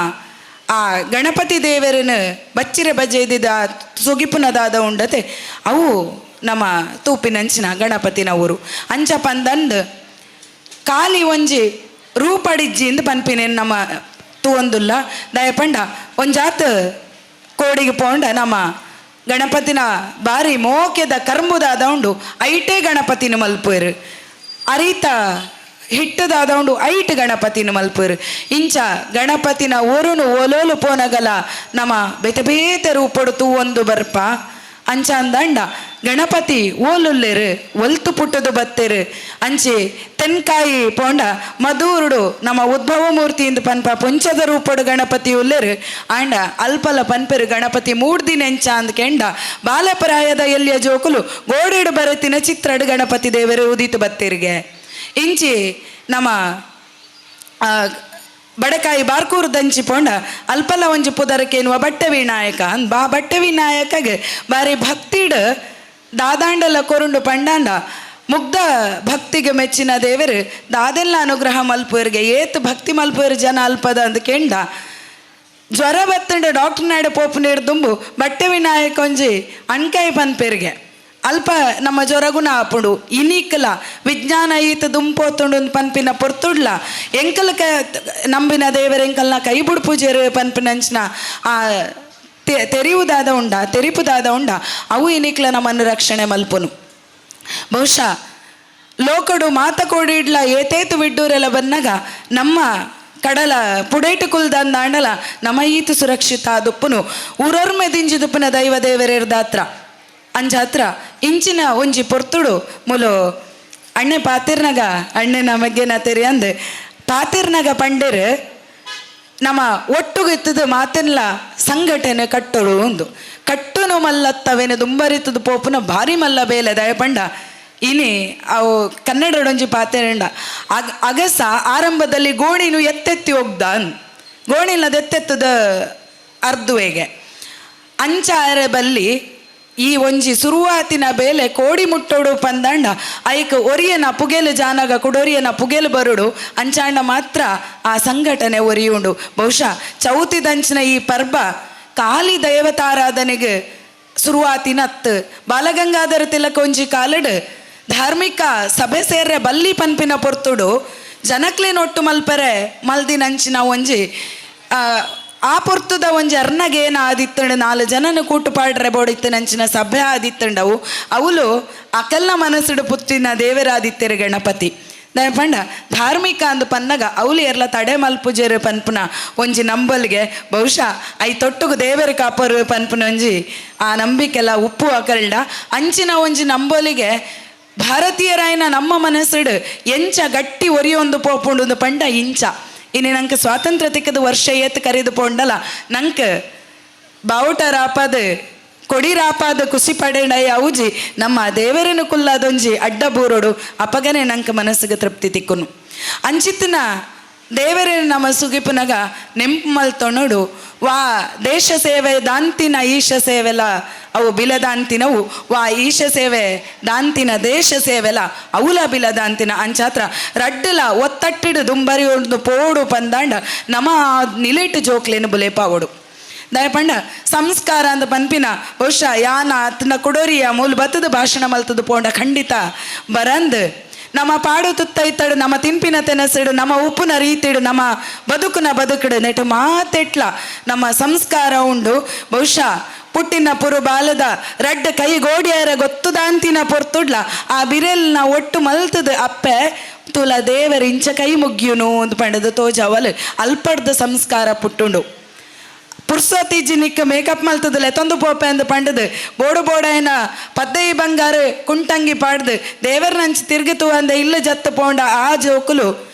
ಆ ಗಣಪತಿ ದೇವರನ್ನ ಬಚ್ಚಿರೆ ಬಜ್ಜೆ ಇದ್ದಿದ್ದ ಸೊಗಿಪುನದಾದ ಉಂಡತೆ ಅವು ನಮ್ಮ ತೂಪಿನಂಚಿನ ಗಣಪತಿನ ಊರು ಅಂಚ ಪಂದಂದು ಕಾಲಿ ಒಂಜಿ ರೂಪಡಿಜ್ಜಿಂದ ಪನ್ಪಿನೇನು ನಮ್ಮ ತೂವೊಂದುಲ್ಲ ದಯಪಂಡ ಒಂಜಾತ್ ಕೋಡಿಗೆ ಪೋಂಡ ನಮ್ಮ ಗಣಪತಿನ ಬಾರಿ ಮೋಕೆದ ಕರ್ಮುದಾದ ಉಂಡು ಐಟೇ ಗಣಪತಿನ ಮಲ್ಪುರು ಅರಿತ ಹಿಟ್ಟದಾದ ಉಂಡು ಐಟ್ ಗಣಪತಿನ ಮಲ್ಪುರು ಇಂಚ ಗಣಪತಿನ ಊರುನು ಓಲೋಲು ಪೋನಗಲ ನಮ್ಮ ಬೇತೆ ಬೇತೆ ರೂಪಡು ತೂವೊಂದು ಬರ್ಪ ಅಂಚ ಅಂದಂಡ ಗಣಪತಿ ಓಲುಲ್ಲೆರು ಒಲ್ತು ಪುಟ್ಟದು ಬತ್ತೆರು ಅಂಚೆ ತೆನ್ಕಾಯಿ ಪೋಂಡ ಮಧೂರುಡು ನಮ್ಮ ಉದ್ಭವ ಮೂರ್ತಿಯಿಂದ ಪನ್ಪ ಪುಂಚದ ರೂಪಡು ಗಣಪತಿ ಉಲ್ಲೆರು ಆಂಡ ಅಲ್ಪಲ ಪನ್ಪೆರು ಗಣಪತಿ ಮೂಡ್ದಿನೆಂಚ ಅಂದ್ಕೆಂಡ ಬಾಲಪ್ರಾಯದ ಎಲ್ಲಿಯ ಜೋಕುಲು ಗೋಡೆಡು ಬರತಿನ ಚಿತ್ರಡು ಗಣಪತಿ ದೇವರು ಉದಿತು ಬತ್ತಿರಿಗೆ ಇಂಚಿ ನಮ್ಮ ಬಡಕಾಯಿ ಬಾರ್ಕೂರು ದಂಚಿ ಪೋಂಡ ಅಲ್ಪಲ ಒಂಜಿ ಪುದರಕ್ಕೇನುವ ಬಟ್ಟೆ ವಿನಾಯಕ ಬಾ ಬಟ್ಟೆ ವಿನಾಯಕಗೆ ಬಾರಿ ಭಕ್ತಿಡ್ ದಾದಾಂಡಲ ಕೊರುಂಡು ಪಂಡಾಂಡ ಮುಗ್ಧ ಭಕ್ತಿಗೆ ಮೆಚ್ಚಿನ ದೇವರು ದಾದೆಲ್ಲ ಅನುಗ್ರಹ ಮಲ್ಪುವರಿಗೆ ಏತ್ ಭಕ್ತಿ ಮಲ್ಪುವರ್ ಜನ ಅಲ್ಪದ ಅಂದ ಕೆಂಡ ಜ್ವರ ಬತ್ತಂಡ ಡಾಕ್ಟರ್ ನಾಡು ಪೋಪು ನೀಡ್ದುಂಬು ಬಟ್ಟೆ ವಿನಾಯಕ ಒಂಜಿ ಅಣ್ಕಾಯಿ ಪನ್ಪೇರಿಗೆ ಅಲ್ಪ ನಮ್ಮ ಜ್ವರಗುಣ ಆಪುಂಡು ಇನಿಕ್ಲ ವಿಜ್ಞಾನ ಈತ ದುಂಪೋತುಂಡು ಪನ್ಪಿನ ಪೊರ್ತುಡ್ಲ ಎಂಕಲ್ಕ ನಂಬಿನ ದೇವರ ಎಂಕಲ್ನ ಕೈ ಬುಡ್ ಪೂಜೆರು ಪನ್ಪಿನಂಚಿನ ಆ ತೆರಿಯುವುದಾದ ಉಂಡ ತೆರಿಪುದಾದ ಉಂಡ ಅವು ಇನಿಕ್ಲ ನಮ್ಮನ್ನು ರಕ್ಷಣೆ ಮಲ್ಪುನು ಬಹುಶಃ ಲೋಕಡು ಮಾತ ಕೋಡಿಡ್ಲ ಏತೇತು ವಿಡ್ಡೂರೆಲ್ಲ ಬಂದಾಗ ನಮ್ಮ ಕಡಲ ಪುಡೇಟು ಕುಲ್ದಂದ ಅಂಡಲ ನಮ್ಮ ಈತು ಸುರಕ್ಷಿತ ದುಪ್ಪುನು ಊರೊರ್ಮೆ ದಿಂಜಿ ದುಪ್ಪುನ ದೈವ ದೇವರೇರ್ದಾತ್ರ ಅಂಜಾತ್ರ ಇಂಚಿನ ಒಂಜಿ ಪೊರ್ತುಡು ಮುಲು ಅಣ್ಣೆ ಪಾತಿರ್ನಾಗ ಅಣ್ಣೆ ನಮಗೆನ ತೆರಿ ಅಂದ್ ಪಾತಿರ್ನಾಗ ಪಂಡೇರು ನಮ್ಮ ಒಟ್ಟುಗಿತ್ತದ ಮಾತೆಲ್ಲ ಸಂಘಟನೆ ಕಟ್ಟೋಡು ಒಂದು ಕಟ್ಟುನು ಮಲ್ಲತ್ತವೇನೆ ದುಂಬರಿತದ ಪೋಪುನ ಭಾರಿ ಮಲ್ಲ ಬೇಲೆ ದಯಪಂಡ ಇನಿ ಅವು ಕನ್ನಡೊಂಜಿ ಪಾತೆರಂಡ ಅಗಸ ಆರಂಭದಲ್ಲಿ ಗೋಣಿನು ಎತ್ತೆತ್ತಿ ಹೋಗ್ದಾನ್ ಗೋಣಿಲ್ಲದ ಎತ್ತೆತ್ತದ ಅರ್ಧುವೆಗೆ ಅಂಚಾರೆ ಬಲ್ಲಿ ಈ ಒಂಜಿ ಸುರುವಾತಿನ ಬೇಲೆ ಕೋಡಿ ಮುಟ್ಟೋಡು ಪಂದಂಡ ಐಕ್ ಒರಿಯನ ಪುಗೆಲು ಜಾನಗ ಕುಡೊರಿಯನ ಪುಗೆಲು ಬರುಡು ಅಂಚಾಂಡ ಮಾತ್ರ ಆ ಸಂಘಟನೆ ಒರಿಯುಂಡು ಬಹುಶಃ ಚೌತಿದಂಚಿನ ಈ ಪರ್ಬ ಕಾಲಿ ದೇವತಾರಾಧನೆಗೆ ಸುರುವಾತಿನತ್ ಬಾಲಗಂಗಾಧರ ತಿಲಕ ಒಂಜಿ ಕಾಲಡ್ ಧಾರ್ಮಿಕ ಸಭೆ ಸೇರ್ರೆ ಬಲ್ಲಿ ಪನ್ಪಿನ ಪೊರ್ತುಡು ಜನಕ್ಲೇನೊಟ್ಟು ಮಲ್ಪರೆ ಮಲ್ದಿನಂಚಿನ ಒಂಜಿ ಆ ಪೊರ್ತುದ ಒಂಜಿ ಅರ್ನಗೇನ ಆದಿತ್ತಂಡು 4 ಜನನ ಕೂಟು ಪಾಡ್ರೆ ಬೋಡಿತ್ತನಂಚಿನ ಸಭೆ ಆದಿತ್ತಂಡವು ಅವಳು ಅಕಲ್ನ ಮನಸ್ಸುಡು ಪುತ್ತಿನ ದೇವರಾದಿತ್ಯರು ಗಣಪತಿ ಪಂಡ ಧಾರ್ಮಿಕ ಅಂದು ಪನ್ನಗ ಅವಳು ಎಲ್ಲ ತಡೆ ಮಲ್ಪುಜೆರು ಪನ್ಪುನ ಒಂಜಿ ನಂಬಲ್ಗೆ ಬಹುಶಃ ಐ ತೊಟ್ಟುಗು ದೇವರು ಕಾಪರು ಪನ್ಪುನ ಒಂಜಿ ಆ ನಂಬಿಕೆಲ್ಲ ಉಪ್ಪು ಅಕಲ್ಡ ಅಂಚಿನ ಒಂಜಿ ನಂಬಲಿಗೆ ಭಾರತೀಯರಾಯನ ನಮ್ಮ ಮನಸ್ಸುಡು ಎಂಚ ಗಟ್ಟಿ ಒರಿಯೊಂದು ಪೋಪುಂಡು ಪಂಡ ಇಂಚ ಇನ್ನು ನಂಗೆ ಸ್ವಾತಂತ್ರ್ಯ ತಿಕ್ಕದ ವರ್ಷ ಏತ್ ಕರೆದು ಪೋಂಡಲ್ಲ ನಂಗೆ ಬಾವುಟ ರಾಪಾದ ಕೊಡಿ ರಾಪಾದ ಖುಷಿ ಪಡೆಂಡ ಔಜಿ ನಮ್ಮ ದೇವರನ್ನು ಕುಲ್ಲಾದೊಂಜಿ ಅಡ್ಡ ಬೂರೋಡು ಅಪಗನೆ ನಂಗೆ ಮನಸ್ಸಿಗೆ ತೃಪ್ತಿ ತಿಕ್ಕುನು ಅಂಚಿತ್ತಿನ ದೇವರನ್ನು ನಮ್ಮ ಸುಗಿಪುನಗ ನೆಂಪು ಮಲ್ತೊಣಡು ವಾ ದೇಶ ಸೇವೆ ದಾಂತಿನ ಈಶ ಸೇವೆಲ ಅವು ಬಿಲದಾಂತಿನವು ವಾ ಈಶ ಸೇವೆ ದಾಂತಿನ ದೇಶ ಸೇವೆಲ ಅವಲ ಬಿಲದಾಂತಿನ ಅಂಚಾತ್ರ ರಡ್ಡಲ ಒತ್ತಟ್ಟಿಡು ದುಂಬರಿ ಒಂದು ಪೋಡು ಪಂದಾಂಡ ನಮ್ಮ ನಿಲೇಟು ಜೋಕ್ಲೇನು ಬುಲೇಪಾವಡು ದಯಪಂಡ ಸಂಸ್ಕಾರ ಅಂದ ಪನ್ಪಿನ ಬಹುಶಃ ಯಾನ ಅತ್ನ ಕುಡೋರಿಯ ಮೂಲ ಬತ್ತದ ಭಾಷಣ ಮಲ್ತದ ಪೋಂಡ ಖಂಡಿತ ಬರಂದ್ ನಮ್ಮ ಪಾಡು ತುತ್ತೈತಡು ನಮ್ಮ ತಿಂಪಿನ ತೆನಸಿಡು ನಮ್ಮ ಉಪ್ಪುನ ರೀತಿಡು ನಮ್ಮ ಬದುಕುನ ಬದುಕಿಡು ನೆಟ್ಟು ಮಾತೆಟ್ಲ ನಮ್ಮ ಸಂಸ್ಕಾರ ಉಂಡು ಬಹುಶಃ ಪುಟ್ಟಿನ ಪುರು ಬಾಲದ ರಡ್ಡ ಕೈ ಗೋಡಿಯರ ಗೊತ್ತುದಾಂತಿನ ಪೊರ್ತುಡ್ಲ ಆ ಬಿರೆಲ್ನ ಒಟ್ಟು ಮಲ್ತದ ಅಪ್ಪೆ ತುಲ ದೇವರ ಇಂಚ ಕೈ ಮುಗ್ಯುನು ಅಂತ ಪಂಡದು ತೋಜವಲ್ ಅಲ್ಪಡ್ದ ಸಂಸ್ಕಾರ ಪುಟ್ಟುಂಡು ಪುರ್ಸೋತಿ ಜಿನಿಕ್ ಮೇಕಪ್ ಮಲ್ತದಲ್ಲ ತೊಂದು ಪೋಪೆ ಅಂದು ಪಂಡದು ಬೋಡು ಬೋಡಾಯನ ಪದ್ದೈ ಬಂಗಾರ ಕುಂಟಂಗಿ ಪಾಡ್ದು ದೇವರ ನಂಚು ತಿರುಗಿತು ಅಂದ ಇಲ್ಲ ಜತ್ತು ಪೋಂಡ ಆ ಜೋಕುಲು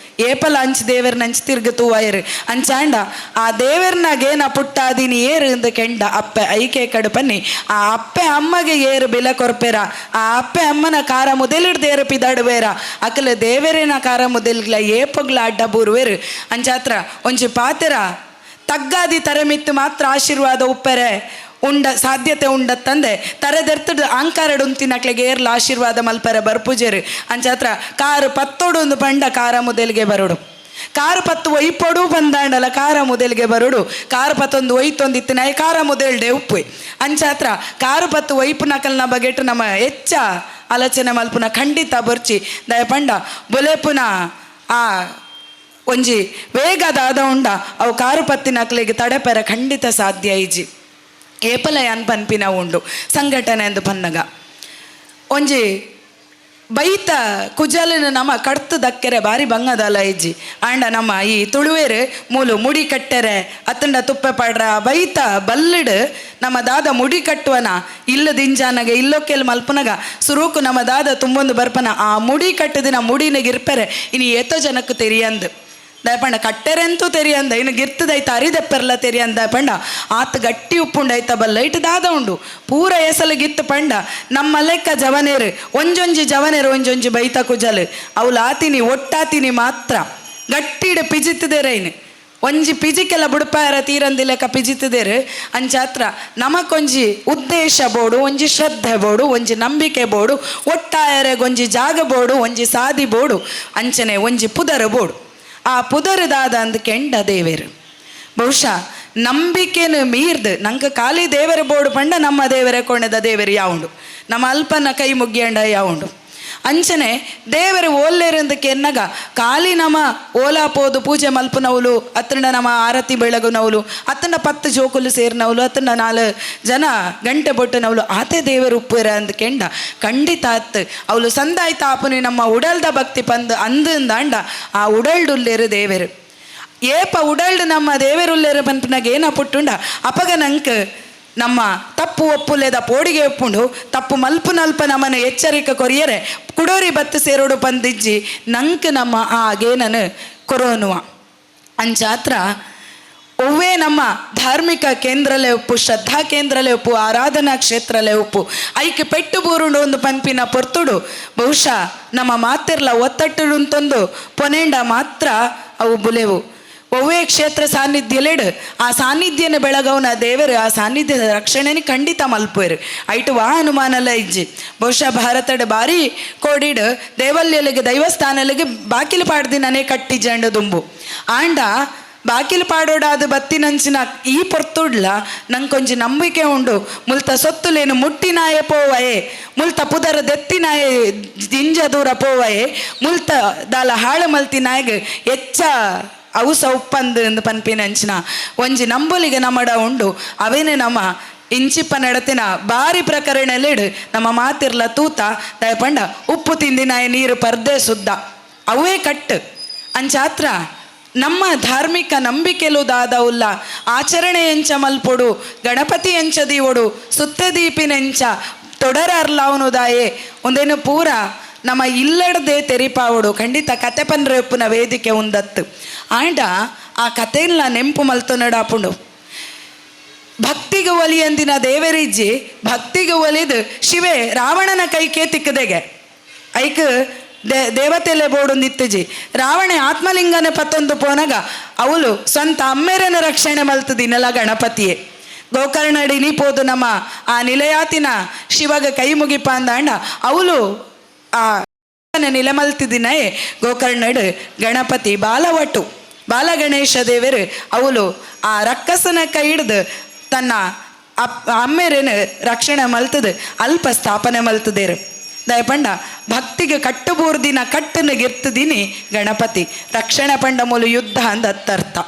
ಏಪಲ ಅಂಚ್ ದೇವರನ್ನ ಅಂಚ್ ತಿರ್ಗತು ವೈರ್ ಅಂಚಾಂಡ ಆ ದೇವರ್ನಾಗೇನ ಪುಟ್ಟಾದಿನಿ ಏರು ಇಂದ ಕೆಂಡ ಅಪ್ಪೆ ಐಕೆ ಕಡು ಪನ್ನಿ ಆ ಅಪ್ಪೆ ಅಮ್ಮಗೆ ಏರು ಬೆಲೆ ಕೊರ್ಪೆರ ಆ ಅಪ್ಪೆ ಅಮ್ಮನ ಕಾರ ಮುದಲಿಡ್ದೇರು ಪಿದಾಡುವೇರ ಅಕಲ ದೇವರೇನ ಕಾರ ಮುದಲ್ಗ್ಲ ಏಪಗ್ಲ ಅಡ್ಡ ಬೂರುವೇರು ಅಂಚಾತ್ರ ಒಂಜಿ ಪಾತೆರ ತಗ್ಗಾದಿ ತರಮಿತ್ತು ಮಾತ್ರ ಆಶೀರ್ವಾದ ಉಪ್ಪೆರೆ ಉಂಡ ಸಾಧ್ಯತೆ ಉಂಡತ್ತಂದೆ ತರೆದೆರ್ತದ ಆಂಕಾರಡು ಉಂತಿನಕ್ಲೆಗೆ ಏರ್ಲ ಆಶೀರ್ವಾದ ಮಲ್ಪರೆ ಬರ್ಪುಜೇರು ಅಂಚಾತ್ರ ಕಾರು ಪತ್ತೋಡು ಒಂದು ಪಂಡ ಕಾರ ಮುದಲಿಗೆ ಬರೋಡು ಕಾರು ಪತ್ತು ಒಯ್ಪೊಡು ಬಂದಾಂಡಲ ಕಾರ ಮುದಲಿಗೆ ಬರೋಡು ಕಾರು ಪತ್ತೊಂದು ಒಯ್ತೊಂದಿತ್ತಿನ ಕಾರ ಮುದಲ್ಡೆ ಉಪ್ಪು ಅಂಚಾತ್ರ ಕಾರು ಪತ್ತು ಒಯ್ಪು ನಕಲ್ನ ಬಗೆಟ್ಟು ನಮ್ಮ ಹೆಚ್ಚ ಆಲೋಚನೆ ಮಲ್ಪುನ ಖಂಡಿತ ಬರ್ಚಿ ದಯಪಂಡ ಬೊಲೆಪುನ ಆ ಒಂಜಿ ವೇಗದಾದ ಉಂಡ ಅವು ಕಾರು ಪತ್ತಿನಕ್ಲೆಗೆ ತಡೆಪೆರ ಖಂಡಿತ ಸಾಧ್ಯ ಐಜಿ ಏಪಲ ಯಾನ್ ಪನ್ಪಿನ ಉಂಡು ಸಂಘಟನೆ ಎಂದು ಪನ್ನಗ ಒಂಜಿ ಬೈತ ಕುಜಲನ ನಮ್ಮ ಕಡ್ತು ದಕ್ಕೆರೆ ಬಾರಿ ಬಂಗದಲ್ಲ ಇಜ್ಜಿ ಆಂಡ ನಮ್ಮ ಈ ತುಳುವೇರು ಮೂಲು ಮುಡಿ ಕಟ್ಟೆರೆ ಅತ್ತಂಡ ತುಪ್ಪೆ ಪಾಡ್ರ ಬೈತ ಬಲ್ಲಡ್ ನಮ್ಮ ದಾದ ಮುಡಿ ಕಟ್ಟುವನ ಇಲ್ಲ ದಿಂಜಾನಗ ಇಲ್ಲೊಕ್ಕೆಲ್ ಮಲ್ಪನಗ ಸುರೂಕು ನಮ್ಮ ದಾದ ತುಂಬೊಂದು ಬರ್ಪನ ಆ ಮುಡಿ ಕಟ್ಟದಿನ ಮುಡಿನಿಗೆ ಇರ್ಪೆರೆ ಇನ್ನು ಏತೋ ಜನಕ್ಕೆ ತೆರಿಯಂದು ದಯಪಂಡ ಕಟ್ಟೆರೆಂತೂ ತೆರಿಯಂದ ಇನ್ನು ಗಿರ್ತದೈತ ಅರಿದೆಪ್ಪೆರ್ಲ ತೆರಿಯಂದ ಪಂಡ ಆತ ಗಟ್ಟಿ ಉಪ್ಪುಂಡೈತ ಬಲ್ಲ ಇಟ್ಟು ದಾದ ಉಂಡು ಪೂರ ಎಸಲು ಗಿತ್ತು ಪಂಡ ನಮ್ಮ ಲೆಕ್ಕ ಜವನೇರು ಒಂಜೊಂಜಿ ಜವನೇರು ಒಂಜೊಂಜಿ ಬೈತ ಕುಜಲು ಅವಳು ಆತಿನಿ ಒಟ್ಟಾತಿನಿ ಮಾತ್ರ ಗಟ್ಟಿಡು ಪಿಜಿತ್ತಿದೇರೇನು ಒಂಜಿ ಪಿಜಿಕೆಲ್ಲ ಬುಡಪಾಯರ ತೀರಂದಿ ಲೆಕ್ಕ ಪಿಜಿತ್ತಿದೇರು ಅಂಚಾತ್ರ ನಮಕೊಂಜಿ ಉದ್ದೇಶ ಬೋಡು ಒಂಜಿ ಶ್ರದ್ಧೆ ಬೋಡು ಒಂಜಿ ನಂಬಿಕೆ ಬೋಡು ಒಟ್ಟಾಯರೆಗೊಂಜಿ ಜಾಗ ಬೋಡು ಒಂಜಿ ಸಾದಿ ಬೋಡು ಅಂಚನೆ ಒಂಜಿ ಪುದರ ಬೋಡು ಆ ಪುದರದಾದ ಅಂದ ಕೆಂಡ ದೇವರು ಬಹುಶಃ ನಂಬಿಕೆನ ಮೀರ್ದು ನಂಗೆ ಖಾಲಿ ದೇವರ ಬೋರ್ಡು ಪಂಡ ನಮ್ಮ ದೇವರ ಕೊಣದ ದೇವರು ಯಾವುಂಡು ನಮ್ಮ ಅಲ್ಪನ ಕೈ ಮುಗಿಯಂಡ ಯಾವುಂಡು ಅಂಚನೆ ದೇವರು ಓಲ್ಲೇರಂದಕ್ಕೆ ಎನ್ನಗ ಖಾಲಿ ನಮ್ಮ ಓಲಾ ಪೋದು ಪೂಜೆ ಮಲ್ಪನವಲು ಅತ್ತಂಡ ನಮ್ಮ ಆರತಿ ಬೆಳಗುನವಲು ಅತ್ತಂಡ 10 ಜೋಕುಲು ಸೇರಿನವಲು ಅತ್ತಂಡ 4 ಜನ ಗಂಟೆ ಬೊಟ್ಟನವಲು ಆತೆ ದೇವರು ಉಪ್ಪುರ ಅಂದ್ಕೆಂಡ ಖಂಡಿತ ಅತ್ತು ಅವಳು ಸಂದಾಯ್ತ ಆಪುನಿ ನಮ್ಮ ಉಡಲ್ದ ಭಕ್ತಿ ಪಂದು ಅಂದಂದ ಆ ಉಡಲ್ಡುಲ್ಲೇರು ದೇವರು ಏಪ ಉಡಲ್ಡು ನಮ್ಮ ದೇವರುಲ್ಲೇರು ಪಂಪನಾಗ ಏನ ಪುಟ್ಟುಂಡ ಅಪಗ ನಂಗೆ ನಮ್ಮ ತಪ್ಪು ಒಪ್ಪುಲೆದ ಪೋಡಿಗೆ ಒಪ್ಪುಂಡು ತಪ್ಪು ಮಲ್ಪು ನಲ್ಪ ನಮ್ಮನ್ನು ಎಚ್ಚರಿಕೆ ಕೊರಿಯರೆ ಕುಡೋರಿ ಬತ್ತು ಸೇರೋಡು ಬಂದಿಜ್ಜಿ ನಂಗೆ ನಮ್ಮ ಆಗೇನನು ಕೊರೋನುವ ಅಂಚಾತ್ರ ಒವ್ವೇ ನಮ್ಮ ಧಾರ್ಮಿಕ ಕೇಂದ್ರಲೇ ಉಪ್ಪು ಶ್ರದ್ಧಾ ಕೇಂದ್ರಲೇ ಉಪ್ಪು ಆರಾಧನಾ ಕ್ಷೇತ್ರಲೇ ಉಪ್ಪು ಐಕೆ ಪೆಟ್ಟು ಬೂರುಂಡು ಒಂದು ಪಂಪಿನ ಪೊರ್ತುಡು ಬಹುಶಃ ನಮ್ಮ ಮಾತಿರ್ಲ ಒತ್ತಟ್ಟುಂತೊಂದು ಪೊನೆಂಡ ಮಾತ್ರ ಅವು ಬುಲೆವು ಒವ್ವೇ ಕ್ಷೇತ್ರ ಸಾನ್ನಿಧ್ಯಲೆಡು ಆ ಸಾನ್ನಿಧ್ಯನ ಬೆಳಗವನ ದೇವರು ಆ ಸಾನ್ನಿಧ್ಯದ ರಕ್ಷಣೆನೇ ಖಂಡಿತ ಮಲ್ಪುವರು ಐಟು ಅನುಮಾನಲ್ಲ ಇಜ್ಜಿ ಬಹುಶಃ ಭಾರತದ ಬಾರಿ ಕೋಡಿಡು ದೇವಲ್ಯಲಿಗೆ ದೈವಸ್ಥಾನಲಿಗೆ ಬಾಕಿಲು ಪಾಡ್ದಿನೇ ಕಟ್ಟಿಜಂಡು ದುಂಬು ಆಂಡ ಬಾಕಿಲು ಪಾಡೋಡಾದ ಬತ್ತಿನಂಚಿನ ಈ ಪೊರ್ತುಡ್ಲ ನಂಗೊಂಜಿ ನಂಬಿಕೆ ಉಂಡು ಮುಲ್ತ ಸೊತ್ತುಲೇನು ಮುಟ್ಟಿನಾಯ ಪೋವಯೇ ಮುಲ್ತ ಪುದರ ದೆತ್ತಿನಾಯ ದಿಂಜ ದೂರ ಪೋವಯೇ ಮುಲ್ತ ದಾಲ ಹಾಳು ಮಲ್ತಿನಾಯಗ ಹೆಚ್ಚ ಅವಸ ಉಪ್ಪಂದು ಪನ್ಪಿನಂಚಿನ ಒಂಜಿ ನಂಬಲಿಗೆ ನಮ್ಮಡ ಉಂಡು ಅವೇನೇ ನಮ್ಮ ಇಂಚಿಪ್ಪ ನಡತಿನ ಬಾರಿ ಪ್ರಕರಣಲಿಡು ನಮ್ಮ ಮಾತಿರ್ಲ ತೂತ ದಯಪಂಡ ಉಪ್ಪು ತಿಂದಿನಾಯ ನೀರು ಪರ್ದೆ ಸುದ್ದ ಅವೇ ಕಟ್ಟು ಅಂಚಾತ್ರ ನಮ್ಮ ಧಾರ್ಮಿಕ ನಂಬಿಕೆಲು ದಾದವುಲ್ಲ ಆಚರಣೆ ಎಂಚ ಮಲ್ಪೊಡು ಗಣಪತಿ ಎಂಚ ದೀವೊಡು ಸುತ್ತೆ ದೀಪಿನೆಂಚ ತೊಡರ ಅರ್ಲಾವನುದಾಯೇ ಒಂದೇನು ಪೂರ ನಮ್ಮ ಇಲ್ಲಡದೆ ತೆರಿಪಾವಡು ಖಂಡಿತ ಕತೆ ಪನ್ರೆಪ್ಪುನ ವೇದಿಕೆ ಉಂದತ್ತು ಆಂಡ ಆ ಕಥೆಲ್ಲ ನೆಂಪು ಮಲ್ತೊನಡಾಪುಂಡು ಭಕ್ತಿಗೆ ಒಲಿಯಂದಿನ ದೇವರಿಜ್ಜಿ ಭಕ್ತಿಗೆ ಒಲಿದು ಶಿವೆ ರಾವಣನ ಕೈಕೆ ತಿಕ್ಕದೆಗೆ ಐಕ್ ದೇವತೆಲೆ ಬೋಡೊಂದಿತ್ತಜಿ ರಾವಣೆ ಆತ್ಮಲಿಂಗನ ಪತ್ತೊಂದು ಪೋನಗ ಅವಳು ಸ್ವಂತ ಅಮ್ಮೆರನ ರಕ್ಷಣೆ ಮಲ್ತದಿನಲ್ಲ ಗಣಪತಿಯೇ ಗೋಕರ್ಣಡಿ ನೀಪೋದು ನಮ್ಮ ಆ ನಿಲಯಾತಿನ ಶಿವಗ ಕೈ ಮುಗಿಪ ಅಂದಾಂಡ ಅವಳು ಆ ನಿಲೆಮಲ್ತಿದಿನೇ ಗೋಕರ್ಣಡು ಗಣಪತಿ ಬಾಲವಟು ಬಾಲಗಣೇಶ ದೇವರು ಅವಳು ಆ ರಕ್ಕಸನ ಕೈ ಹಿಡ್ದು ತನ್ನ ಅಮ್ಮೆರೇನು ರಕ್ಷಣೆ ಮಲ್ತದು ಅಲ್ಪ ಸ್ಥಾಪನೆ ಮಲ್ತದೇರು ದಯಪಂಡ ಭಕ್ತಿಗೆ ಕಟ್ಟುಬೂರ್ದಿನ ಕಟ್ಟನ್ನು ಗಿರ್ತದಿನಿ ಗಣಪತಿ ರಕ್ಷಣೆ ಪಂಡ ಮೂಲು ಯುದ್ಧ ಅಂದ ಅರ್ಥರ್ಥ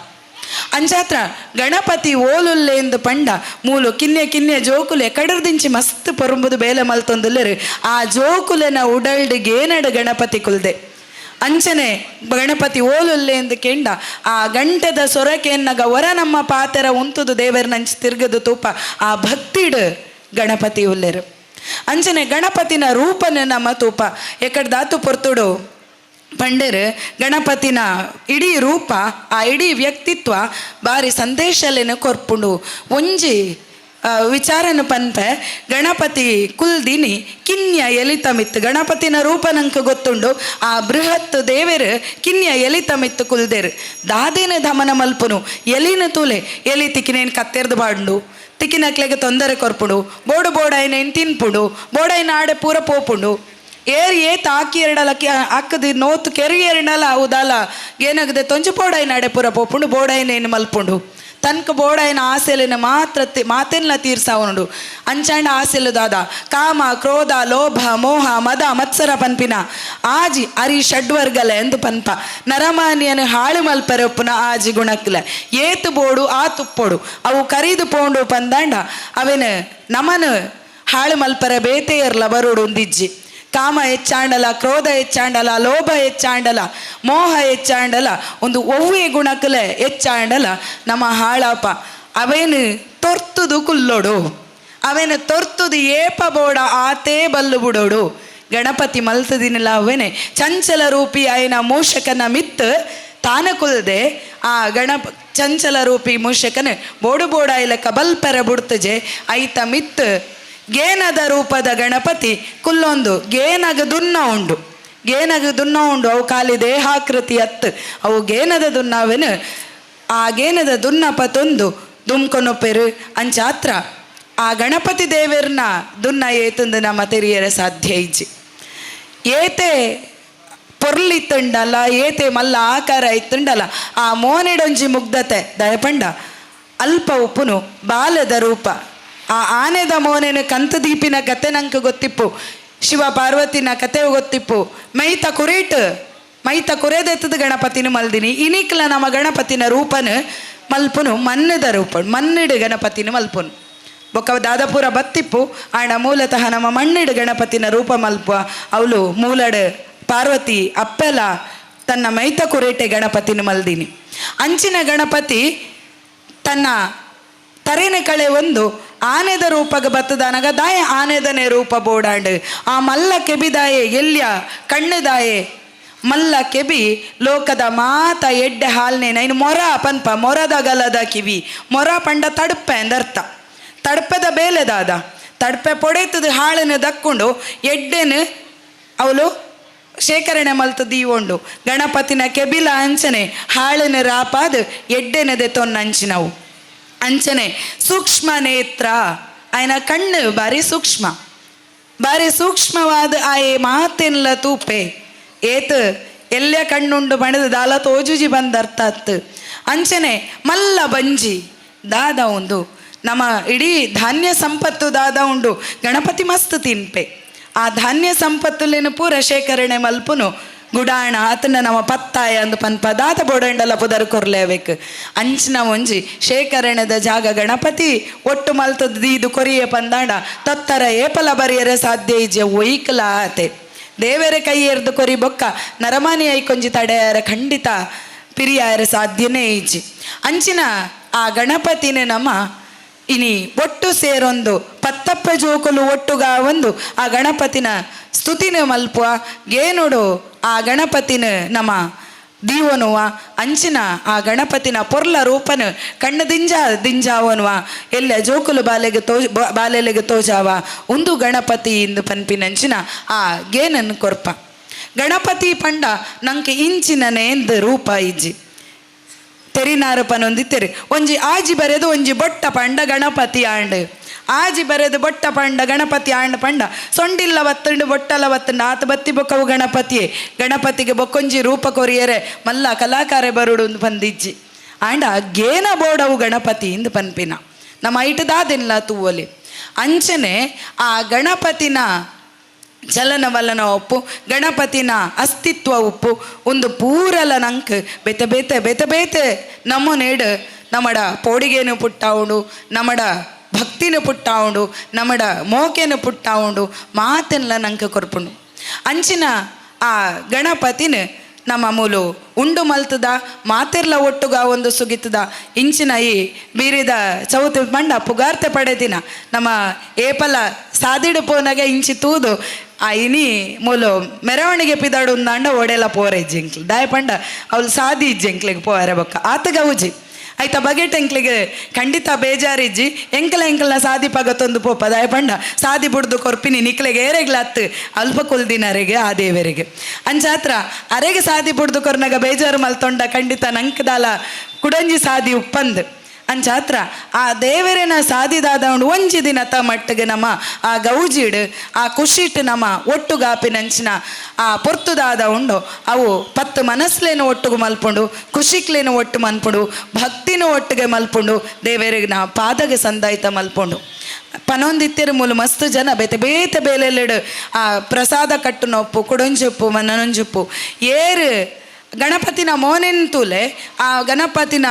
ಅಂಚಾತ್ರ ಗಣಪತಿ ಓಲುಲ್ಲೆ ಎಂದು ಪಂಡ ಮೂಲು ಕಿನ್ನೆ ಜೋಕುಲೆ ಕಡರ್ದಿಂಚಿ ಮಸ್ತ್ ಪೊರುಂಬುದು ಬೇಲೆ ಮಲ್ತೊಂದುಲ್ಲೆರು ಆ ಜೋಕುಲೆನ ಉಡಲ್ಡಿಗೇನಡು ಗಣಪತಿ ಕುಲ್ದೆ ಅಂಚನೆ ಗಣಪತಿ ಓಲುಲ್ಲೆ ಎಂದು ಕೆಂಡ ಆ ಗಂಟೆದ ಸೊರಕೆನ್ನಗ ಹೊರ ನಮ್ಮ ಪಾತೆರ ಉಂತುದು ದೇವರನಂಚಿ ತಿರ್ಗದು ತೂಪ ಆ ಭಕ್ತಿಡು ಗಣಪತಿ ಉಲ್ಲೆರು ಅಂಚನೆ ಗಣಪತಿನ ರೂಪನ ನಮ್ಮ ತೂಪ ಎಕಡೆ ದಾತು ಪೊರ್ತುಡು ಪಂಡರ್ ಗಣಪತಿನ ಇಡೀ ರೂಪ ಆ ಇಡೀ ವ್ಯಕ್ತಿತ್ವ ಬಾರಿ ಸಂದೇಶಲೇನ ಕೊರ್ಪುಂಡು ಒಂಜಿ ವಿಚಾರನ ಪನ್ಪೆ ಗಣಪತಿ ಕುಲ್ದಿನಿ ಕಿನ್ಯ ಎಲಿತಮಿತ್ತು ಗಣಪತಿನ ರೂಪ ನಂಗೆ ಗೊತ್ತುಂಡು ಆ ಬೃಹತ್ ದೇವರು ಕಿನ್ಯ ಎಲಿತಮಿತ್ತು ಕುಲ್ದೇರು ದಾದೇನ ಧಮನ ಮಲ್ಪುನು ಎಲಿನ ತೂಲೆ ಎಲಿ ತಿಕ್ಕಿನೇನು ಕತ್ತೆರ್ದು ಬಾಂಡು ತಿಕ್ಕಿನಕ್ಲೆಗೆ ತೊಂದರೆ ಕೊರ್ಪುಡು ಬೋಡು ಬೋಡಾಯಿನೇನು ತಿನ್ಪುಡು ಬೋಡಾಯಿನ ಆಡೆ ಪೂರ ಪೋಪುಂಡು ಏತ್ ಹಾಕಿ ಎರಡಲಕ್ಕೆ ಹಾಕದಿ ನೋತು ಕೆರೆಗೆ ಎರಡಲ ಹೌದಲ್ಲ ಏನಾಗದೆ ತೊಂಜು ಬೋಡಾಯಿನ ಆಡೆ ಪೂರ ಪೋಪುಂಡು ಬೋಡಾಯಿನೇನು ಮಲ್ಪುಂಡು ತನಕ ಬೋಡಾಯಿನ ಆಸೆಲಿನ ಮಾತೆಲ್ಲ ತೀರ್ಸಾವನುಂಡು ಅಂಚಾಂಡ ಆಸೆಲು ದಾದ ಕಾಮ ಕ್ರೋಧ ಲೋಭ ಮೋಹ ಮದ ಮತ್ಸರ ಪನ್ಪಿನ ಆಜಿ ಅರಿ ಷಡ್ವರ್ಗಲೆ ಎಂದು ಪನ್ಪ ನರಮಾನಿಯನು ಹಾಳು ಮಲ್ಪರೆ ಒಪ್ಪುನ ಆಜಿ ಗುಣಕ್ಲೆ ಏತು ಬೋಡು ಆ ತುಪ್ಪೋಡು ಅವು ಕರೀದು ಪೋಂಡು ಪಂದಾಂಡ ಅವೇನು ನಮನು ಹಾಳು ಮಲ್ಪರೆ ಬೇತೆಯರ್ಲ ಬರೋಡು ಒಂದಿಜ್ಜಿ ಕಾಮ ಹೆಚ್ಚಾಂಡಲ ಕ್ರೋಧ ಹೆಚ್ಚಾಂಡಲ ಲೋಭ ಹೆಚ್ಚಾಂಡಲ ಮೋಹ ಹೆಚ್ಚಾಂಡಲ ಒಂದು ಒವ್ವೆ ಗುಣಕಲೆ ಹೆಚ್ಚಾಂಡಲ ನಮ್ಮ ಹಾಳಪ್ಪ ಅವೇನು ತೊರ್ತುದು ಕುಲ್ಲೋಡು ಅವೇನು ತೊರ್ತುದು ಏಪ ಬೋಡ ಆತೇ ಬಲ್ಲು ಬಿಡೋಡು ಗಣಪತಿ ಮಲ್ತದಿನಿಲ್ಲ ಅವೇನೆ ಚಂಚಲ ರೂಪಿ ಆಯ್ನ ಮೂಷಕನ ಮಿತ್ತು ತಾನ ಕುಲ್ದೆ ಆ ಚಂಚಲ ರೂಪಿ ಮೂಷಕನ ಬೋಡು ಬೋಡ ಇಲಕ ಬಲ್ಪೆರ ಬುಡ್ತಜೆ ಐತ ಮಿತ್ತು ಗೇನದ ರೂಪದ ಗಣಪತಿ ಕುಲ್ಲೊಂದು ಗೇನಗ ದುನ್ನ ಉಂಡು ಅವು ಖಾಲಿ ದೇಹಾಕೃತಿ ಅತ್ತು ಅವು ಗೇನದ ದುನ್ನವೆನು ಆ ಗೇನದ ದುನ್ನಪತೊಂದು ದುಮ್ಕೊನೊಪ್ಪೆರು ಅಂಚಾತ್ರ ಆ ಗಣಪತಿ ದೇವರನ್ನ ದುನ್ನ ಏತಂದು ನಮ್ಮ ತೆರಿಯರ ಸಾಧ್ಯ ಇಜ್ಜಿ ಏತೆ ಪೊರ್ಲಿತ್ತುಂಡಲ್ಲ ಏತೆ ಮಲ್ಲ ಆಕಾರ ಇತ್ತುಂಡಲ್ಲ ಆ ಮೋನೆಡೊಂಜಿ ಮುಗ್ಧತೆ ದಯಪಂಡ ಅಲ್ಪ ಉಪ್ಪುನು ಬಾಲದ ರೂಪ ಆ ಆನೆದ ಮೋನೆನ ಕಂತದೀಪಿನ ಕತೆ ನಂಗೆ ಗೊತ್ತಿಪ್ಪು ಶಿವ ಪಾರ್ವತಿನ ಕತೆ ಗೊತ್ತಿಪ್ಪು ಮೈತ ಕುರೇದೆತ್ತದ ಗಣಪತಿನ ಮಲ್ದಿನಿ ಇನಿಕ್ಲ ನಮ್ಮ ಗಣಪತಿನ ರೂಪನ ಮಲ್ಪುನು ಮನ್ನದ ರೂಪ ಮನ್ನಿಡು ಗಣಪತಿನ ಮಲ್ಪುನು ಬೊಕ್ಕ ದಾದಾಪುರ ಬತ್ತಿಪ್ಪು ಆಂಡ ಮೂಲತಃ ನಮ್ಮ ಮಣ್ಣಿಡು ಗಣಪತಿನ ರೂಪ ಮಲ್ಪುವ ಅವಳು ಮೂಲಡು ಪಾರ್ವತಿ ಅಪ್ಪೆಲ ತನ್ನ ಮೈತ ಕುರೇಟೆ ಗಣಪತಿನ ಮಲ್ದಿನಿ ಅಂಚಿನ ಗಣಪತಿ ತನ್ನ ತರೇನೆ ಕಳೆ ಒಂದು ಆನೆದ ರೂಪಗ ಬತ್ತದನಗ ದಾಯ ಆನೆದನೇ ರೂಪ ಬೋಡಾಂಡು ಆ ಮಲ್ಲ ಕೆಬಿದಾಯೆ ಎಲ್ಯ ಕಣ್ಣುದಾಯೆ ಮಲ್ಲ ಕೆಬಿ ಲೋಕದ ಮಾತ ಎಡ್ಡೆ ಹಾಲ್ನೇನ ಇನ್ನು ಮೊರ ಪನ್ಪ ಮೊರದ ಗಲದ ಕಿವಿ ಮೊರ ಪಂಡ ತಡ್ಪೆ ಅಂದರ್ಥ ತಡ್ಪದ ಬೇಲೆದಾದ ತಡ್ಪೆ ಪೊಡೆತದ ಹಾಳನ್ನು ದಕ್ಕೊಂಡು ಎಡ್ಡೆನು ಅವಳು ಶೇಖರಣೆ ಮಲ್ತದ ಈವೊಂಡು ಗಣಪತಿನ ಕೆಬಿಲ ಅಂಚನೆ ಹಾಳನ ರಾಪಾದ ಎಡ್ಡೆನದೆ ತೊನ್ನಂಚಿನವು ಅಂಚನೆ ಸೂಕ್ಷ್ಮ ನೇತ್ರ ಆಯ್ನ ಕಣ್ಣು ಬಾರಿ ಸೂಕ್ಷ್ಮವಾದ ಆಯೆ ಮಾತೆಲ್ಲ ತೂಪೆ ಏತ್ ಎಲ್ಲ ಕಣ್ಣುಂಡು ಮಣದ ದಾಲ ತೋಜುಜಿ ಬಂದರ್ಥ ಅತ್ತು ಅಂಚನೆ ಮಲ್ಲ ಬಂಜಿ ದಾದ ಉಂಡು ನಮ್ಮ ಇಡೀ ಧಾನ್ಯ ಸಂಪತ್ತು ದಾದ ಉಂಡು ಗಣಪತಿ ಮಸ್ತ್ ತಿನ್ಪೆ ಆ ಧಾನ್ಯ ಸಂಪತ್ತುಲೇನು ಪೂರ ಶೇಖರಣೆ ಮಲ್ಪುನು ಗುಡಾಣ ಆತನ ನಮ್ಮ ಪತ್ತಾಯ ಅಂದು ಪನ್ಪ ದಾತ ಬೋಡಂಡಲ ಪುದರ್ ಕೊರ್ಲೇಬೇಕು ಅಂಚಿನ ಒಂಜಿ ಶೇಖರಣದ ಜಾಗ ಗಣಪತಿ ಒಟ್ಟು ಮಲ್ತದ ದೀದು ಕೊರಿಯೆ ಪಂದಾಂಡ ತೊತ್ತರ ಏಪಲ ಬರೆಯರೆ ಸಾಧ್ಯ ಇಜ್ಜೆ ಒಯ್ಕಲ ಆತೆ ದೇವರ ಕೈ ಎರ್ದು ಕೊರಿ ಬೊಕ್ಕ ನರಮಾನಿ ಐಕೊಂಜಿ ತಡೆಯರ ಖಂಡಿತ ಪಿರಿಯಾರ ಸಾಧ್ಯನೇ ಇಜ್ಜಿ ಅಂಚಿನ ಆ ಗಣಪತಿನ ನಮ್ಮ ಇನಿ ಒಟ್ಟು ಸೇರೊಂದು ಪತ್ತಪ್ಪ ಜೋಕುಲು ಒಟ್ಟುಗ ಒಂದು ಆ ಗಣಪತಿನ ಸ್ತುತಿನ ಮಲ್ಪುವ ಗೇನುಡು ಆ ಗಣಪತಿನ ನಮ್ಮ ದೀವನುವ ಅಂಚಿನ ಆ ಗಣಪತಿನ ಪೊರ್ಲ ರೂಪನ ಕಣ್ಣು ದಿಂಜಾವನುವ ಎಲ್ಲ ಜೋಕುಲು ಬಾಲೆಲೆಗೆ ತೋಜಾವ ಒಂದು ಗಣಪತಿ ಇಂದು ಪನ್ಪಿನಂಚಿನ ಆ ಗೇನನ್ನು ಕೊರ್ಪ ಗಣಪತಿ ಪಂಡ ನಂಗೆ ಇಂಚಿನನೆ ಎಂದು ರೂಪ ಇಜ್ಜಿ ತೆರಿನಾರು ಪನೊಂದಿತ್ತೆರಿ ಒಂಜಿ ಆಜಿ ಬರೆದು ಒಂಜಿ ಬೊಟ್ಟ ಪಂಡ ಗಣಪತಿ ಆಂಡ್ ಆಜಿ ಬರೆದು ಬೊಟ್ಟ ಪಂಡ ಗಣಪತಿ ಆಂಡ್ ಪಂಡ ಸೊಂಡಿಲ್ಲ ಬತ್ತಂಡು ಬೊಟ್ಟಲ ಬತ್ತಂಡು ಆತ ಬತ್ತಿ ಬೊಕ್ಕವು ಗಣಪತಿಯೇ ಗಣಪತಿಗೆ ಬೊಕ್ಕೊಂಜಿ ರೂಪ ಕೊರಿಯರೆ ಮಲ್ಲ ಕಲಾಕಾರ ಬರುಡು ಬಂದಿಜ್ಜಿ ಆಂಡ ಗೇನ ಬೋಡವು ಗಣಪತಿ ಇಂದು ಪನ್ಪಿನ ನಮ್ಮ ಐಟದಾದೆಲ್ಲ ತೂವಲಿ ಅಂಚನೆ ಆ ಗಣಪತಿನ ಚಲನವಲನ ಒಪ್ಪು ಗಣಪತಿನ ಅಸ್ತಿತ್ವ ಉಪ್ಪು ಒಂದು ಪೂರಲ ನಂಕ್ ಬೆತೆ ನಮ್ಮ ನೇಡು ನಮ್ಮಡ ಪೋಡಿಗೆನು ಪುಟ್ಟಾವುಂಡು ನಮ್ಮಡ ಭಕ್ತಿನ ಪುಟ್ಟಾವುಂಡು ನಮ್ಮಡ ಮೋಕೆನು ಪುಟ್ಟಾವುಂಡು ಮಾತೆಲ್ಲ ನಂಗೆ ಕೊರ್ಪುಂಡು ಅಂಚಿನ ಆ ಗಣಪತಿನ ನಮ್ಮ ಮೂಲು ಉಂಡು ಮಲ್ತದ ಮಾತೆರ್ಲ ಒಟ್ಟುಗ ಒಂದು ಸುಗಿತದ ಇಂಚಿನ ಈ ಬೀರಿದ ಚೌತಿ ಮಂಡ ಪುಗಾರ್ತೆ ಪಡೆದಿನ ನಮ್ಮ ಏಪಲ ಸಾದಿಡು ಪೋನಾಗ ಇಂಚಿ ತೂದು ಆ ಇನಿ ಮೂಲು ಮೆರವಣಿಗೆ ಪಿದಾಡು ಅಂಡ ಒಡೆಲ್ಲ ಪೋರೆ ಇಜ್ಜೆಂಕ್ಲು ದಾಯ ಪಂಡ ಅವ್ಲು ಸಾದಿ ಇಜ್ಜೆಂಕ್ಲಿಗೆ ಪೋರೆ ಬೊಕ್ಕ ಆತಗ ಉಜಿ ಆಯ್ತಾ ಬಗೆಟ್ ಎಂಕ್ಲಿಗೆ ಖಂಡಿತ ಬೇಜಾರಿಜ್ಜಿ ಎಂಕಲ್ನ ಸಾದಿ ಪಗತ್ತೊಂದು ಪೋಪ ದಾಯ ಪಂಡ ಸಾದಿ ಬುಡ್ದು ಕೊರ್ಪಿನಿ ನಿಕ್ಲೆಗೆ ಏರೆಗ್ಲತ್ತು ಅಲ್ಪ ಕುಲ್ದಿನರೆಗೆ ಆ ದೇವರಿಗೆ ಅಂಚಾತ್ರ ಅರೆಗೆ ಸಾದಿ ಬುಡ್ದು ಕೊರ್ನಾಗ ಬೇಜಾರು ಮಲ್ತೊಂಡ ಖಂಡಿತ ನಂಕದಾಲ ಕುಡಂಜಿ ಸಾದಿ ಉಪ್ಪಂದು ಅಂಚಾತ್ರ ಆ ದೇವರೇನ ಸಾದಿದಾದ ಒಂಜಿ ದಿನತ ಮಟ್ಟಿಗೆ ನಮ್ಮ ಆ ಗೌಜಿಡ್ ಆ ಖುಷಿಟ್ ನಮ್ಮ ಒಟ್ಟುಗಾಪಿನಂಚಿನ ಆ ಪೊರ್ತುದಾದ ಉಂಡು ಅವು 10 ಮನಸ್ಲೇನು ಒಟ್ಟುಗು ಮಲ್ಪುಂಡು ಖುಷಿಕ್ಲೇನು ಒಟ್ಟು ಮನ್ಪುಂಡು ಭಕ್ತಿನೂ ಒಟ್ಟಿಗೆ ಮಲ್ಪುಂಡು ದೇವರಿಗೆ ನಾ ಪಾದಗೆ ಸಂದಾಯ್ತ ಮಲ್ಪುಂಡು ಪನೊಂದಿತ್ತೆರು ಮೂಲ ಮಸ್ತ್ ಜನ ಬೇತೆ ಬೇತೆ ಬೇಲೆಲ್ಲೆಡು ಆ ಪ್ರಸಾದ ಕಟ್ಟು ನೊಪ್ಪು ಕುಡೊಂಜುಪ್ಪು ಮನನೊಂಜುಪ್ಪು ಏರು ಗಣಪತಿನ ಮೋನೆಂತೂಲೆ ಆ ಗಣಪತಿನ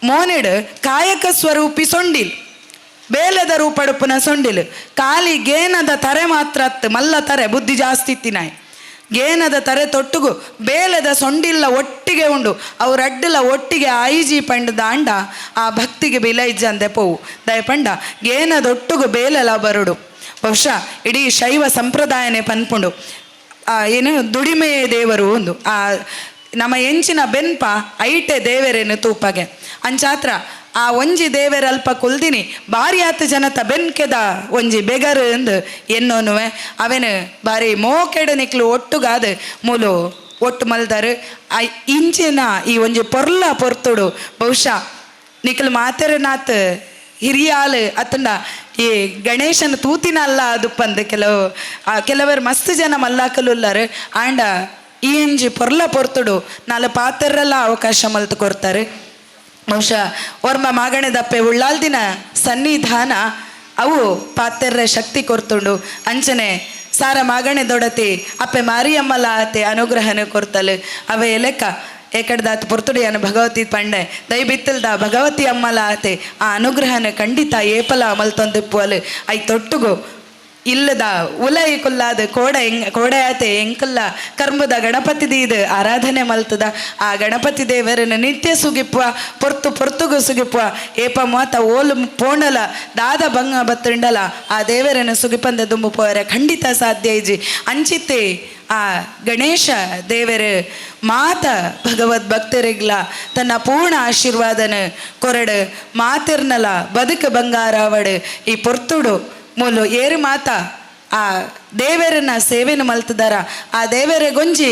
ಮೋನೆಡು ಕಾಯಕ ಸ್ವರೂಪಿ ಸೊಂಡಿಲ್ ಬೇಲದ ರೂಪಡುಪುನ ಸೊಂಡಿಲ್ ಕಾಲಿ ಗೇನದ ತರೆ ಮಾತ್ರ ಮಲ್ಲ ತರೆ ಬುದ್ಧಿ ಜಾಸ್ತಿ ಇತ್ತಿನಾಯ್ ಗೇನದ ತರೆ ತೊಟ್ಟುಗು ಬೇಲದ ಸೊಂಡಿಲ್ಲ ಒಟ್ಟಿಗೆ ಉಂಡು ಅವ್ರ ಅಡ್ಡಲ ಒಟ್ಟಿಗೆ ಐಜಿ ಪಂಡ ದಾಂಡ ಆ ಭಕ್ತಿಗೆ ಬಿಲೈಜಂದೆ ಪೋವು ದಯಪಂಡ ಗೇನದೊಟ್ಟುಗು ಬೇಲೆಲ್ಲ ಬರುಡು ಬಹುಶಃ ಇಡೀ ಶೈವ ಸಂಪ್ರದಾಯನೇ ಪನ್ಪುಂಡು ಏನು ದುಡಿಮೆಯೇ ದೇವರು ಒಂದು ಆ ನಮ್ಮ ಎಂಚಿನ ಬೆನ್ಪ ಐಟೆ ದೇವರೇನು ತೂಪಗೆ ಅಂಚಾತ್ರ ಆ ಒಂಜಿ ದೇವರಲ್ಪ ಕುಲ್ದಿನಿ ಬಾರಿ ಆತ ಜನತ ಬೆನ್ಕೆದ ಒಂಜಿ ಬೆಗರು ಅಂದು ಎನ್ನೋನುವೆ ಅವೇನು ಬಾರಿ ಮೋಕೆಡು ನಿಕ್ಲು ಒಟ್ಟುಗಾದ ಮೂಲು ಒಟ್ಟು ಮಲ್ದರು ಆ ಇಂಚಿನ ಈ ಒಂಜಿ ಪೊರ್ಲ ಪೊರ್ತುಡು ಬಹುಶಃ ನಿಕ್ಲು ಮಾತೆರನಾತ್ ಹಿರಿಯಾಲು ಅತ್ತಂಡ ಈ ಗಣೇಶನ ತೂತಿನ ಅಲ್ಲ ಅದುಪ್ಪಂದು ಕೆಲವರು ಮಸ್ತ್ ಜನ ಮಲ್ಲಾಕಲುಲ್ಲರು ಆಂಡ ಈ ಇಂಜಿ ಪೊರ್ಲ ಪೊರ್ತುಡು ನಾಲ್ ಪಾತೆರ್ರೆಲ್ಲ ಅವಕಾಶ ಮಲ್ತು ಕೊಡ್ತಾರೆ ಬಹುಶಃ ಓರ್ಮ ಮಾಗಣೆ ದಪ್ಪೆ ಉಳ್ಳಾಲ್ದಿನ ಸನ್ನಿಧಾನ ಅವು ಪಾತೆರ್ರೆ ಶಕ್ತಿ ಕೊರ್ತುಂಡು ಅಂಚನೆ ಸಾರ ಮಾಗಣೆ ದೊಡತಿ ಅಪ್ಪೆ ಮಾರಿಯಮ್ಮಲ ಆತೆ ಅನುಗ್ರಹನ ಕೊರ್ತಲು ಅವೇ ಲೆಕ್ಕ ಏಕಡ್ದಾತ್ ಪೊರ್ತುಡಿಯನ ಭಗವತಿ ಪಂಡೆ ದೈ ಬಿತ್ತಲ್ದ ಭಗವತಿ ಅಮ್ಮಲ ಆತೆ ಆ ಅನುಗ್ರಹನ ಖಂಡಿತ ಏಪಲ ಮಲ್ತೊಂದಿಪ್ಪುವಲು ಐ ತೊಟ್ಟುಗು ಇಲ್ಲದ ಉಲೈ ಕುಲ್ಲಾದ ಕೋಡೆ ಆತೆ ಎಂಕಲ್ಲ ಕರ್ಮದ ಗಣಪತಿ ದೀದು ಆರಾಧನೆ ಮಲ್ತದ ಆ ಗಣಪತಿ ದೇವರನ್ನು ನಿತ್ಯ ಸುಗಿಪ್ಪುವ ಪೊರ್ತುಗು ಸುಗಿಪ್ಪುವ ಏಪ ಮಾತ ಓಲು ಪೋಂಡಲ ದಾದ ಭಂಗ ಬತ್ತುಂಡಲ ಆ ದೇವರನ್ನು ಸುಗಿಪಂದ ದುಂಬು ಪೋರೆ ಖಂಡಿತ ಸಾಧ್ಯ ಇಜಿ ಅಂಚಿತ್ತೆ ಆ ಗಣೇಶ ದೇವರು ಮಾತ ಭಗವದ್ ಭಕ್ತರಿಗ್ಲ ತನ್ನ ಪೂರ್ಣ ಆಶೀರ್ವಾದನ ಕೊರಡು ಮಾತಿರ್ನಲ ಬದುಕು ಬಂಗಾರವಡು ಈ ಪೊರ್ತುಡು ಮೂಲು ಏರು ಮಾತ ಆ ದೇವರನ್ನ ಸೇವೆನ ಮಲ್ತದಾರ ಆ ದೇವರ ಗೊಂಜಿ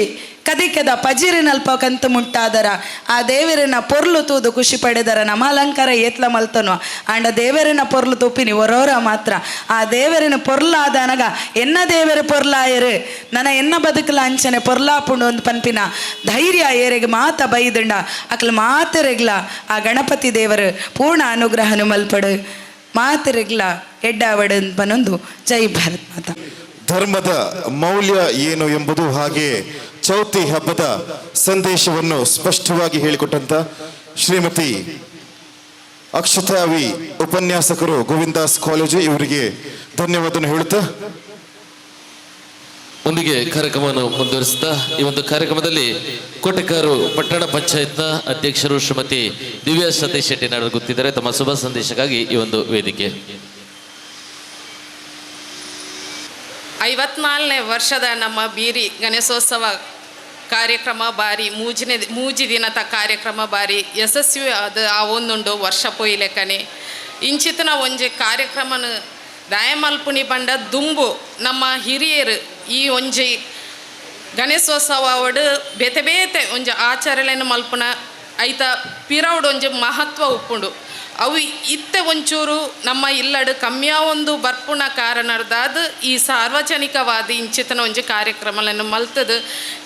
ಕದಿಕೆದ ಪಜಿರಿನಲ್ಪ ಕಂತು ಮುಟ್ಟಾದರ ಆ ದೇವರನ್ನ ಪೊರ್ಲು ತೂದು ಖುಷಿ ಪಡೆದರ ನಮ್ಮ ಅಲಂಕಾರ ಏತ್ಲ ಮಲ್ತನು ಆಂಡ ದೇವರನ್ನ ಪೊರ್ಲು ತೂಪಿನಿ ಒರೋರ ಮಾತ್ರ ಆ ದೇವರನ್ನ ಪೊರ್ಲಾದನಗ ಎನ್ನ ದೇವರ ಪೊರ್ಲಾಯರು ನನ್ನ ಎನ್ನ ಬದುಕಲ ಅಂಚನೆ ಪೊರ್ಲಾಪುಂಡು ಒಂದು ಪನ್ಪಿನ ಧೈರ್ಯ ಏರೆಗೆ ಮಾತ ಬೈದಂಡ ಅಕ್ಲ ಮಾತರೆಗ್ಲ ಆ ಗಣಪತಿ ದೇವರು ಪೂರ್ಣ ಅನುಗ್ರಹನು ಮಲ್ಪಡು ಮಾತರೆಗ್ಲ ಎಡ್ಡಾವಡನ್ ಪನೊಂದು ಜೈ ಭಾರತ್ ಮಾತಾ. ಧರ್ಮದ ಮೌಲ್ಯ ಏನು ಎಂಬುದು ಹಾಗೆ ಚೌತಿ ಹಬ್ಬದ ಸಂದೇಶವನ್ನು ಸ್ಪಷ್ಟವಾಗಿ ಹೇಳಿಕೊಟ್ಟಂತ ಶ್ರೀಮತಿ ಅಕ್ಷತಾವಿ ಉಪನ್ಯಾಸಕರು ಗೋವಿಂದಾಸ್ ಕಾಲೇಜು ಇವರಿಗೆ ಧನ್ಯವಾದ ಹೇಳುತ್ತಾ ಒಂದಿಗೆ ಕಾರ್ಯಕ್ರಮವನ್ನು ಮುಂದುವರಿಸುತ್ತಾ ಈ ಒಂದು ಕಾರ್ಯಕ್ರಮದಲ್ಲಿ ಕೋಟೆಕಾರು ಪಟ್ಟಣ ಪಂಚಾಯತ್ನ ಅಧ್ಯಕ್ಷರು ಶ್ರೀಮತಿ ದಿವ್ಯಾ ಸತೀಶ್ ಶೆಟ್ಟಿ ನಾಡು ಗೊತ್ತಿದ್ದಾರೆ ತಮ್ಮ ಶುಭ ಸಂದೇಶಕ್ಕಾಗಿ ಈ ಒಂದು ವೇದಿಕೆ 54ನೇ ವರ್ಷದ ನಮ್ಮ ಬೀರಿ ಗಣೇಶೋತ್ಸವ ಕಾರ್ಯಕ್ರಮ ಬಾರಿ ಮೂಜಿ ದಿನದ ಕಾರ್ಯಕ್ರಮ ಬಾರಿ ಯಶಸ್ವಿ ಅದು ಆ ಒಂದುಂಡು ವರ್ಷ ಪೊಯ್ಲೆಕ್ಕನೆ ಇಂಚಿತನ ಒಂಜಿ ಕಾರ್ಯಕ್ರಮನ ದಯಮಲ್ಪುನಿ ಬಂಡ ದುಂಬು ನಮ್ಮ ಹಿರಿಯರು ಈ ಒಂಜಿ ಗಣೇಶೋತ್ಸವ ಅವಡು ಬೇತೆ ಬೇತೆ ಒಂಜಿ ಆಚರಣೆಯನ್ನು ಮಲ್ಪುನ ಐತ ಪಿರವುಡು ಒಂಜಿ ಮಹತ್ವ ಉಪ್ಪುಂಡು ಅವು ಇತ್ತೆ ಒಂಚೂರು ನಮ್ಮ ಇಲ್ಲಡು ಕಮ್ಮಿಯ ಒಂದು ಬರ್ಪುಣ ಕಾರಣದಾದ ಈ ಸಾರ್ವಜನಿಕವಾದ ಇಂಚಿತನ ಒಂಜಿ ಕಾರ್ಯಕ್ರಮಗಳನ್ನು ಮಲ್ತದು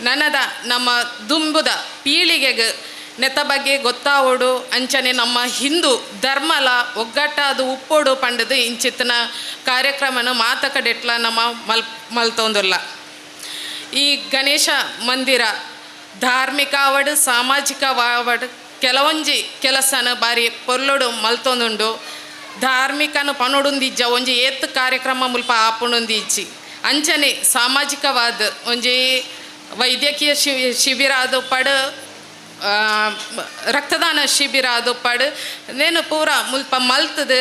ನನದ ನಮ್ಮ ದುಂಬುದ ಪೀಳಿಗೆಗೆ ನೆತ ಬಗ್ಗೆ ಗೊತ್ತಾವೋಡು ಅಂಚನೆ ನಮ್ಮ ಹಿಂದೂ ಧರ್ಮಲ ಒಗ್ಗಟ್ಟಾದು ಉಪ್ಪೋಡು ಪಂಡದು ಇಂಚಿತ್ತಿನ ಕಾರ್ಯಕ್ರಮನ ಮಾತಕಡೆಟ್ಲ ನಮ್ಮ ಮಲ್ತೊಂದುಲ್ಲ ಈ ಗಣೇಶ ಮಂದಿರ ಧಾರ್ಮಿಕ ಅವಡು ಸಾಮಾಜಿಕ ಅವಡು ಕೆಲವೊಂಜಿ ಕೆಲಸನ ಬಾರಿ ಪೊರ್ಲೊಡು ಮಲ್ತೊಂದುಂಡು ಧಾರ್ಮಿಕನು ಪನೊಡುಂದಿಜ್ಜ ಒಂಜಿ ಏತ್ ಕಾರ್ಯಕ್ರಮ ಮುಲ್ಪ ಆಪುಣೊಂದಿಜ್ಜಿ ಅಂಚನೆ ಸಾಮಾಜಿಕವಾದ ಒಂಜಿ ವೈದ್ಯಕೀಯ ಶಿಬಿರ ಅದು ಪಡು ರಕ್ತದಾನ ಶಿಬಿರ ಅದು ಪಡು ನೇನು ಪೂರ ಮುಲ್ಪ ಮಲ್ತದು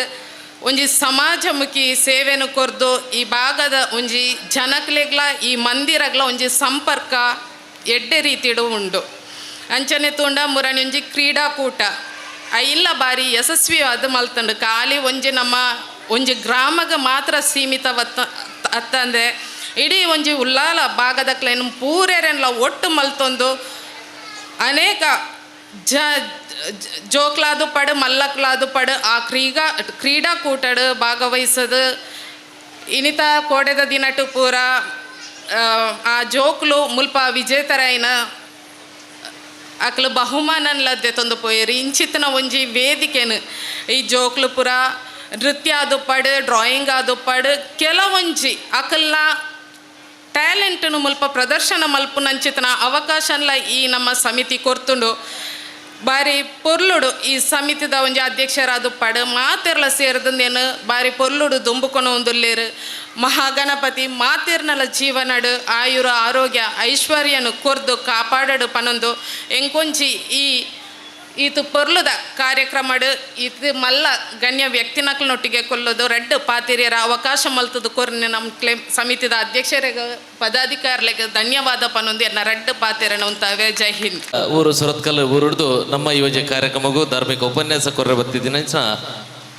ಒಂಜಿ ಸಮಾಜಮುಖಿ ಸೇವೆನು ಕೊರ್ದು ಈ ಭಾಗದ ಒಂಜಿ ಜನಕ್ಲೆಗ್ಲ ಈ ಮಂದಿರಗ್ಲ ಒಂಜಿ ಸಂಪರ್ಕ ಎಡ್ಡೆ ರೀತಿಡು ಉಂಡು. ಅಂಚನೆ ತೂಂಡ ಮುರಣಿ ಒಂಜಿ ಕ್ರೀಡಾಕೂಟ ಇಲ್ಲ ಬಾರಿ ಯಶಸ್ವಿವಾದ ಮಲ್ತಂಡು. ಖಾಲಿ ಒಂಜಿ ನಮ್ಮ ಒಂಜಿ ಗ್ರಾಮಗ ಮಾತ್ರ ಸೀಮಿತವತ್ತ ಅತ್ತಂದೆ ಇಡೀ ಒಂಜಿ ಉಲ್ಲಾಲ ಭಾಗದಕ್ಲೇನು ಪೂರೆರೆಲ್ಲ ಒಟ್ಟು ಮಲ್ತೊಂದು ಅನೇಕ ಜೋಕ್ಲಾದು ಪಡು ಮಲ್ಲಕ್ಲಾದು ಪಡು ಆ ಕ್ರೀಡಾಕೂಟಡು ಭಾಗವಹಿಸೋದು ಇನಿತ ಕೋಡೆದ ದಿನಟು ಪೂರ ಆ ಜೋಕ್ಲು ಮುಲ್ಪ ವಿಜೇತರಾಯಿನ ಅಕ್ಲು ಬಹುಮಾನನ್ಲದ್ದೆ ತಂದು ಪೋಯರು. ಇಂಚಿತ್ತಿನ ಒಂಜಿ ವೇದಿಕೆನು ಈ ಜೋಕ್ಲು ಪುರ ನೃತ್ಯ ಅದು ಪಡು ಡ್ರಾಯಿಂಗ್ ಅದು ಪಡು ಕೆಲವೊಂಜಿ ಅಕಲ್ನ ಟ್ಯಾಲೆಂಟನ್ನು ಮುಲ್ಪ ಪ್ರದರ್ಶನ ಮಲ್ಪುನಂಚಿತನ ಅವಕಾಶನ್ಲ ಈ ನಮ್ಮ ಸಮಿತಿ ಕೊರ್ತುಂಡು. ಬಾರಿ ಪೊರ್ಲುಡು ಈ ಸಮಿತಿದ ಒಂಜಿ ಅಧ್ಯಕ್ಷರಾದು ಪಡು ಮಾತೆರ್ಲ ಸೇರಿದಂದೇನು ಬಾರಿ ಪೊರ್ಲುಡು ದುಂಬುಕೊಂಡು ಒಂದುಲ್ಲೇರು. ಮಹಾಗಣಪತಿ ಮಾತೆರ್ನಲ ಜೀವನಡು ಆಯುರ ಆರೋಗ್ಯ ಐಶ್ವರ್ಯನು ಕೊರ್ದು ಕಾಪಾಡಡು ಪನೊಂದು ಎಂಕೊಂಜಿ ಈತು ಪೊರ್ಲುದ ಕಾರ್ಯಕ್ರಮಡು ಇದು ಮಲ್ಲ ಗಣ್ಯ ವ್ಯಕ್ತಿನಕ್ಲನೊಟ್ಟಿಗೆ ಕೊಲ್ಲೋದು ರೆಡ್ ಪಾತಿರಿಯರ ಅವಕಾಶ ಮಲ್ತದು ಕೊರ್ನೆ ನಮ್ಮ ಸಮಿತಿದ ಅಧ್ಯಕ್ಷರಿಗೆ ಪದಾಧಿಕಾರಿಗಳಿಗೆ ಧನ್ಯವಾದ ಪನೊಂದು ಎನ್ನ ರೆಡ್ ಪಾತಿರನ ಉಂತಾವೆ. ಜೈ ಹಿಂದ್. ಊರು ಸುರತ್ಕಲ್ ಊರುಡ್ದು ನಮ್ಮ ಯೋಜನೆ ಕಾರ್ಯಕ್ರಮಗೂ ಧಾರ್ಮಿಕ ಉಪನ್ಯಾಸ ಕೊರ್ರೆ ಬತ್ತಿದ್ದಿನ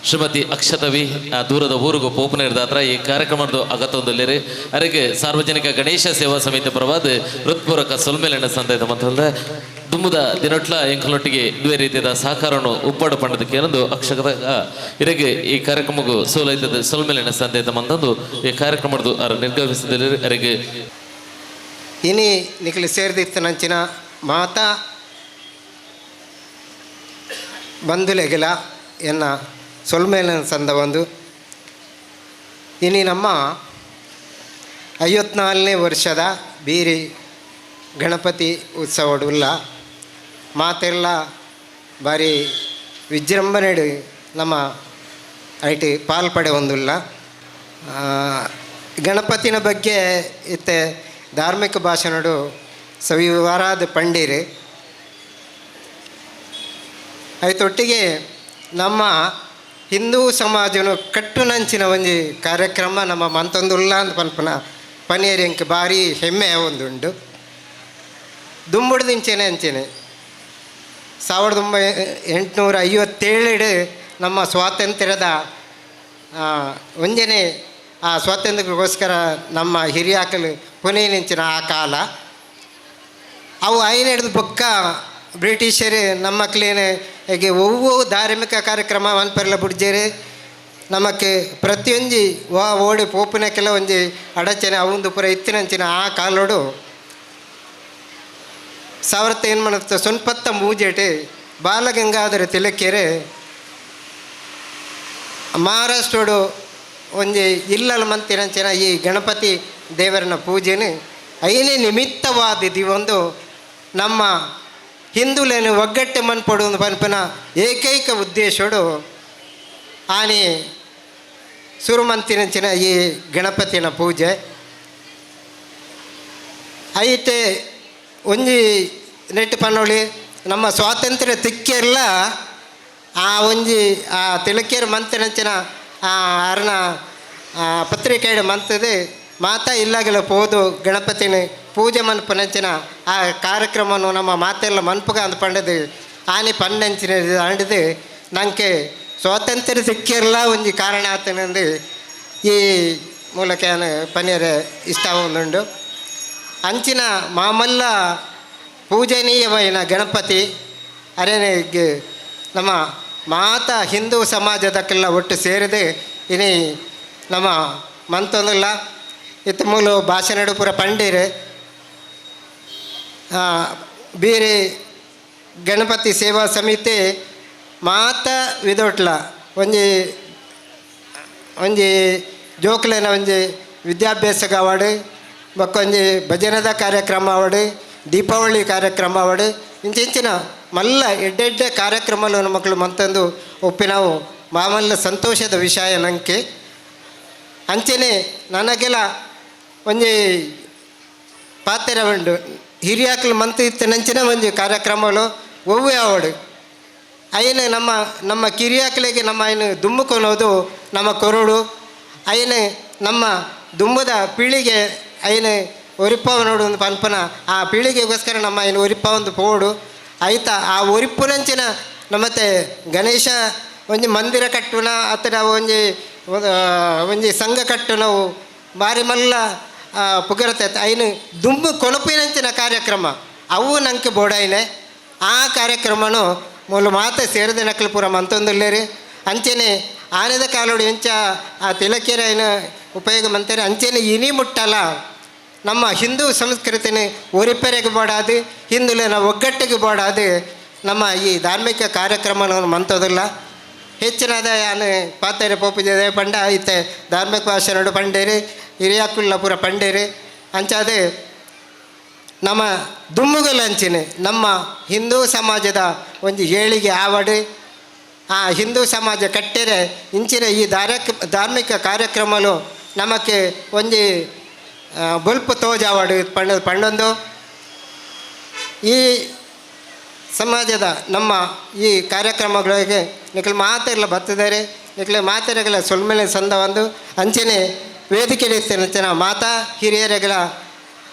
ಶ್ರೀಮತಿ ಅಕ್ಷತವಿ ದೂರದ ಊರಿಗೂ ಪೋಪನ ಇರ್ದಾತ್ರ ಈ ಕಾರ್ಯಕ್ರಮದ ಅಗತ್ತೊಂದಲ್ಲಿರಿ ಅವರಿಗೆ ಸಾರ್ವಜನಿಕ ಗಣೇಶ ಸೇವಾ ಸಮಿತಿ ಪರವಾದ ಹೃತ್ಪೂರ್ವಕ ಸೊಲ್ಮೇಲನ ಸಂದೇಶ ಮಂತಂದ ದುಮ್ಮದ ದಿನಟ್ಲ ಎಂಕಲೊಟ್ಟಿಗೆ ಇದೇ ರೀತಿಯಾದ ಸಹಕಾರವನ್ನು ಉಪ್ಪಾಡು ಪಂಡದಕ್ಕೆ ಏನೊಂದು ಅಕ್ಷತ ಇವರಿಗೆ ಈ ಕಾರ್ಯಕ್ರಮಕ್ಕೂ ಸೋಲೈತದ ಸೊಲ್ಮೇಲನ ಸಂದೇಶ ಮಂತಂದು ಈ ಕಾರ್ಯಕ್ರಮದ ನಿರ್ಗಮಿಸಿದಲ್ಲಿ ಅವರಿಗೆ ಇನಿ ನಿಖಲು ಸೇರಿದಿತ್ತನಂಚಿನ ಮಾತಾ ಬಂಧುಲೆಗೆಲ ಎನ್ನ ಸೊಲ್ಮೇಲನ ಸಂದ ಒಂದು ಇನಿ ನಮ್ಮ 54ನೇ ವರ್ಷದ ಬೀರಿ ಗಣಪತಿ ಉತ್ಸವಡುಲ್ಲ ಮಾತೆಲ್ಲ ಬಾರಿ ವಿಜೃಂಭಣೆಡು ನಮ್ಮ ಐಟಿ ಪಾಲ್ಪಡೆ ಒಂದುಲ್ಲ. ಗಣಪತಿನ ಬಗ್ಗೆ ಇತ್ತೆ ಧಾರ್ಮಿಕ ಭಾಷಣಡು ಸವಿವರಾದ ಪಂಡೀರು ಐತೊಟ್ಟಿಗೆ ನಮ್ಮ ಹಿಂದೂ ಸಮಾಜನು ಕಟ್ಟುನಂಚಿನ ಒಂಜಿ ಕಾರ್ಯಕ್ರಮ ನಮ್ಮ ಮಂತೊಂದುಲ್ಲ ಅಂತ ಪನ್ಪನ ಪನಿಯರಿಂಕ್ ಭಾರಿ ಹೆಮ್ಮೆಯ ಒಂದುಂಡು. ದುಂಬುಡ್ದಿಂಚೆನೆ ಅಂಚೆನೆ 1857 ನಮ್ಮ ಸ್ವಾತಂತ್ರ್ಯದ ಒಂಜನೆ ಆ ಸ್ವಾತಂತ್ರ್ಯಕ್ಕೋಸ್ಕರ ನಮ್ಮ ಹಿರಿಯಾಕಲು ಪುನೇನಿಂಚಿನ ಆ ಕಾಲ ಅವು ಐನೆಡ್ದು ಬೊಕ್ಕ ಬ್ರಿಟಿಷರು ನಮ್ಮ ಕ್ಲೇನೆ ಹೇಗೆ ಒವ್ವು ಧಾರ್ಮಿಕ ಕಾರ್ಯಕ್ರಮ ಮನ್ಪೆರ್ಲ ಬುಡ್ಜೇರಿ ನಮಕ್ಕೆ ಪ್ರತಿಯೊಂಜಿ ಓಡಿ ಪೋಪಿನಕ್ಕೆಲ್ಲ ಒಂಜಿ ಅಡಚಣೆ ಅವಂದು ಪುರ ಇತ್ತಿನಂಚಿನ ಆ ಕಾಲೋಡು 1993 ಬಾಲಗಂಗಾಧರ ತಿಲಕೇರೆ ಮಹಾರಾಷ್ಟ್ರೋಡು ಒಂಜಿ ಇಲ್ಲಲ ಮಂತಿನಂಚಿನ ಈ ಗಣಪತಿ ದೇವರನ ಪೂಜೆನು ಐನೇ ನಿಮಿತ್ತವಾದಿದ್ದು ಒಂದು ನಮ್ಮ ಹಿಂದುಲೇನು ಒಗ್ಗಟ್ಟೆ ಮನ್ಪಡು ಪನ್ಪನ ಏಕೈಕ ಉದ್ದೇಶಡು ಆನೆ ಸುರುಮಂತಿನಂಚಿನ ಈ ಗಣಪತಿನ ಪೂಜೆ ಐತೆ ಒಂಜಿ ನೆಟ್ಟು ಪನ್ನೋಳಿ ನಮ್ಮ ಸ್ವಾತಂತ್ರ್ಯ ತಿಕ್ಕೆಲ್ಲ ಆ ಒಂಜಿ ಆ ತಿಲಕೇರು ಮಂತಿನಂಚಿನ ಅರ್ನ ಪತ್ರಿಕೆಡು ಮಂತದು ಮಾತಾ ಇಲ್ಲಾಗಲ ಪೋದು ಗಣಪತಿನ ಪೂಜೆ ಮನ್ಪನಂಚಿನ ಆ ಕಾರ್ಯಕ್ರಮವನ್ನು ನಮ್ಮ ಮಾತೆಲ್ಲ ಮನ್ಪುಗ ಅಂದು ಪಂಡದು ಆನೆ ಪನ್ನಂಚಿನ ಅಂಡದು ನಂಗೆ ಸ್ವಾತಂತ್ರ್ಯ ಸಿಕ್ಕಿರಲ್ಲ ಒಂಜಿ ಕಾರಣ ಆತನಂದು ಈ ಮೂಲಕ ಪನ್ನೀರ ಇಷ್ಟ ಒಂದುಂಡು. ಅಂಚಿನ ಮಾಮಲ್ಲ ಪೂಜನೀಯమైన ಗಣಪತಿ ಅರೇನೆ ನಮ್ಮ ಮಾತಾ ಹಿಂದೂ ಸಮಾಜದಕ್ಕೆಲ್ಲ ಒಟ್ಟು ಸೇರಿದೆ ಇನಿ ನಮ್ಮ ಮಂತೊಂದಿಲ್ಲ ಇತ್ತ ಮೂಲ ಭಾಷಣಡು ಪೂರ ಪಂಡೀರು ಬೇರೆ ಗಣಪತಿ ಸೇವಾ ಸಮಿತಿ ಮಾತಾ ವಿದೋಟ್ಲ ಒಂಜಿ ಜೋಕ್ಲೆನ ಒಂಜಿ ವಿದ್ಯಾಭ್ಯಾಸಕ್ಕೆ ಅವಾರ್ಡ್ ಬಕ್ಕೊಂಜಿ ಭಜನದ ಕಾರ್ಯಕ್ರಮ ಅವಾರ್ಡ್ ದೀಪಾವಳಿ ಕಾರ್ಯಕ್ರಮ ಅವಾರ್ಡ್ ಇಂಚಿನ ಮಲ್ಲ ಎಡ್ಡೆಡ್ಡೆ ಕಾರ್ಯಕ್ರಮಗಳು ಮಕ್ಕಳು ಮಂತಂದು ಒಪ್ಪಿ ನಾವು ಮಾಮಲ್ಲ ಸಂತೋಷದ ವಿಷಯ ನಂಗೆ ಅಂಚೆನೆ ನನಗೆಲ್ಲ ಒಂಜಿ ಪಾತ್ರ ಉಂಡು ಹಿರಿಯಾಕ್ಲು ಮಂತ್ ಇತ್ತ ನಂಚಿನ ಒಂಜಿ ಕಾರ್ಯಕ್ರಮಗಳು ಒವ್ವೆ ಅವಾರ್ಡ್ ಅಯ್ಯನ ನಮ್ಮ ಕಿರಿಯಾಕಲಿಗೆ ನಮ್ಮ ಅಯ್ಯನ ದುಮ್ಮುಕೊನೋದು ನಮ್ಮ ಕೊರಡು ಅಯ್ಯನ ನಮ್ಮ ದುಮ್ಮದ ಪೀಳಿಗೆ ಅಯ್ಯನ ಒರಿಪ್ಪ ನೋಡು ಒಂದು ಪನ್ಪನ ಆ ಪೀಳಿಗೆಗೋಸ್ಕರ ನಮ್ಮ ಅಯ್ಯನ ಒರಿಪ್ಪ ಒಂದು ಪೋಡು ಆಯ್ತಾ ಆ ಒರಿಪ್ಪುನಂಚಿನ ನಮ್ಮತ್ತೆ ಗಣೇಶ ಒಂಜಿ ಮಂದಿರ ಕಟ್ಟುನ ಅಥವಾ ಒಂಜಿ ಸಂಘ ಕಟ್ಟುನವು ಬಾರಿ ಮಲ್ಲ ಪುಗರತೆ ಅಯ್ಯನ ದುಂಬು ಕೊಳಪಿನಂಚಿನ ಕಾರ್ಯಕ್ರಮ ಅವು ನಂಗೆ ಬೋಡಾಯಿನೆ ಆ ಕಾರ್ಯಕ್ರಮನು ಮೂಲ ಮಾತ ಸೇರಿದ ನಕಲು ಪೂರ ಮಂತೊಂದುಲ್ಲೇರಿ ಅಂಚೆನೆ ಆನೆದ ಕಾಲೋಡು ಎಂಚ ಆ ತಿಲಕೆರೆ అయిన ಉಪಯೋಗ ಮಂತಾರೆ ಅಂಚೆನೆ ಇನಿ ಮುಟ್ಟಲ್ಲ ನಮ್ಮ ಹಿಂದೂ ಸಂಸ್ಕೃತಿನ ಒರಿಪೆರೆಗೆ ಬೋಡಾದು ಹಿಂದುಲಿನ ಒಗ್ಗಟ್ಟಿಗೆ ಬೋಡಾದು ನಮ್ಮ ಈ ಧಾರ್ಮಿಕ ಕಾರ್ಯಕ್ರಮವನ್ನು ಮಂತೋದಿಲ್ಲ ಹೆಚ್ಚಿನದ ಯಾನು ಪಾತೇರೆ ಪೋಪಿದೆ ಪಂಡ ಐತೆ ಧಾರ್ಮಿಕ ಭಾಷೆ ಪಂಡೇರಿ ಹಿರಿಯಾಕುಲ್ಲ ಪೂರ ಪಂಡೇರಿ ಅಂಚಾದೆ ನಮ್ಮ ದುಮ್ಮುಗಲಂಚಿನ ನಮ್ಮ ಹಿಂದೂ ಸಮಾಜದ ಒಂದು ಏಳಿಗೆ ಆವಡು ಆ ಹಿಂದೂ ಸಮಾಜ ಕಟ್ಟೆರೆ ಇಂಚಿನ ಈ ಧಾರ್ಮಿಕ ಕಾರ್ಯಕ್ರಮಲು ನಮಗೆ ಒಂದು ಬುಲ್ಪು ತೋಜಾವಡು ಪಂಡೊಂದು ಈ ಸಮಾಜದ ನಮ್ಮ ಈ ಕಾರ್ಯಕ್ರಮಗಳಿಗೆ ನಿಖಲ್ ಮಾತೆಲ್ಲ ಬತ್ತಿದ್ದಾರೆ ನಿಖಲೆ ಮಾತೆರೆಗಳ ಸೊಲ್ಮೆಲೆ ಸಂದ ಒಂದು ಅಂಚನೆ ವೇದಿಕೆ ಇರ್ತೇನೆ ಮಾತಾ ಹಿರಿಯರೆಗಳ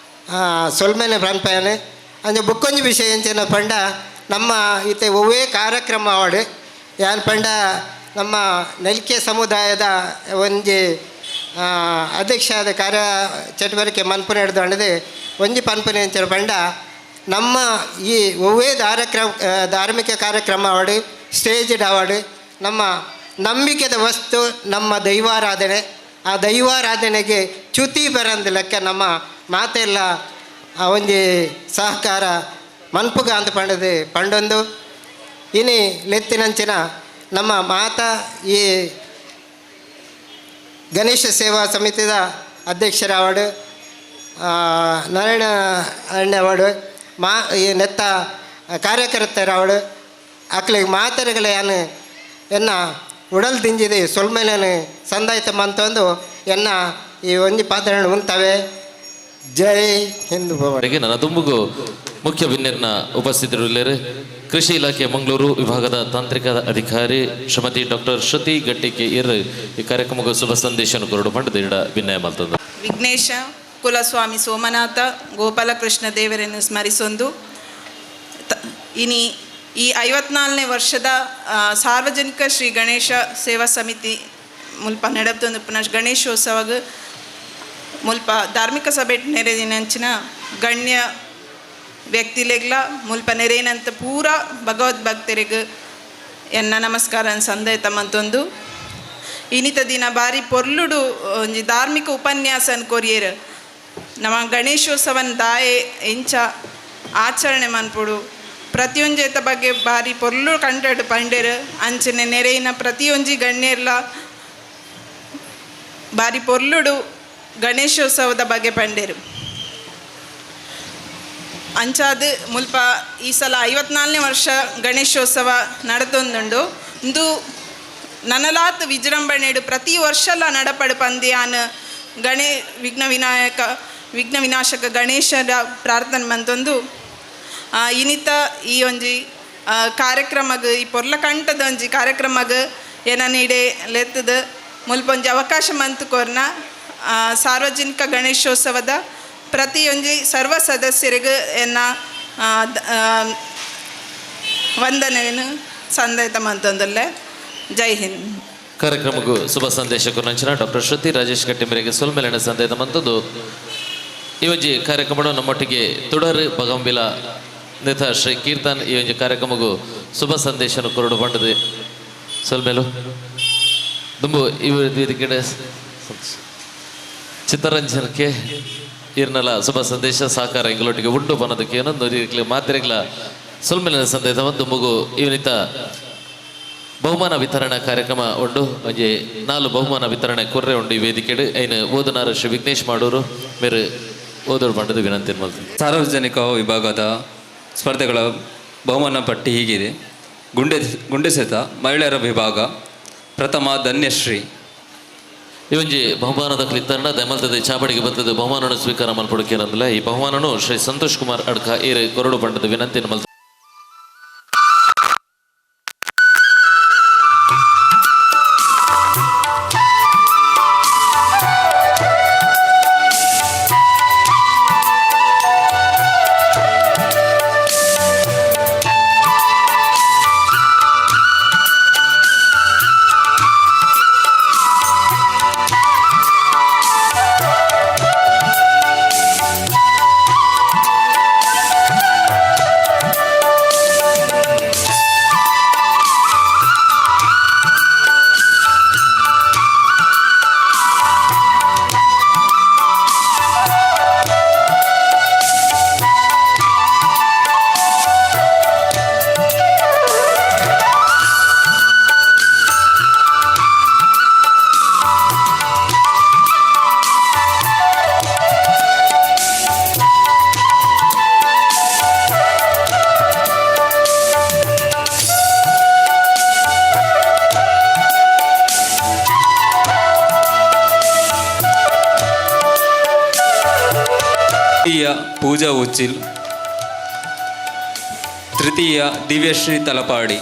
ಸೊಲ್ಮೆನೆ ಬ್ರನ್ಪಯನೆ ಅಂದರೆ ಬುಕ್ಕೊಂಜಿ ವಿಷಯ ಎಂಚನ ಪಂಡ ನಮ್ಮ ಈತೆ ಒವ್ವೇ ಕಾರ್ಯಕ್ರಮ ಆವಡು ಯಾನ್ ಪಂಡ ನಮ್ಮ ನಲಿಕೆ ಸಮುದಾಯದ ಒಂಜಿ ಅಧ್ಯಕ್ಷ ಕಾರ್ಯ ಚಟುವಟಿಕೆ ಮನ್ಪುನ ಹಿಡ್ದು ಅಂಡದೆ ಒಂಜಿ ಪನ್ಪುನ ಎಂಚನ ಪಂಡ ನಮ್ಮ ಈ ಒವ್ವೇ ಧಾರ್ಮಿಕ ಕಾರ್ಯಕ್ರಮ ಆವಡು ಸ್ಟೇಜ್ ಆವಡು ನಮ್ಮ ನಂಬಿಕೆದ ವಸ್ತು ನಮ್ಮ ದೈವಾರಾಧನೆ ಆ ದೈವಾರಾಧನೆಗೆ ಚ್ಯುತಿ ಬರಂದು ಲೆಕ್ಕ ನಮ್ಮ ಮಾತೆಲ್ಲ ಒಂಜಿ ಸಹಕಾರ ಮನ್ಪುಗ ಅಂತ ಪಂಡೊಂದು ಇನಿ ಲೆತ್ತಿನಂಚಿನ ನಮ್ಮ ಮಾತಾ ಈ ಗಣೇಶ ಸೇವಾ ಸಮಿತಿದ ಅಧ್ಯಕ್ಷರಾವಡು ನಾರಾಯಣ ಅಣ್ಣವಾಡು ಈ ನೆತ್ತ ಕಾರ್ಯಕರ್ತರಾವಡು ಅಕ್ಲಿಗೆ ಮಾತರೆಗಳ ಯಾನು ಎನ್ನ ಉಡಲ್ ದಿಂಜಿದೆ ಸೊಲ್ಮೇಲೆ ಸಂದಾಯಿತ ಮಂತೊಂದು ಎನ್ನ ಈ ಒಂಜಿ ಪಾತ್ರ ಉಂತವೆ ಜೈ ಹಿಂದ್ ಭವನಿಗೆ ನನ್ನ ತುಂಬುಗು ಮುಖ್ಯ ವಿನ್ಯರ್ನ ಉಪಸ್ಥಿತರಿರುವರು ಕೃಷಿ ಇಲಾಖೆ ಮಂಗಳೂರು ವಿಭಾಗದ ತಾಂತ್ರಿಕ ಅಧಿಕಾರಿ ಶ್ರೀಮತಿ ಡಾಕ್ಟರ್ ಶ್ರುತಿ ಗಟ್ಟಿಕೆ ಇರ್ ಈ ಕಾರ್ಯಕ್ರಮಕ್ಕೆ ಶುಭ ಸಂದೇಶ ಕೊರಡು ಪಂಡದ ವಿನಯ ಮಾಡ್ತದೆ ವಿಘ್ನೇಶ ಕುಲಸ್ವಾಮಿ ಸೋಮನಾಥ ಗೋಪಾಲಕೃಷ್ಣ ದೇವರನ್ನು ಸ್ಮರಿಸೊಂದು ಇನಿ ಈ 54ನೇ ವರ್ಷದ ಸಾರ್ವಜನಿಕ ಶ್ರೀ ಗಣೇಶ ಸೇವಾ ಸಮಿತಿ ಮುಲ್ಪ ನಡೆದೊಂದು ಪುನಃ ಗಣೇಶೋತ್ಸವಗ ಮುಲ್ಪ ಧಾರ್ಮಿಕ ಸಭೆ ನೆರೆದಿನಂಚಿನ ಗಣ್ಯ ವ್ಯಕ್ತಿಲೆಗ್ಲ ಮುಲ್ಪ ನೆರೆಯನಂತ ಪೂರ ಭಗವದ್ಭಕ್ತರಿಗೆ ಎನ್ನ ನಮಸ್ಕಾರ ಸಂದೈತ ಮಂತೊಂದು ಇನಿತ ದಿನ ಬಾರಿ ಪೊರ್ಲುಡು ಒಂಜಿ ಧಾರ್ಮಿಕ ಉಪನ್ಯಾಸನ ಕೊರಿಯರ್ ನಮ್ಮ ಗಣೇಶೋತ್ಸವನ ದಾಯೆ ಎಂಚ ಆಚರಣೆ ಮನ್ಪುಡು ಪ್ರತಿಯೊಂಜೇತ ಬಗ್ಗೆ ಬಾರಿ ಪೊರ್ಲು ಕಂಡಡು ಪಂಡೇರು ಅಂಚನೆ ನೆರೆಯಿನ ಪ್ರತಿಯೊಂಜಿ ಗಣ್ಯರ್ಲ ಬಾರಿ ಪೊರ್ಲುಡು ಗಣೇಶೋತ್ಸವದ ಬಗ್ಗೆ ಪಂಡೇರು ಅಂಚಾದ ಮುಲ್ಪ ಈ ಸಲ 54ನೇ ವರ್ಷ ಗಣೇಶೋತ್ಸವ ನಡೆದೊಂದುಂಡು ಇಂದು ನನಲಾತ್ ವಿಜೃಂಭಣೆಡು ಪ್ರತಿ ವರ್ಷಲ ನಡಪಡು ಪಂದ್ಯಾನ ವಿಘ್ನ ವಿನಾಶಕ ಗಣೇಶರ ಪ್ರಾರ್ಥನೆ ಮಂತೊಂದು ಇನಿತ ಈ ಒಂಜಿ ಕಾರ್ಯಕ್ರಮಗ ಈ ಪೊರ್ಲ ಕಂಠದ ಒಂಜಿ ಕಾರ್ಯಕ್ರಮಗ ಏನ ನೀಡೆ ಲೆತ್ತದ ಮುಲ್ಪೊಂಜಿ ಅವಕಾಶ ಮಂತು ಕೊರ್ನ ಸಾರ್ವಜನಿಕ ಗಣೇಶೋತ್ಸವದ ಪ್ರತಿಯೊಂಜಿ ಸರ್ವ ಸದಸ್ಯರಿಗೆ ಎನ್ನ ವಂದನೆಯನ್ನು ಸಂದೈತ ಮಂತೊಂದಲ್ಲೇ ಜೈ ಹಿಂದ್ ಕಾರ್ಯಕ್ರಮಕ್ಕೂ ಶುಭ ಸಂದೇಶ ಕೊರಂಚಿನ ಡಾಕ್ಟರ್ ಶ್ರುತಿ ರಾಜೇಶ್ ಕಟ್ಟಿಮರಿಗೆ ಸೊಲ್ಮೆಲೆನ ಸಂದೇತ ಮಂತದ್ದು ಈ ಒಂಜಿ ಕಾರ್ಯಕ್ರಮ ನಮ್ಮೊಟ್ಟಿಗೆ ತುಡರ್ ಬಗಂಬಿಲ ನೇತ ಶ್ರೀ ಕೀರ್ತನ್ ಈ ಒಂಜಿ ಕಾರ್ಯಕ್ರಮಕ್ಕೂ ಶುಭ ಸಂದೇಶ ಕೊರಡು ಪಂಡದು ಸೊಲ್ಮೆಲು ದುಂಬು ಈ ವೇದಿಕೆ ಚಿತ್ತರಂಜನಕ್ಕೆ ಇರ್ನಲ್ಲ ಶುಭ ಸಂದೇಶ ಸಹಕಾರ ಎಂಗಳೊಟ್ಟಿಗೆ ಉಂಟು ಬನ್ನೋದಕ್ಕೆ ಏನೊಂದು ರೀತಿಯಲ್ಲಿ ಮಾತ್ರೆಗಳ ಸೊಲ್ಮೆಲಿನ ಸಂದೇಶ ಒಂದು ಮಗು ಇವನಿತ ಬಹುಮಾನ ವಿತರಣಾ ಕಾರ್ಯಕ್ರಮ ಉಂಡು ಒಂಜಿ 4 ಬಹುಮಾನ ವಿತರಣೆ ಕೊರ್ರೆ ಉಂಡು ಈ ವೇದಿಕೆಡು ಐನು ಓದುನಾರು ಶ್ರೀ ವಿಘ್ನೇಶ್ ಮಾಡೋರು ಮೇರೆ ಓದೋರು ಬಂಡದು ವಿನಂತಿ ಮಾಡ್ತೀನಿ. ಸಾರ್ವಜನಿಕ ವಿಭಾಗದ ಸ್ಪರ್ಧೆಗಳ ಬಹುಮಾನ ಪಟ್ಟಿ ಹೀಗಿದೆ. ಗುಂಡೆಸೆತ ಮಹಿಳೆಯರ ವಿಭಾಗ ಪ್ರಥಮ ಧನ್ಯಶ್ರೀ. ಈ ಒಂಜಿ ಬಹುಮಾನದ ವಿತರಣ ದಮಲ್ತದ ಚಾಪಡಿಗೆ ಬರ್ತದೆ ಬಹುಮಾನ ಸ್ವೀಕಾರ ಮಲ್ಪಡಕೇನಂದಿಲ್ಲ ಈ ಬಹುಮಾನನು ಶ್ರೀ ಸಂತೋಷ್ ಕುಮಾರ್ ಅಡ್ಕ ಏರೆ ಕೊರಡು ಬಂಡದ ವಿನಂತಿ ಪೂಜಾ ಉಚ್ಚಿಲ್, ತೃತೀಯ ದಿವ್ಯಶ್ರೀ ತಲಪಾಡಿ.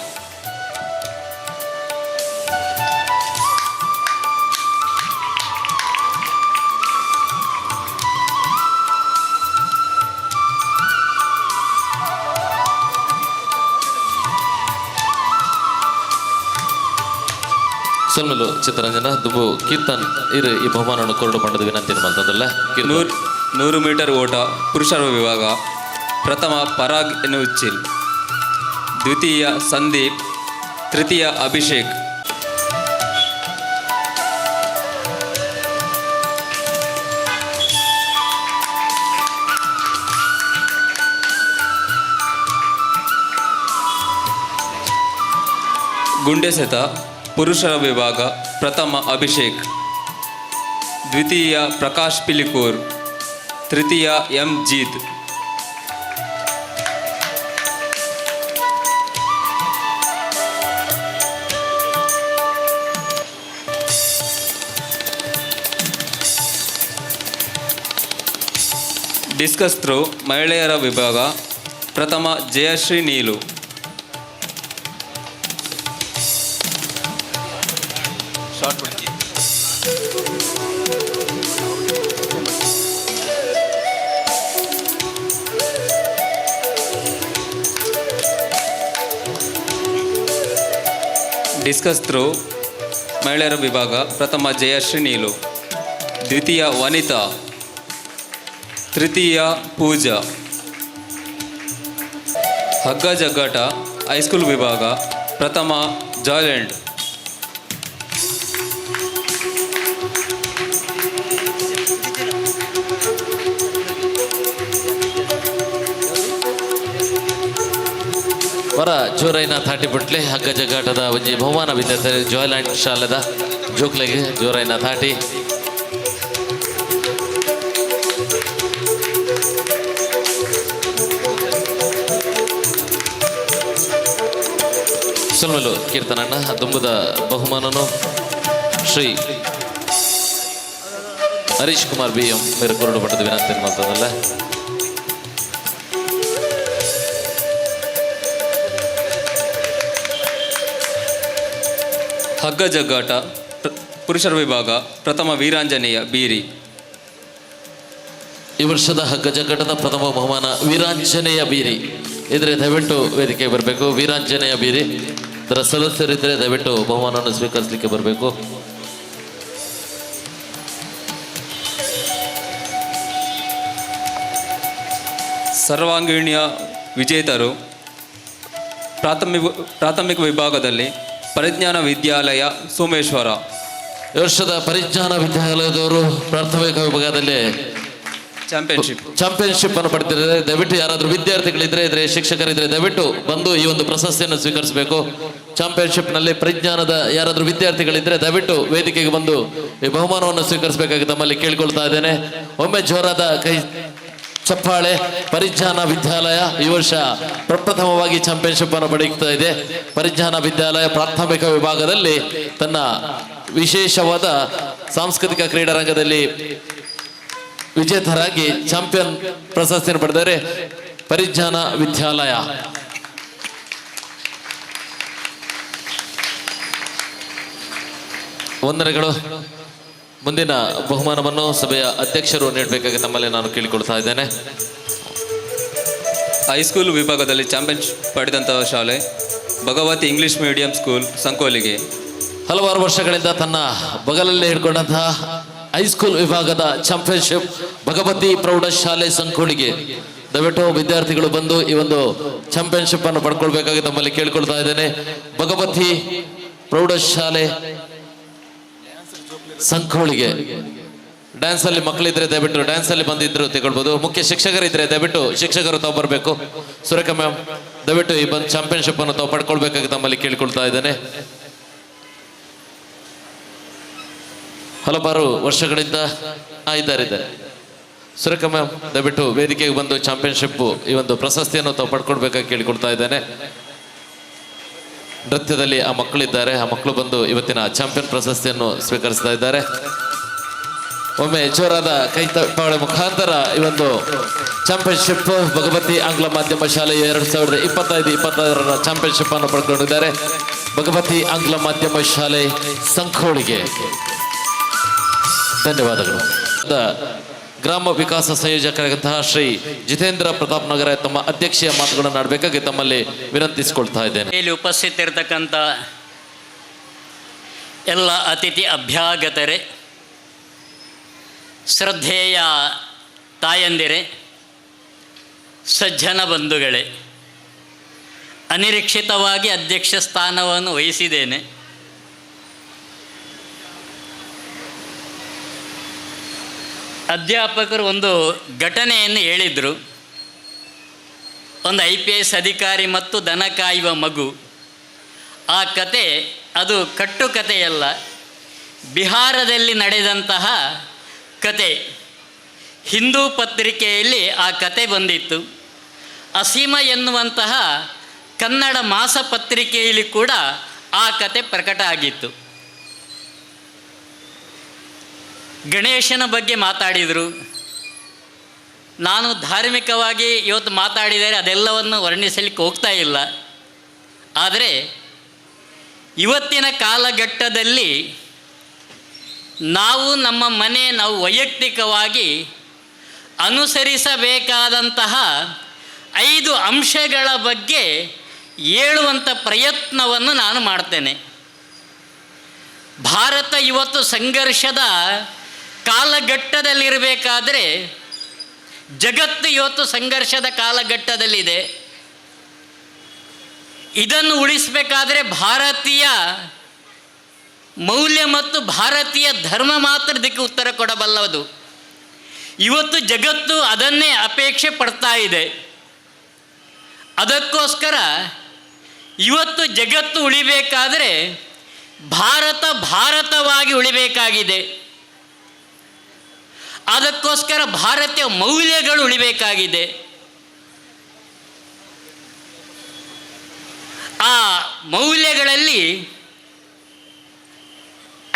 ಸೊಲ್ಮೆಲು ಚಿತ್ತರಂಜನ ದುಂಬು ಕೀರ್ತನ್ ಇರು ಈ ಬಹುಮಾನವನ್ನು ಕೊರಡು ಪಂಡದ ವಿನಂತಿಯನ್ನು ಮಾಡ್ತದಲ್ಲ. 100 ಮೀಟರ್ ಓಟ ಪುರುಷರ ವಿಭಾಗ ಪ್ರಥಮ ಪರಾಗ್ ಎನ್ನುಚ್ಚಿಲ್, ದ್ವಿತೀಯ ಸಂದೀಪ್, ತೃತೀಯ ಅಭಿಷೇಕ್. ಗುಂಡೆಸೆತ ಪುರುಷರ ವಿಭಾಗ ಪ್ರಥಮ ಅಭಿಷೇಕ್, ದ್ವಿತೀಯ ಪ್ರಕಾಶ್ ಪಿಲಿಕೂರ್, ತೃತೀಯ ಎಂ ಜೀತ್. ಡಿಸ್ಕಸ್ ಥ್ರೋ ಮಹಿಳೆಯರ ವಿಭಾಗ ಪ್ರಥಮ ಜಯಶ್ರೀ ನೀಲು, ಡಿಸ್ಕಸ್ ಥ್ರೋ ಮಹಿಳೆಯರ ವಿಭಾಗ ಪ್ರಥಮ ಜಯಶ್ರೀ ನೀಲು, ದ್ವಿತೀಯ ವನಿತಾ, ತೃತೀಯ ಪೂಜಾ. ಹಗ್ಗ ಜಗ್ಗಾಟ ಹೈಸ್ಕೂಲ್ ವಿಭಾಗ ಪ್ರಥಮ ಜಾಯ್ಲೆಂಡ್, ವರ ಜೋರೈನ ತಾಟಿ ಬಿಟ್ಲೆ ಹಗ್ಗ ಜಗ್ಗಾಟದ ಒಂಜಿ ಬಹುಮಾನ ಬಿದ್ದ ಜಾಯ್ಲ್ಯಾಂಡ್ ಶಾಲೆದ ಜೋಕ್ಲೆಗೆ ಜೋರೈನ ತಾಟಿ. ಸೊಲ್ಮೆಲು ಕೀರ್ತನಣ್ಣ ದುಂಬುದ ಬಹುಮಾನನು ಶ್ರೀ ಹರೀಶ್ ಕುಮಾರ್ ಬಿ ಎಂ ಮೇರೆ ಕೊರಡು ಪಟ್ಟದ ವಿನಂತಿ ಮಾಡ್ತದಲ್ಲ. ಹಗ್ಗ ಜಗ್ಗಾಟ ಪುರುಷರ ವಿಭಾಗ ಪ್ರಥಮ ವೀರಾಂಜನೇಯ ಬೀರಿ. ಈ ವರ್ಷದ ಹಗ್ಗ ಜಗ್ಗಾಟದ ಪ್ರಥಮ ಬಹುಮಾನ ವೀರಾಂಜನೇಯ ಬೀರಿ. ಇದ್ರೆ ದಯವಿಟ್ಟು ವೇದಿಕೆಗೆ ಬರಬೇಕು. ವೀರಾಂಜನೇಯ ಬೀರಿ ಇದರ ಸದಸ್ಯರಿದ್ದರೆ ದಯವಿಟ್ಟು ಬಹುಮಾನವನ್ನು ಸ್ವೀಕರಿಸಲಿಕ್ಕೆ ಬರಬೇಕು. ಸರ್ವಾಂಗೀಣ್ಯ ವಿಜೇತರು ಪ್ರಾಥಮಿಕ ವಿಭಾಗದಲ್ಲಿ ಪರಿಜ್ಞಾನ ವಿದ್ಯಾಲಯ ಸೋಮೇಶ್ವರ. ಈ ವರ್ಷದ ಪರಿಜ್ಞಾನ ವಿದ್ಯಾಲಯದವರು ಪ್ರಾಥಮಿಕ ವಿಭಾಗದಲ್ಲಿ ಚಾಂಪಿಯನ್ಶಿಪ್ ಅನ್ನು ಪಡೆದಿದ್ದಾರೆ. ದಯವಿಟ್ಟು ಯಾರಾದರೂ ವಿದ್ಯಾರ್ಥಿಗಳಿದ್ರೆ ಇದ್ರೆ ಶಿಕ್ಷಕರಿದ್ರೆ ದಯವಿಟ್ಟು ಬಂದು ಈ ಒಂದು ಪ್ರಶಸ್ತಿಯನ್ನು ಸ್ವೀಕರಿಸಬೇಕು. ಚಾಂಪಿಯನ್ಶಿಪ್ ನಲ್ಲಿ ಪರಿಜ್ಞಾನದ ಯಾರಾದರೂ ವಿದ್ಯಾರ್ಥಿಗಳಿದ್ರೆ ದಯವಿಟ್ಟು ವೇದಿಕೆಗೆ ಬಂದು ಈ ಬಹುಮಾನವನ್ನು ಸ್ವೀಕರಿಸಬೇಕಾಗಿ ತಮ್ಮಲ್ಲಿ ಕೇಳಿಕೊಳ್ತಾ ಇದ್ದೇನೆ. ಒಮ್ಮೆ ಜೋರಾದ ಕೈ ಚಪ್ಪಾಳೆ. ಪರಿಜ್ಞಾನ ವಿದ್ಯಾಲಯ ಈ ವರ್ಷ ಪ್ರಪ್ರಥಮವಾಗಿ ಚಾಂಪಿಯನ್ಶಿಪ್ ಅನ್ನು ಪಡೆಯುತ್ತಾ ಇದೆ. ಪರಿಜ್ಞಾನ ವಿದ್ಯಾಲಯ ಪ್ರಾಥಮಿಕ ವಿಭಾಗದಲ್ಲಿ ತನ್ನ ವಿಶೇಷವಾದ ಸಾಂಸ್ಕೃತಿಕ ಕ್ರೀಡಾರಂಗದಲ್ಲಿ ವಿಜೇತರಾಗಿ ಚಾಂಪಿಯನ್ ಪ್ರಶಸ್ತಿಯನ್ನು ಪಡೆದರೆ ಪರಿಜ್ಞಾನ ವಿದ್ಯಾಲಯ. ವಂದನೆಗಳು. ಮುಂದಿನ ಬಹುಮಾನವನ್ನು ಸಭೆಯ ಅಧ್ಯಕ್ಷರು ನೀಡಬೇಕಾಗಿ ತಮ್ಮಲ್ಲಿ ನಾನು ಕೇಳಿಕೊಳ್ತಾ ಇದ್ದೇನೆ. ಹೈಸ್ಕೂಲ್ ವಿಭಾಗದಲ್ಲಿ ಚಾಂಪಿಯನ್ಶಿಪ್ ಪಡೆದಂತಹ ಶಾಲೆ ಭಗವತಿ ಇಂಗ್ಲಿಷ್ ಮೀಡಿಯಂ ಸ್ಕೂಲ್ ಸಂಕೋಲಿಗೆ. ಹಲವಾರು ವರ್ಷಗಳಿಂದ ತನ್ನ ಬಗಲಲ್ಲೇ ಹಿಡ್ಕೊಂಡಂತಹ ಹೈಸ್ಕೂಲ್ ವಿಭಾಗದ ಚಾಂಪಿಯನ್ಶಿಪ್ ಭಗವತಿ ಪ್ರೌಢಶಾಲೆ ಸಂಕೋಳಿಗೆ. ದಯವಿಟ್ಟು ವಿದ್ಯಾರ್ಥಿಗಳು ಬಂದು ಈ ಒಂದು ಚಾಂಪಿಯನ್ಶಿಪ್ ಅನ್ನು ಪಡ್ಕೊಳ್ಬೇಕಾಗಿ ತಮ್ಮಲ್ಲಿ ಕೇಳಿಕೊಳ್ತಾ ಇದ್ದೇನೆ. ಭಗವತಿ ಪ್ರೌಢಶಾಲೆ ಸಂಕೋಳಿಗೆ ಡ್ಯಾನ್ಸ್ ಅಲ್ಲಿ ಮಕ್ಕಳಿದ್ರೆ ದಯವಿಟ್ಟು ಡ್ಯಾನ್ಸ್ ಅಲ್ಲಿ ಬಂದಿದ್ರು ತಗೊಳ್ಬಹುದು. ಮುಖ್ಯ ಶಿಕ್ಷಕರಿದ್ರೆ ದಯವಿಟ್ಟು ಶಿಕ್ಷಕರು ತಾವು ಬರಬೇಕು. ಸುರೇಖಾ ಮ್ಯಾಮ್ ದಯವಿಟ್ಟು ಈ ಬಂದು ಚಾಂಪಿಯನ್ಶಿಪ್ ಅನ್ನು ತಾವು ಪಡ್ಕೊಳ್ಬೇಕಾಗಿ ತಮ್ಮಲ್ಲಿ ಕೇಳಿಕೊಳ್ತಾ ಇದ್ದೇನೆ. ಹಲವಾರು ವರ್ಷಗಳಿಂದ ಇದ್ದಾರೆ. ಸುರೇಖಾ ಮ್ಯಾಮ್ ದಯವಿಟ್ಟು ವೇದಿಕೆಗೆ ಬಂದು ಚಾಂಪಿಯನ್ಶಿಪ್ ಈ ಒಂದು ಪ್ರಶಸ್ತಿಯನ್ನು ತಾವು ಪಡ್ಕೊಳ್ಬೇಕಾಗಿ ಕೇಳಿಕೊಳ್ತಾ ಇದ್ದೇನೆ. ನೃತ್ಯದಲ್ಲಿ ಆ ಮಕ್ಕಳಿದ್ದಾರೆ, ಆ ಮಕ್ಕಳು ಬಂದು ಇವತ್ತಿನ ಚಾಂಪಿಯನ್ ಪ್ರಶಸ್ತಿಯನ್ನು ಸ್ವೀಕರಿಸ್ತಾ ಇದ್ದಾರೆ. ಒಮ್ಮೆ ಜೋರಾದ ಕೈ ತಪ್ಪಾಳೆ ಮುಖಾಂತರ ಈ ಒಂದು ಚಾಂಪಿಯನ್ಶಿಪ್ ಭಗವತಿ ಆಂಗ್ಲ ಮಾಧ್ಯಮ ಶಾಲೆಯ 2025-26 ಚಾಂಪಿಯನ್ಶಿಪ್ ಅನ್ನು ಪಡ್ಕೊಂಡಿದ್ದಾರೆ. ಭಗವತಿ ಆಂಗ್ಲ ಮಾಧ್ಯಮ ಶಾಲೆ ಸಂಖೋಳಿಗೆ ಧನ್ಯವಾದಗಳು. ಗ್ರಾಮ ವಿಕಾಸ ಸಂಯೋಜಕರಾದಂತಹ ಶ್ರೀ ಜಿತೇಂದ್ರ ಪ್ರತಾಪ್ ನಗರ ತಮ್ಮ ಅಧ್ಯಕ್ಷೀಯ ಮಾತುಗಳನ್ನು ಆಡಬೇಕಾಗಿ ತಮ್ಮಲ್ಲಿ ವಿನಂತಿಸಿಕೊಳ್ತಾ ಇದ್ದೇನೆ. ಇಲ್ಲಿ ಉಪಸ್ಥಿತರಿರ್ತಕ್ಕಂಥ ಎಲ್ಲ ಅತಿಥಿ ಅಭ್ಯಾಗತರೇ, ಶ್ರದ್ಧೇಯ ತಾಯಂದಿರೇ, ಸಜ್ಜನ ಬಂಧುಗಳೇ, ಅನಿರೀಕ್ಷಿತವಾಗಿ ಅಧ್ಯಕ್ಷ ಸ್ಥಾನವನ್ನು ವಹಿಸಿದ್ದೇನೆ. ಅಧ್ಯಾಪಕರು ಒಂದು ಘಟನೆಯನ್ನು ಹೇಳಿದರು. ಒಂದು IPS ಅಧಿಕಾರಿ ಮತ್ತು ದನ ಕಾಯುವ ಮಗು. ಆ ಕತೆ ಅದು ಕಟ್ಟುಕತೆಯಲ್ಲ, ಬಿಹಾರದಲ್ಲಿ ನಡೆದಂತಹ ಕತೆ. ಹಿಂದೂ ಪತ್ರಿಕೆಯಲ್ಲಿ ಆ ಕತೆ ಬಂದಿತ್ತು. ಅಸೀಮ ಎನ್ನುವಂತಹ ಕನ್ನಡ ಮಾಸಪತ್ರಿಕೆಯಲ್ಲಿ ಕೂಡ ಆ ಕತೆ ಪ್ರಕಟ ಆಗಿತ್ತು. ಗಣೇಶನ ಬಗ್ಗೆ ಮಾತಾಡಿದರು. ನಾನು ಧಾರ್ಮಿಕವಾಗಿ ಇವತ್ತು ಮಾತಾಡಿದರೆ ಅದೆಲ್ಲವನ್ನು ವರ್ಣಿಸಲಿಕ್ಕೆ ಹೋಗ್ತಾ ಇಲ್ಲ. ಆದರೆ ಇವತ್ತಿನ ಕಾಲಘಟ್ಟದಲ್ಲಿ ನಾವು ನಮ್ಮ ನಾವು ವೈಯಕ್ತಿಕವಾಗಿ ಅನುಸರಿಸಬೇಕಾದಂತಹ 5 ಅಂಶಗಳ ಬಗ್ಗೆ ಹೇಳುವಂಥ ಪ್ರಯತ್ನವನ್ನು ನಾನು ಮಾಡ್ತೇನೆ. ಭಾರತ ಇವತ್ತು ಸಂಘರ್ಷದ ಕಾಲಘಟ್ಟದಲ್ಲಿರಬೇಕಾದ್ರೆ, ಜಗತ್ತು ಇವತ್ತು ಸಂಘರ್ಷದ ಕಾಲಘಟ್ಟದಲ್ಲಿದೆ. ಇದನ್ನು ಉಳಿಸಬೇಕಾದ್ರೆ ಭಾರತೀಯ ಮೌಲ್ಯ ಮತ್ತು ಭಾರತೀಯ ಧರ್ಮ ಮಾತ್ರ ಇದಕ್ಕೆ ಉತ್ತರ ಕೊಡಬಲ್ಲದು. ಇವತ್ತು ಜಗತ್ತು ಅದನ್ನೇ ಅಪೇಕ್ಷೆ ಪಡ್ತಾ ಇದೆ. ಅದಕ್ಕೋಸ್ಕರ ಇವತ್ತು ಜಗತ್ತು ಉಳಿಬೇಕಾದರೆ ಭಾರತವಾಗಿ ಉಳಿಬೇಕಾಗಿದೆ. ಅದಕ್ಕೋಸ್ಕರ ಭಾರತೀಯ ಮೌಲ್ಯಗಳು ಉಳಿಬೇಕಾಗಿದೆ. ಆ ಮೌಲ್ಯಗಳಲ್ಲಿ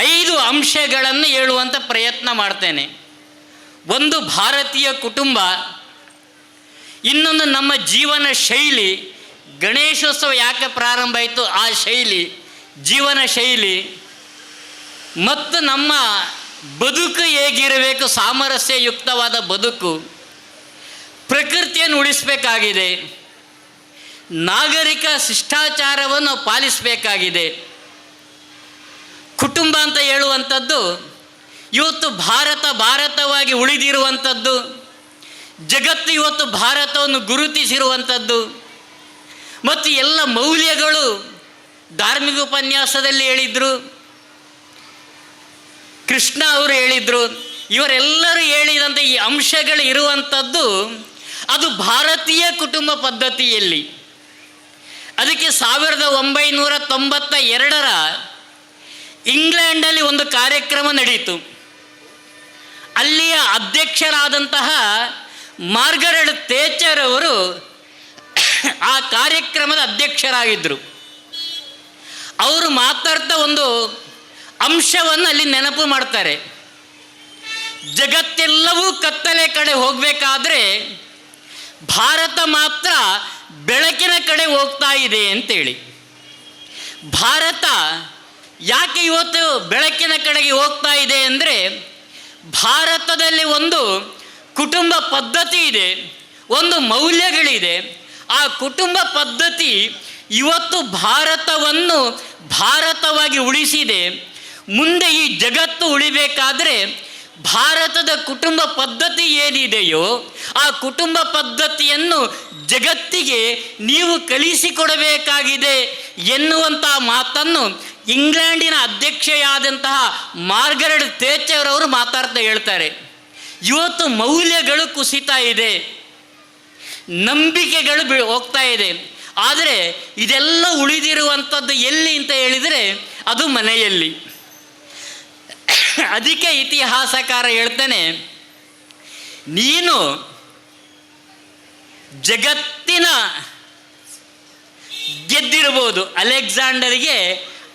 5 ಅಂಶಗಳನ್ನು ಹೇಳುವಂಥ ಪ್ರಯತ್ನ ಮಾಡ್ತೇನೆ. ಒಂದು ಭಾರತೀಯ ಕುಟುಂಬ, ಇನ್ನೊಂದು ನಮ್ಮ ಜೀವನ ಶೈಲಿ. ಗಣೇಶೋತ್ಸವ ಯಾಕೆ ಪ್ರಾರಂಭ ಆಯಿತು, ಆ ಶೈಲಿ, ಜೀವನ ಶೈಲಿ. ಮತ್ತು ನಮ್ಮ ಬದುಕು ಹೇಗಿರಬೇಕು, ಸಾಮರಸ್ಯಯುಕ್ತವಾದ ಬದುಕು. ಪ್ರಕೃತಿಯನ್ನು ಉಳಿಸಬೇಕಾಗಿದೆ. ನಾಗರಿಕ ಶಿಷ್ಟಾಚಾರವನ್ನು ಪಾಲಿಸಬೇಕಾಗಿದೆ. ಕುಟುಂಬ ಅಂತ ಹೇಳುವಂಥದ್ದು ಇವತ್ತು ಭಾರತವಾಗಿ ಉಳಿದಿರುವಂಥದ್ದು. ಜಗತ್ತು ಇವತ್ತು ಭಾರತವನ್ನು ಗುರುತಿಸಿರುವಂಥದ್ದು. ಮತ್ತು ಎಲ್ಲ ಮೌಲ್ಯಗಳು ಧಾರ್ಮಿಕ ಉಪನ್ಯಾಸದಲ್ಲಿ ಹೇಳಿದರು, ಕೃಷ್ಣ ಅವರು ಹೇಳಿದರು, ಇವರೆಲ್ಲರೂ ಹೇಳಿದಂಥ ಈ ಅಂಶಗಳು ಇರುವಂಥದ್ದು ಅದು ಭಾರತೀಯ ಕುಟುಂಬ ಪದ್ಧತಿಯಲ್ಲಿ. ಅದಕ್ಕೆ 1992ರ ಇಂಗ್ಲೆಂಡಲ್ಲಿ ಒಂದು ಕಾರ್ಯಕ್ರಮ ನಡೆಯಿತು. ಅಲ್ಲಿಯ ಅಧ್ಯಕ್ಷರಾದಂತಹ ಮಾರ್ಗರೆಟ್ ಥೇಚರ್ ಅವರು ಆ ಕಾರ್ಯಕ್ರಮದ ಅಧ್ಯಕ್ಷರಾಗಿದ್ದರು. ಅವರು ಮಾತಾಡ್ತಾ ಒಂದು ಅಂಶವನ್ನು ಅಲ್ಲಿ ನೆನಪು ಮಾಡ್ತಾರೆ. ಜಗತ್ತೆಲ್ಲವೂ ಕತ್ತಲೆ ಕಡೆ ಹೋಗಬೇಕಾದ್ರೆ ಭಾರತ ಮಾತ್ರ ಬೆಳಕಿನ ಕಡೆ ಹೋಗ್ತಾ ಇದೆ ಅಂತೇಳಿ. ಭಾರತ ಯಾಕೆ ಇವತ್ತು ಬೆಳಕಿನ ಕಡೆಗೆ ಹೋಗ್ತಾ ಇದೆ ಅಂದರೆ, ಭಾರತದಲ್ಲಿ ಒಂದು ಕುಟುಂಬ ಪದ್ಧತಿ ಇದೆ, ಒಂದು ಮೌಲ್ಯಗಳಿದೆ. ಆ ಕುಟುಂಬ ಪದ್ಧತಿ ಇವತ್ತು ಭಾರತವನ್ನು ಭಾರತವಾಗಿ ಉಳಿಸಿದೆ. ಮುಂದೆ ಈ ಜಗತ್ತು ಉಳಿಬೇಕಾದರೆ ಭಾರತದ ಕುಟುಂಬ ಪದ್ಧತಿ ಏನಿದೆಯೋ ಆ ಕುಟುಂಬ ಪದ್ಧತಿಯನ್ನು ಜಗತ್ತಿಗೆ ನೀವು ಕಲಿಸಿಕೊಡಬೇಕಾಗಿದೆ ಎನ್ನುವಂಥ ಮಾತನ್ನು ಇಂಗ್ಲೆಂಡಿನ ಅಧ್ಯಕ್ಷೆಯಾದಂತಹ ಮಾರ್ಗರೆಟ್ ಥೇಚರ್ ಅವರು ಮಾತಾಡ್ತಾ ಹೇಳ್ತಾರೆ. ಇವತ್ತು ಮೌಲ್ಯಗಳು ಕುಸಿತಾ ಇದೆ, ನಂಬಿಕೆಗಳು ಹೋಗ್ತಾ ಇದೆ. ಆದರೆ ಇದೆಲ್ಲ ಉಳಿದಿರುವಂಥದ್ದು ಎಲ್ಲಿ ಅಂತ ಹೇಳಿದರೆ ಅದು ಮನೆಯಲ್ಲಿ. ಅದಕ್ಕೆ ಇತಿಹಾಸಕಾರ ಹೇಳ್ತಾನೆ, ನೀನು ಜಗತ್ತಿನ ಗೆದ್ದಿರ್ಬೋದು. ಅಲೆಕ್ಸಾಂಡರ್ಗೆ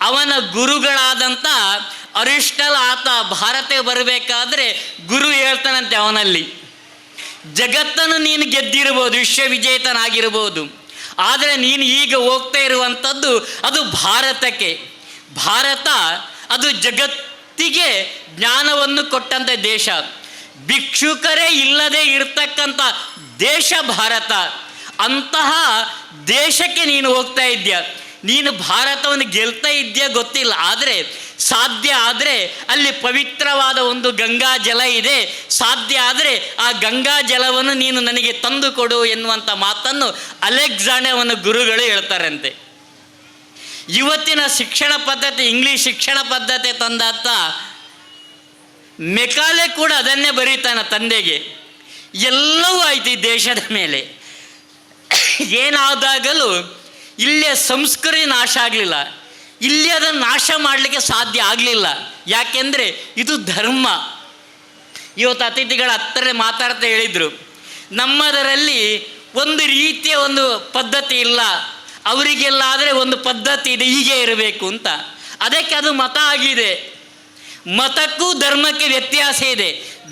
ಅವನ ಗುರುಗಳಾದಂಥ ಅರಿಷ್ಟಲ್ ಆತ ಭಾರತಕ್ಕೆ ಬರಬೇಕಾದ್ರೆ ಗುರು ಹೇಳ್ತಾನಂತೆ ಅವನಲ್ಲಿ, ಜಗತ್ತನ್ನು ನೀನು ಗೆದ್ದಿರ್ಬೋದು, ವಿಶ್ವವಿಜೇತನಾಗಿರ್ಬೋದು, ಆದರೆ ನೀನು ಈಗ ಹೋಗ್ತಾ ಇರುವಂಥದ್ದು ಅದು ಭಾರತಕ್ಕೆ. ಭಾರತ ಅದು ಜಗತ್ತಿಗೆ ಜ್ಞಾನವನ್ನು ಕೊಟ್ಟಂಥ ದೇಶ, ಭಿಕ್ಷುಕರೇ ಇಲ್ಲದೆ ಇರ್ತಕ್ಕಂಥ ದೇಶ ಭಾರತ. ಅಂತಹ ದೇಶಕ್ಕೆ ನೀನು ಹೋಗ್ತಾ ಇದ್ದೀಯ. ನೀನು ಭಾರತವನ್ನು ಗೆಲ್ತಾ ಇದೆಯಾ ಗೊತ್ತಿಲ್ಲ, ಆದರೆ ಸಾಧ್ಯ ಆದರೆ ಅಲ್ಲಿ ಪವಿತ್ರವಾದ ಒಂದು ಗಂಗಾ ಜಲ ಇದೆ, ಸಾಧ್ಯ ಆದರೆ ಆ ಗಂಗಾ ಜಲವನ್ನು ನೀನು ನನಗೆ ತಂದು ಕೊಡು ಎನ್ನುವಂಥ ಮಾತನ್ನು ಅಲೆಕ್ಸಾಂಡರ್ನ ಗುರುಗಳು ಹೇಳ್ತಾರಂತೆ. ಇವತ್ತಿನ ಶಿಕ್ಷಣ ಪದ್ಧತಿ, ಇಂಗ್ಲೀಷ್ ಶಿಕ್ಷಣ ಪದ್ಧತಿ ತಂದಾತ ಮೆಕಾಲೆ ಕೂಡ ಅದನ್ನೇ ಬರೀತಾನೆ ತಂದೆಗೆ. ಎಲ್ಲವೂ ಆಯ್ತು ಈ ದೇಶದ ಮೇಲೆ. ಏನಾದಾಗಲೂ ಇಲ್ಲಿಯ ಸಂಸ್ಕೃತಿ ನಾಶ ಆಗಲಿಲ್ಲ, ಇಲ್ಲಿ ಅದನ್ನು ನಾಶ ಮಾಡಲಿಕ್ಕೆ ಸಾಧ್ಯ ಆಗಲಿಲ್ಲ. ಯಾಕೆಂದರೆ ಇದು ಧರ್ಮ. ಇವತ್ತು ಅತಿಥಿಗಳ ಹತ್ತಿರ ಮಾತಾಡ್ತಾ ಹೇಳಿದರು, ನಮ್ಮದರಲ್ಲಿ ಒಂದು ರೀತಿಯ ಒಂದು ಪದ್ಧತಿ ಇಲ್ಲ, ಅವರಿಗೆಲ್ಲ ಆದರೆ ಒಂದು ಪದ್ಧತಿ ಇದೆ, ಹೀಗೆ ಇರಬೇಕು ಅಂತ. ಅದಕ್ಕೆ ಅದು ಮತ ಆಗಿದೆ. ಮತಕ್ಕೂ ಧರ್ಮಕ್ಕೆ ವ್ಯತ್ಯಾಸ ಇದೆ.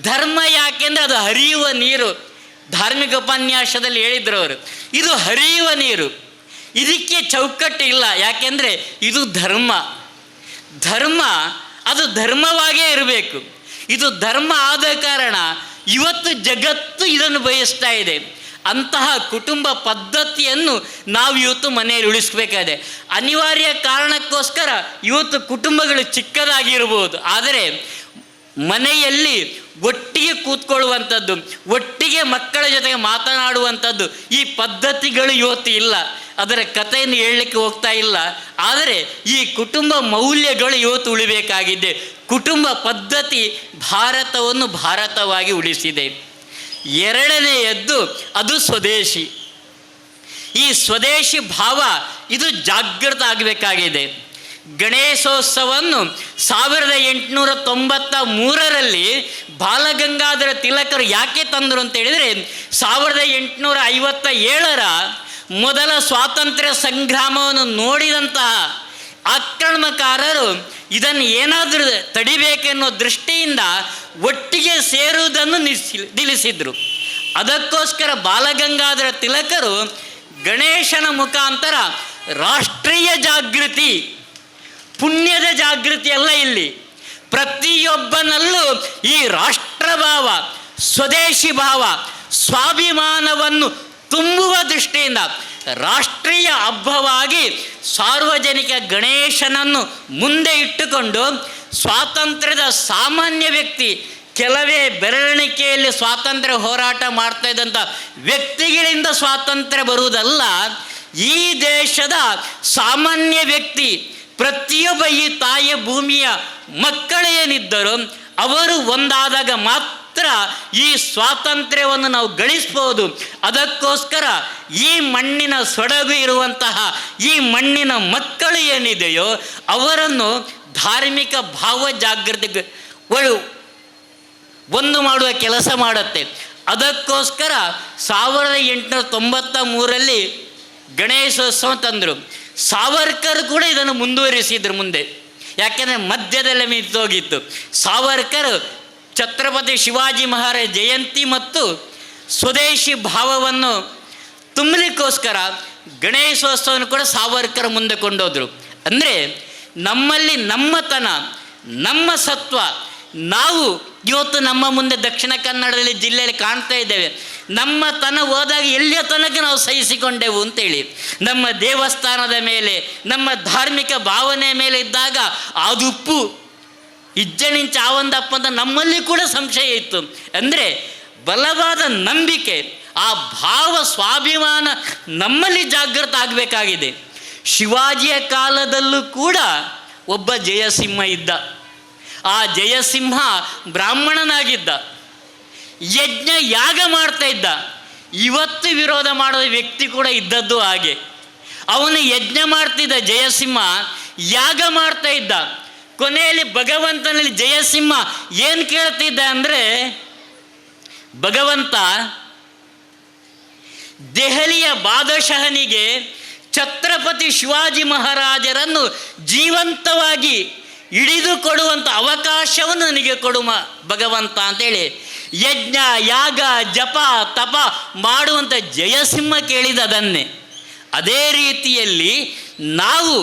ಧರ್ಮ ಯಾಕೆಂದರೆ ಅದು ಹರಿಯುವ ನೀರು. ಧಾರ್ಮಿಕ ಉಪನ್ಯಾಸದಲ್ಲಿ ಹೇಳಿದ್ರು ಅವರು, ಇದು ಹರಿಯುವ ನೀರು, ಇದಕ್ಕೆ ಚೌಕಟ್ಟು ಇಲ್ಲ. ಯಾಕೆಂದರೆ ಇದು ಧರ್ಮ. ಧರ್ಮ ಅದು ಧರ್ಮವಾಗೇ ಇರಬೇಕು. ಇದು ಧರ್ಮ ಆದ ಕಾರಣ ಇವತ್ತು ಜಗತ್ತು ಇದನ್ನು ಬಯಸ್ತಾ ಇದೆ. ಅಂತಹ ಕುಟುಂಬ ಪದ್ಧತಿಯನ್ನು ನಾವು ಇವತ್ತು ಮನೆಯಲ್ಲಿ ಉಳಿಸ್ಬೇಕಾಗಿದೆ. ಅನಿವಾರ್ಯ ಕಾರಣಕ್ಕೋಸ್ಕರ ಇವತ್ತು ಕುಟುಂಬಗಳು ಚಿಕ್ಕದಾಗಿರ್ಬೋದು, ಆದರೆ ಮನೆಯಲ್ಲಿ ಒಟ್ಟಿಗೆ ಕೂತ್ಕೊಳ್ಳುವಂಥದ್ದು, ಒಟ್ಟಿಗೆ ಮಕ್ಕಳ ಜೊತೆಗೆ ಮಾತನಾಡುವಂಥದ್ದು, ಈ ಪದ್ಧತಿಗಳು ಇವತ್ತು ಇಲ್ಲ. ಅದರ ಕಥೆಯನ್ನು ಹೇಳಲಿಕ್ಕೆ ಹೋಗ್ತಾ ಇಲ್ಲ, ಆದರೆ ಈ ಕುಟುಂಬ ಮೌಲ್ಯಗಳು ಇವತ್ತು ಉಳಿಬೇಕಾಗಿದೆ. ಕುಟುಂಬ ಪದ್ಧತಿ ಭಾರತವನ್ನು ಭಾರತವಾಗಿ ಉಳಿಸಿದೆ. ಎರಡನೆಯದ್ದು ಅದು ಸ್ವದೇಶಿ. ಈ ಸ್ವದೇಶಿ ಭಾವ ಇದು ಜಾಗೃತ ಆಗಬೇಕಾಗಿದೆ. ಗಣೇಶೋತ್ಸವವನ್ನು 1893ರಲ್ಲಿ ಬಾಲಗಂಗಾಧರ ತಿಲಕರು ಯಾಕೆ ತಂದರು ಅಂತ ಹೇಳಿದರೆ, 1857ರ ಮೊದಲ ಸ್ವಾತಂತ್ರ್ಯ ಸಂಗ್ರಾಮವನ್ನು ನೋಡಿದಂತಹ ಆಕ್ರಮಣಕಾರರು ಇದನ್ನು ಏನಾದರೂ ತಡಿಬೇಕೆನ್ನೋ ದೃಷ್ಟಿಯಿಂದ ಒಟ್ಟಿಗೆ ಸೇರುವುದನ್ನು ನಿಲ್ಲಿಸಿದರು. ಅದಕ್ಕೋಸ್ಕರ ಬಾಲಗಂಗಾಧರ ತಿಲಕರು ಗಣೇಶನ ಮುಖಾಂತರ ರಾಷ್ಟ್ರೀಯ ಜಾಗೃತಿ, ಪುಣ್ಯದ ಜಾಗೃತಿ ಅಲ್ಲ, ಇಲ್ಲಿ ಪ್ರತಿಯೊಬ್ಬನಲ್ಲೂ ಈ ರಾಷ್ಟ್ರಭಾವ, ಸ್ವದೇಶಿ ಭಾವ, ಸ್ವಾಭಿಮಾನವನ್ನು ತುಂಬುವ ದೃಷ್ಟಿಯಿಂದ ರಾಷ್ಟ್ರೀಯ ಹಬ್ಬವಾಗಿ ಸಾರ್ವಜನಿಕ ಗಣೇಶನನ್ನು ಮುಂದೆ ಇಟ್ಟುಕೊಂಡು ಸ್ವಾತಂತ್ರ್ಯದ ಸಾಮಾನ್ಯ ವ್ಯಕ್ತಿ, ಕೆಲವೇ ಬೆರಳಿಕೆಯಲ್ಲಿ ಸ್ವಾತಂತ್ರ್ಯ ಹೋರಾಟ ಮಾಡ್ತಾ ಇದ್ದಂಥ ವ್ಯಕ್ತಿಗಳಿಂದ ಸ್ವಾತಂತ್ರ್ಯ ಬರುವುದಲ್ಲ, ಈ ದೇಶದ ಸಾಮಾನ್ಯ ವ್ಯಕ್ತಿ ಪ್ರತಿಯೊಬ್ಬ ಈ ತಾಯಿಯ ಭೂಮಿಯ ಮಕ್ಕಳೇನಿದ್ದರು ಅವರು ಒಂದಾದಾಗ ಮಾತ್ರ ಈ ಸ್ವಾತಂತ್ರ್ಯವನ್ನು ನಾವು ಗಳಿಸ್ಬೋದು. ಅದಕ್ಕೋಸ್ಕರ ಈ ಮಣ್ಣಿನ ಸೊಡಗು ಇರುವಂತಹ ಈ ಮಣ್ಣಿನ ಮಕ್ಕಳು ಏನಿದೆಯೋ ಅವರನ್ನು ಧಾರ್ಮಿಕ ಭಾವ ಜಾಗೃತಿ ಒಂದು ಮಾಡುವ ಕೆಲಸ ಮಾಡುತ್ತೆ. ಅದಕ್ಕೋಸ್ಕರ 1893ರಲ್ಲಿ ಗಣೇಶೋತ್ಸವ ತಂದರು. ಸಾವರ್ಕರ್ ಕೂಡ ಇದನ್ನು ಮುಂದುವರಿಸಿದ್ರು ಮುಂದೆ, ಯಾಕೆಂದರೆ ಮಧ್ಯದಲ್ಲಿ ಮಿತ್ತೋಗಿತ್ತು. ಸಾವರ್ಕರ್ ಛತ್ರಪತಿ ಶಿವಾಜಿ ಮಹಾರಾಜ ಜಯಂತಿ ಮತ್ತು ಸ್ವದೇಶಿ ಭಾವವನ್ನು ತುಂಬಲಿಕ್ಕೋಸ್ಕರ ಗಣೇಶೋತ್ಸವವನ್ನು ಕೂಡ ಸಾವರ್ಕರ್ ಮುಂದೆ ಕೊಂಡೋದ್ರು. ಅಂದರೆ ನಮ್ಮಲ್ಲಿ ನಮ್ಮತನ, ನಮ್ಮ ಸತ್ವ ನಾವು ಇವತ್ತು ನಮ್ಮ ಮುಂದೆ ದಕ್ಷಿಣ ಕನ್ನಡದಲ್ಲಿ ಜಿಲ್ಲೆಯಲ್ಲಿ ಕಾಣ್ತಾ ಇದ್ದೇವೆ. ನಮ್ಮ ತನ ಹೋದಾಗ ಎಲ್ಲಿಯ ತನಕ ನಾವು ಸಹಿಸಿಕೊಂಡೆವು ಅಂತೇಳಿ, ನಮ್ಮ ದೇವಸ್ಥಾನದ ಮೇಲೆ, ನಮ್ಮ ಧಾರ್ಮಿಕ ಭಾವನೆ ಮೇಲೆ ಇದ್ದಾಗ ಅದುಪ್ಪು ಇಜ್ಜಣಿಂಚ ಆವಂದಪ್ಪ ಅಂತ ನಮ್ಮಲ್ಲಿ ಕೂಡ ಸಂಶಯ ಇತ್ತು. ಅಂದರೆ ಬಲವಾದ ನಂಬಿಕೆ, ಆ ಭಾವ ಸ್ವಾಭಿಮಾನ ನಮ್ಮಲ್ಲಿ ಜಾಗೃತ ಆಗಬೇಕಾಗಿದೆ. ಶಿವಾಜಿಯ ಕಾಲದಲ್ಲೂ ಕೂಡ ಒಬ್ಬ ಜಯಸಿಂಹ ಇದ್ದ. ಆ ಜಯಸಿಂಹ ಬ್ರಾಹ್ಮಣನಾಗಿದ್ದ, ಯಜ್ಞ ಯಾಗ ಮಾಡ್ತಾ ಇದ್ದ. ಇವತ್ತು ವಿರೋಧ ಮಾಡೋ ವ್ಯಕ್ತಿ ಕೂಡ ಇದ್ದದ್ದು ಹಾಗೆ. ಅವನು ಯಜ್ಞ ಮಾಡ್ತಿದ್ದ ಜಯಸಿಂಹ, ಯಾಗ ಮಾಡ್ತಾ ಇದ್ದ. ಕೊನೆಯಲ್ಲಿ ಭಗವಂತನಲ್ಲಿ ಜಯಸಿಂಹ ಏನು ಕೇಳ್ತಿದ್ದ ಅಂದರೆ, ಭಗವಂತ ದೆಹಲಿಯ ಬಾದಶಹನಿಗೆ ಛತ್ರಪತಿ ಶಿವಾಜಿ ಮಹಾರಾಜರನ್ನು ಜೀವಂತವಾಗಿ ಹಿಡಿದು ಕೊಡುವಂಥ ಅವಕಾಶವನ್ನು ನನಗೆ ಕೊಡು ಭಗವಂತ ಅಂತೇಳಿ ಯಜ್ಞ ಯಾಗ ಜಪ ತಪ ಮಾಡುವಂಥ ಜಯಸಿಂಹ ಕೇಳಿದದನ್ನೇ. ಅದೇ ರೀತಿಯಲ್ಲಿ ನಾವು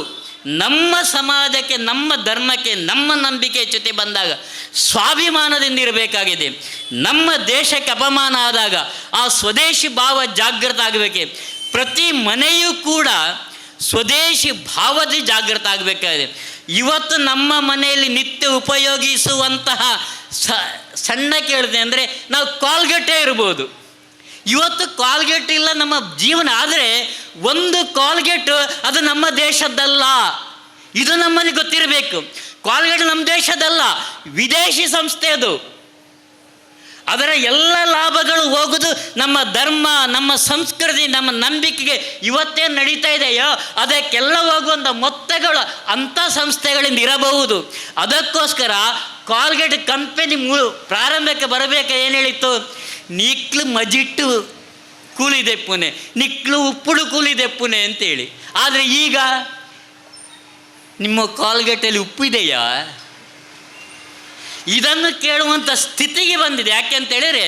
ನಮ್ಮ ಸಮಾಜಕ್ಕೆ, ನಮ್ಮ ಧರ್ಮಕ್ಕೆ, ನಮ್ಮ ನಂಬಿಕೆ ಜೊತೆ ಬಂದಾಗ ಸ್ವಾಭಿಮಾನದಿಂದ ಇರಬೇಕಾಗಿದೆ. ನಮ್ಮ ದೇಶಕ್ಕೆ ಅಪಮಾನ ಆದಾಗ ಆ ಸ್ವದೇಶಿ ಭಾವ ಜಾಗೃತ ಆಗಬೇಕೆ. ಪ್ರತಿ ಮನೆಯೂ ಕೂಡ ಸ್ವದೇಶಿ ಭಾವದ ಜಾಗೃತ ಆಗಬೇಕಾಗಿದೆ. ಇವತ್ತು ನಮ್ಮ ಮನೆಯಲ್ಲಿ ನಿತ್ಯ ಉಪಯೋಗಿಸುವಂತಹ ಸಣ್ಣ ಕೇಳಿದೆ ಅಂದರೆ ನಾವು ಕಾಲ್ಗೇಟೇ ಇರ್ಬೋದು. ಇವತ್ತು ಕಾಲ್ಗೇಟ್ ಇಲ್ಲ ನಮ್ಮ ಜೀವನ. ಆದರೆ ಒಂದು ಕಾಲ್ಗೇಟು ಅದು ನಮ್ಮ ದೇಶದ್ದಲ್ಲ, ಇದು ನಮ್ಮಲ್ಲಿ ಗೊತ್ತಿರಬೇಕು. ಕಾಲ್ಗೇಟ್ ನಮ್ಮ ದೇಶದಲ್ಲ, ವಿದೇಶಿ ಸಂಸ್ಥೆ ಅದು. ಅದರ ಎಲ್ಲ ಲಾಭಗಳು ಹೋಗೋದು ನಮ್ಮ ಧರ್ಮ, ನಮ್ಮ ಸಂಸ್ಕೃತಿ, ನಮ್ಮ ನಂಬಿಕೆಗೆ. ಇವತ್ತೇನು ನಡೀತಾ ಇದೆಯೋ ಅದಕ್ಕೆಲ್ಲ ಹೋಗುವಂಥ ಮೊತ್ತಗಳು ಅಂಥ ಸಂಸ್ಥೆಗಳಿಂದ ಇರಬಹುದು. ಅದಕ್ಕೋಸ್ಕರ ಕಾಲ್ಗೇಟ್ ಕಂಪೆನಿ ಪ್ರಾರಂಭಕ್ಕೆ ಬರಬೇಕು. ಏನು ಹೇಳಿತ್ತು? ನಿಕ್ಲು ಮಜಿಟ್ಟು ಕೂಲಿದೆ ಪುಣೆ, ನಿಕ್ಲು ಉಪ್ಪುಡು ಕೂಲಿದೆ ಪುಣೆ ಅಂತೇಳಿ. ಆದರೆ ಈಗ ನಿಮ್ಮ ಕಾಲ್ಗೇಟಲ್ಲಿ ಉಪ್ಪಿದೆಯಾ? ಇದನ್ನು ಕೇಳುವಂಥ ಸ್ಥಿತಿಗೆ ಬಂದಿದೆ. ಯಾಕೆ ಅಂತೇಳಿದರೆ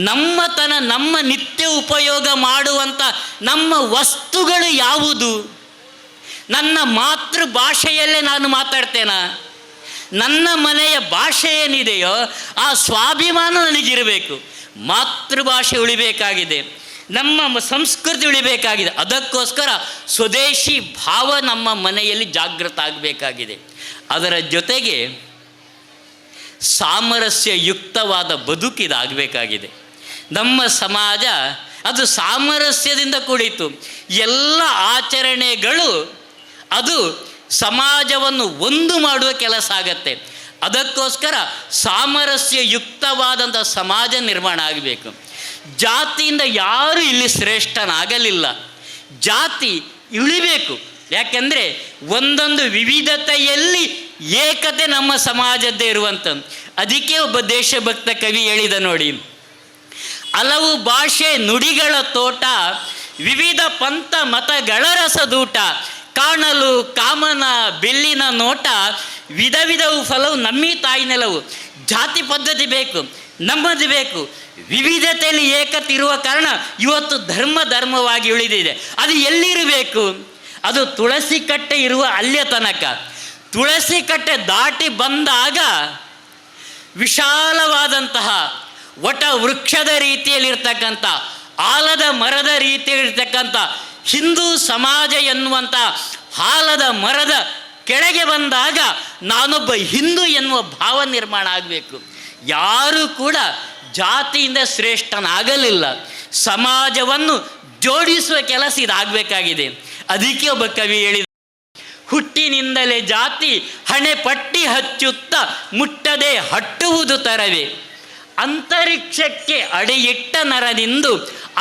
ನಮ್ಮತನ, ನಮ್ಮ ನಿತ್ಯ ಉಪಯೋಗ ಮಾಡುವಂಥ ನಮ್ಮ ವಸ್ತುಗಳು ಯಾವುದು? ನನ್ನ ಮಾತೃ ಭಾಷೆಯಲ್ಲೇ ನಾನು ಮಾತಾಡ್ತೇನಾ? ನನ್ನ ಮನೆಯ ಭಾಷೆ ಏನಿದೆಯೋ ಆ ಸ್ವಾಭಿಮಾನ ನನಗಿರಬೇಕು. ಮಾತೃಭಾಷೆ ಉಳಿಬೇಕಾಗಿದೆ, ನಮ್ಮ ಸಂಸ್ಕೃತಿ ಉಳಿಬೇಕಾಗಿದೆ. ಅದಕ್ಕೋಸ್ಕರ ಸ್ವದೇಶಿ ಭಾವ ನಮ್ಮ ಮನೆಯಲ್ಲಿ ಜಾಗೃತ ಆಗಬೇಕಾಗಿದೆ. ಅದರ ಜೊತೆಗೆ ಸಾಮರಸ್ಯಯುಕ್ತವಾದ ಬದುಕಿದಾಗಬೇಕಾಗಿದೆ. ನಮ್ಮ ಸಮಾಜ ಅದು ಸಾಮರಸ್ಯದಿಂದ ಕೂಡಿತು. ಎಲ್ಲ ಆಚರಣೆಗಳು ಅದು ಸಮಾಜವನ್ನು ಒಂದು ಮಾಡುವ ಕೆಲಸ ಆಗತ್ತೆ. ಅದಕ್ಕೋಸ್ಕರ ಸಾಮರಸ್ಯಯುಕ್ತವಾದಂಥ ಸಮಾಜ ನಿರ್ಮಾಣ ಆಗಬೇಕು. ಜಾತಿಯಿಂದ ಯಾರೂ ಇಲ್ಲಿ ಶ್ರೇಷ್ಠನಾಗಲಿಲ್ಲ, ಜಾತಿ ಇಳಿಬೇಕು. ಯಾಕೆಂದರೆ ಒಂದೊಂದು ವಿವಿಧತೆಯಲ್ಲಿ ಏಕತೆ ನಮ್ಮ ಸಮಾಜದ್ದೇ ಇರುವಂಥದ್ದು. ಅದಕ್ಕೆ ಒಬ್ಬ ದೇಶಭಕ್ತ ಕವಿ ಹೇಳಿದ ನೋಡಿ, ಹಲವು ಭಾಷೆ ನುಡಿಗಳ ತೋಟ, ವಿವಿಧ ಪಂಥ ಮತಗಳ ರಸದೂಟ, ಕಾಣಲು ಕಾಮನ ಬೆಳ್ಳಿನ ನೋಟ, ವಿಧ ವಿಧವು ಫಲವು ನಮ್ಮಿ ತಾಯಿ ನೆಲವು. ಜಾತಿ ಪದ್ಧತಿ ಬೇಕು, ನಮ್ಮದು ಬೇಕು. ವಿವಿಧತೆಯಲ್ಲಿ ಏಕತೆ ಇರುವ ಕಾರಣ ಇವತ್ತು ಧರ್ಮವಾಗಿ ಉಳಿದಿದೆ. ಅದು ಎಲ್ಲಿರಬೇಕು? ಅದು ತುಳಸಿ ಕಟ್ಟೆ ಇರುವ ಅಲ್ಲಿಯ ತನಕ. ತುಳಸಿ ಕಟ್ಟೆ ದಾಟಿ ಬಂದಾಗ ವಿಶಾಲವಾದಂತಹ ವಟ ವೃಕ್ಷದ ರೀತಿಯಲ್ಲಿರ್ತಕ್ಕಂಥ, ಆಲದ ಮರದ ರೀತಿಯಲ್ಲಿರ್ತಕ್ಕಂಥ ಹಿಂದೂ ಸಮಾಜ ಎನ್ನುವಂಥ ಆಲದ ಮರದ ಕೆಳಗೆ ಬಂದಾಗ ನಾನೊಬ್ಬ ಹಿಂದೂ ಎನ್ನುವ ಭಾವ ನಿರ್ಮಾಣ ಆಗಬೇಕು. ಯಾರೂ ಕೂಡ ಜಾತಿಯಿಂದ ಶ್ರೇಷ್ಠನಾಗಲಿಲ್ಲ. ಸಮಾಜವನ್ನು ಜೋಡಿಸುವ ಕೆಲಸ ಇದಾಗಬೇಕಾಗಿದೆ. ಅದಕ್ಕೆ ಒಬ್ಬ ಕವಿ ಹೇಳಿದ, ಹುಟ್ಟಿನಿಂದಲೇ ಜಾತಿ ಹಣೆ ಪಟ್ಟಿ ಹಚ್ಚುತ್ತ ಮುಟ್ಟದೆ ಹಟ್ಟುವುದು ತರವೇ, ಅಂತರಿಕ್ಷಕ್ಕೆ ಅಡೆಯಿಟ್ಟ ನರನಿಂದು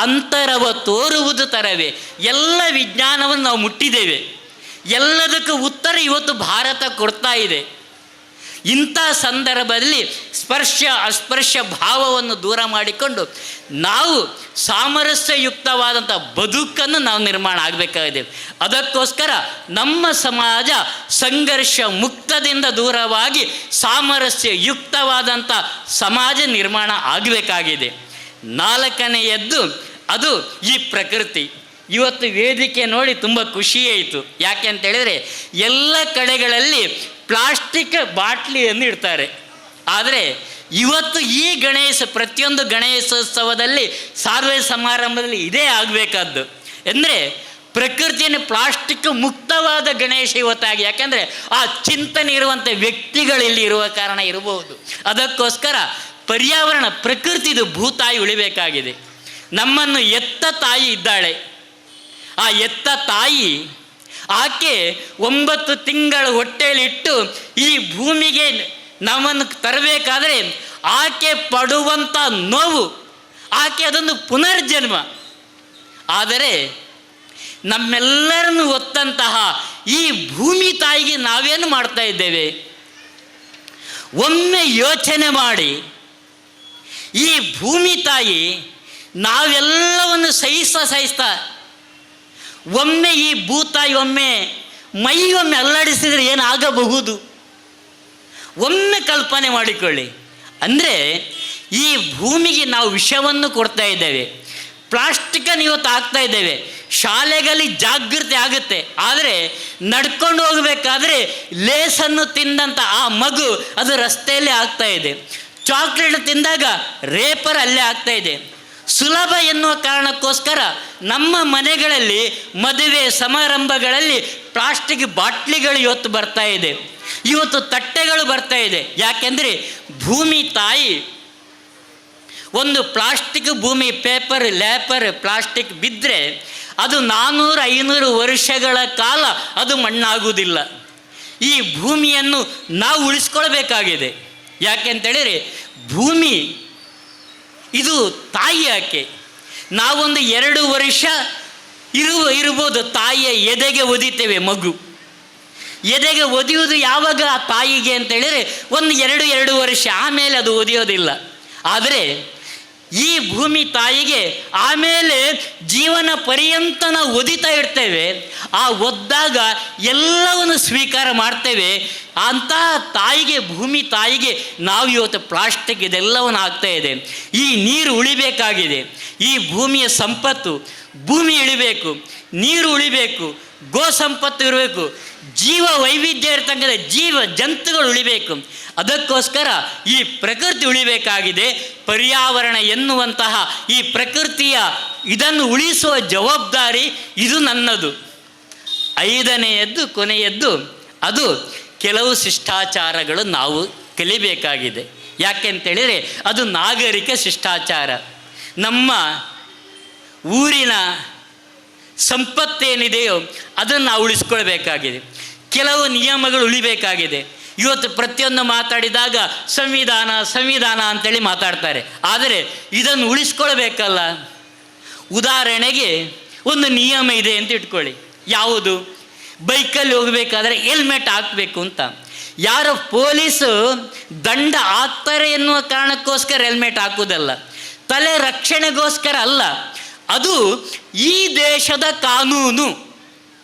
ಅಂತರವ ತೋರುವುದು ತರವೇ. ಎಲ್ಲ ವಿಜ್ಞಾನವನ್ನು ನಾವು ಮುಟ್ಟಿದ್ದೇವೆ, ಎಲ್ಲದಕ್ಕೂ ಉತ್ತರ ಇವತ್ತು ಭಾರತ ಕೊಡ್ತಾ ಇದೆ. ಇಂಥ ಸಂದರ್ಭದಲ್ಲಿ ಸ್ಪರ್ಶ ಅಸ್ಪರ್ಶ ಭಾವವನ್ನು ದೂರ ಮಾಡಿಕೊಂಡು ನಾವು ಸಾಮರಸ್ಯಯುಕ್ತವಾದಂಥ ಬದುಕನ್ನು ನಾವು ನಿರ್ಮಾಣ ಆಗಬೇಕಾಗಿದೆ. ಅದಕ್ಕೋಸ್ಕರ ನಮ್ಮ ಸಮಾಜ ಸಂಘರ್ಷ ಮುಕ್ತದಿಂದ ದೂರವಾಗಿ ಸಾಮರಸ್ಯಯುಕ್ತವಾದಂಥ ಸಮಾಜ ನಿರ್ಮಾಣ ಆಗಬೇಕಾಗಿದೆ. ನಾಲ್ಕನೆಯದ್ದು ಅದು ಈ ಪ್ರಕೃತಿ. ಇವತ್ತು ವೇದಿಕೆ ನೋಡಿ ತುಂಬ ಖುಷಿಯಾಯಿತು. ಯಾಕೆ ಅಂತೇಳಿದರೆ ಎಲ್ಲ ಕಡೆಗಳಲ್ಲಿ ಪ್ಲಾಸ್ಟಿಕ್ ಬಾಟ್ಲಿಯನ್ನು ಇಡ್ತಾರೆ. ಆದರೆ ಇವತ್ತು ಈ ಪ್ರತಿಯೊಂದು ಗಣೇಶೋತ್ಸವದಲ್ಲಿ ಸಾರ್ವಜನಿಕ ಸಮಾರಂಭದಲ್ಲಿ ಇದೇ ಆಗಬೇಕಾದ್ದು. ಅಂದರೆ ಪ್ರಕೃತಿಯನ್ನು ಪ್ಲಾಸ್ಟಿಕ್ ಮುಕ್ತವಾದ ಗಣೇಶ ಇವತ್ತಾಗಿ. ಯಾಕೆಂದರೆ ಆ ಚಿಂತನೆ ಇರುವಂಥ ವ್ಯಕ್ತಿಗಳು ಇಲ್ಲಿ ಇರುವ ಕಾರಣ ಇರಬಹುದು. ಅದಕ್ಕೋಸ್ಕರ ಪರ್ಯಾವರಣ ಪ್ರಕೃತಿದು ಭೂತಾಯಿ ಉಳಿಬೇಕಾಗಿದೆ. ನಮ್ಮನ್ನು ಎತ್ತ ತಾಯಿ ಇದ್ದಾಳೆ. ಆ ಎತ್ತ ತಾಯಿ ಆಕೆ 9 ತಿಂಗಳ ಹೊಟ್ಟೆಯಲ್ಲಿಟ್ಟು ಈ ಭೂಮಿಗೆ ನಮ್ಮನ್ನು ತರಬೇಕಾದರೆ ಆಕೆ ಪಡುವಂಥ ನೋವು, ಆಕೆ ಅದೊಂದು ಪುನರ್ಜನ್ಮ. ಆದರೆ ನಮ್ಮೆಲ್ಲರನ್ನು ಹೊತ್ತಂತಹ ಈ ಭೂಮಿ ತಾಯಿಗೆ ನಾವೇನು ಮಾಡ್ತಾ ಇದ್ದೇವೆ? ಒಮ್ಮೆ ಯೋಚನೆ ಮಾಡಿ, ಈ ಭೂಮಿ ತಾಯಿ ನಾವೆಲ್ಲವನ್ನು ಸಹಿಸ್ತಾ ಒಮ್ಮೆ ಈ ಭೂತಾಯಿ ಒಮ್ಮೆ ಮೈಯೊಮ್ಮೆ ಅಲ್ಲಾಡಿಸಿದರೆ ಏನಾಗಬಹುದು? ಒಮ್ಮೆ ಕಲ್ಪನೆ ಮಾಡಿಕೊಳ್ಳಿ. ಅಂದರೆ ಈ ಭೂಮಿಗೆ ನಾವು ವಿಷವನ್ನು ಕೊಡ್ತಾ ಇದ್ದೇವೆ, ಪ್ಲಾಸ್ಟಿಕನ್ನು ಇವತ್ತು ಹಾಕ್ತಾ ಇದ್ದೇವೆ. ಶಾಲೆಗಳಲ್ಲಿ ಜಾಗೃತಿ ಆಗುತ್ತೆ, ಆದರೆ ನಡ್ಕೊಂಡು ಹೋಗಬೇಕಾದ್ರೆ ಲೇಸನ್ನು ತಿಂದಂಥ ಆ ಮಗು ಅದು ರಸ್ತೆಯಲ್ಲೇ ಆಗ್ತಾ ಇದೆ. ಚಾಕ್ಲೇಟ್ ತಿಂದಾಗ ರೇಪರ್ ಅಲ್ಲೇ ಆಗ್ತಾ ಇದೆ. ಸುಲಭ ಎನ್ನುವ ಕಾರಣಕ್ಕೋಸ್ಕರ ನಮ್ಮ ಮನೆಗಳಲ್ಲಿ ಮದುವೆ ಸಮಾರಂಭಗಳಲ್ಲಿ ಪ್ಲಾಸ್ಟಿಕ್ ಬಾಟ್ಲಿಗಳು ಇವತ್ತು ಬರ್ತಾ ಇದೆ, ಇವತ್ತು ತಟ್ಟೆಗಳು ಬರ್ತಾ ಇದೆ. ಯಾಕೆಂದರೆ ಭೂಮಿ ತಾಯಿ ಒಂದು ಪ್ಲಾಸ್ಟಿಕ್ ಭೂಮಿ ಪೇಪರ್ ಲ್ಯಾಪರ್ ಪ್ಲಾಸ್ಟಿಕ್ ಬಿದ್ದರೆ ಅದು 400-500 ವರ್ಷಗಳ ಕಾಲ ಅದು ಮಣ್ಣಾಗುವುದಿಲ್ಲ. ಈ ಭೂಮಿಯನ್ನು ನಾವು ಉಳಿಸ್ಕೊಳ್ಬೇಕಾಗಿದೆ. ಯಾಕೆಂತೇಳಿದರೆ ಭೂಮಿ ಇದು ತಾಯಿ ಆಕೆ. ನಾವೊಂದು 2 ವರ್ಷ ಇರ್ಬೋದು ತಾಯಿಯ ಎದೆಗೆ ಒದಿತೇವೆ. ಮಗು ಎದೆಗೆ ಒದಿಯುವುದು ಯಾವಾಗ ಆ ತಾಯಿಗೆ ಅಂತೇಳಿದರೆ ಒಂದು 2 ವರ್ಷ, ಆಮೇಲೆ ಅದು ಒದಿಯೋದಿಲ್ಲ. ಆದರೆ ಈ ಭೂಮಿ ತಾಯಿಗೆ ಆಮೇಲೆ ಜೀವನ ಪರ್ಯಂತ ನಾವು ಒದಿತಾ ಇರ್ತೇವೆ. ಆ ಒದ್ದಾಗ ಎಲ್ಲವನ್ನು ಸ್ವೀಕಾರ ಮಾಡ್ತೇವೆ. ಅಂಥ ತಾಯಿಗೆ, ಭೂಮಿ ತಾಯಿಗೆ ನಾವು ಇವತ್ತು ಪ್ಲಾಸ್ಟಿಕ್ ಇದೆಲ್ಲವನ್ನು ಆಗ್ತಾ ಇದೆ. ಈ ನೀರು ಉಳಿಬೇಕಾಗಿದೆ. ಈ ಭೂಮಿಯ ಸಂಪತ್ತು, ಭೂಮಿ ಉಳಿಬೇಕು, ನೀರು ಉಳಿಬೇಕು, ಗೋ ಸಂಪತ್ತು ಇರಬೇಕು, ಜೀವ ವೈವಿಧ್ಯ ಇರ್ತಕ್ಕಂಥ ಜೀವ ಜಂತುಗಳು ಉಳಿಬೇಕು. ಅದಕ್ಕೋಸ್ಕರ ಈ ಪ್ರಕೃತಿ ಉಳಿಬೇಕಾಗಿದೆ. ಪರ್ಯಾವರಣ ಎನ್ನುವಂತಹ ಈ ಪ್ರಕೃತಿಯ ಇದನ್ನು ಉಳಿಸುವ ಜವಾಬ್ದಾರಿ ಇದು ನನ್ನದು. 5ನೆಯದ್ದು ಕೊನೆಯದ್ದು ಅದು ಕೆಲವು ಶಿಷ್ಟಾಚಾರಗಳು ನಾವು ಕಲಿಬೇಕಾಗಿದೆ. ಯಾಕೆಂತೇಳಿದರೆ ಅದು ನಾಗರಿಕ ಶಿಷ್ಟಾಚಾರ. ನಮ್ಮ ಊರಿನ ಸಂಪತ್ತೇನಿದೆಯೋ ಅದನ್ನು ನಾವು ಉಳಿಸ್ಕೊಳ್ಬೇಕಾಗಿದೆ. ಕೆಲವು ನಿಯಮಗಳು ಉಳಿಬೇಕಾಗಿದೆ. ಇವತ್ತು ಪ್ರತಿಯೊಂದು ಮಾತಾಡಿದಾಗ ಸಂವಿಧಾನ ಸಂವಿಧಾನ ಅಂತೇಳಿ ಮಾತಾಡ್ತಾರೆ, ಆದರೆ ಇದನ್ನು ಉಳಿಸ್ಕೊಳ್ಬೇಕಲ್ಲ. ಉದಾಹರಣೆಗೆ ಒಂದು ನಿಯಮ ಇದೆ ಅಂತ ಇಟ್ಕೊಳ್ಳಿ. ಯಾವುದು? ಬೈಕಲ್ಲಿ ಹೋಗಬೇಕಾದ್ರೆ ಹೆಲ್ಮೆಟ್ ಹಾಕಬೇಕು ಅಂತ. ಯಾರೋ ಪೊಲೀಸು ದಂಡ ಹಾಕ್ತಾರೆ ಎನ್ನುವ ಕಾರಣಕ್ಕೋಸ್ಕರ ಹೆಲ್ಮೆಟ್ ಹಾಕುವುದಲ್ಲ, ತಲೆ ರಕ್ಷಣೆಗೋಸ್ಕರ ಅಲ್ಲ. ಅದು ಈ ದೇಶದ ಕಾನೂನು.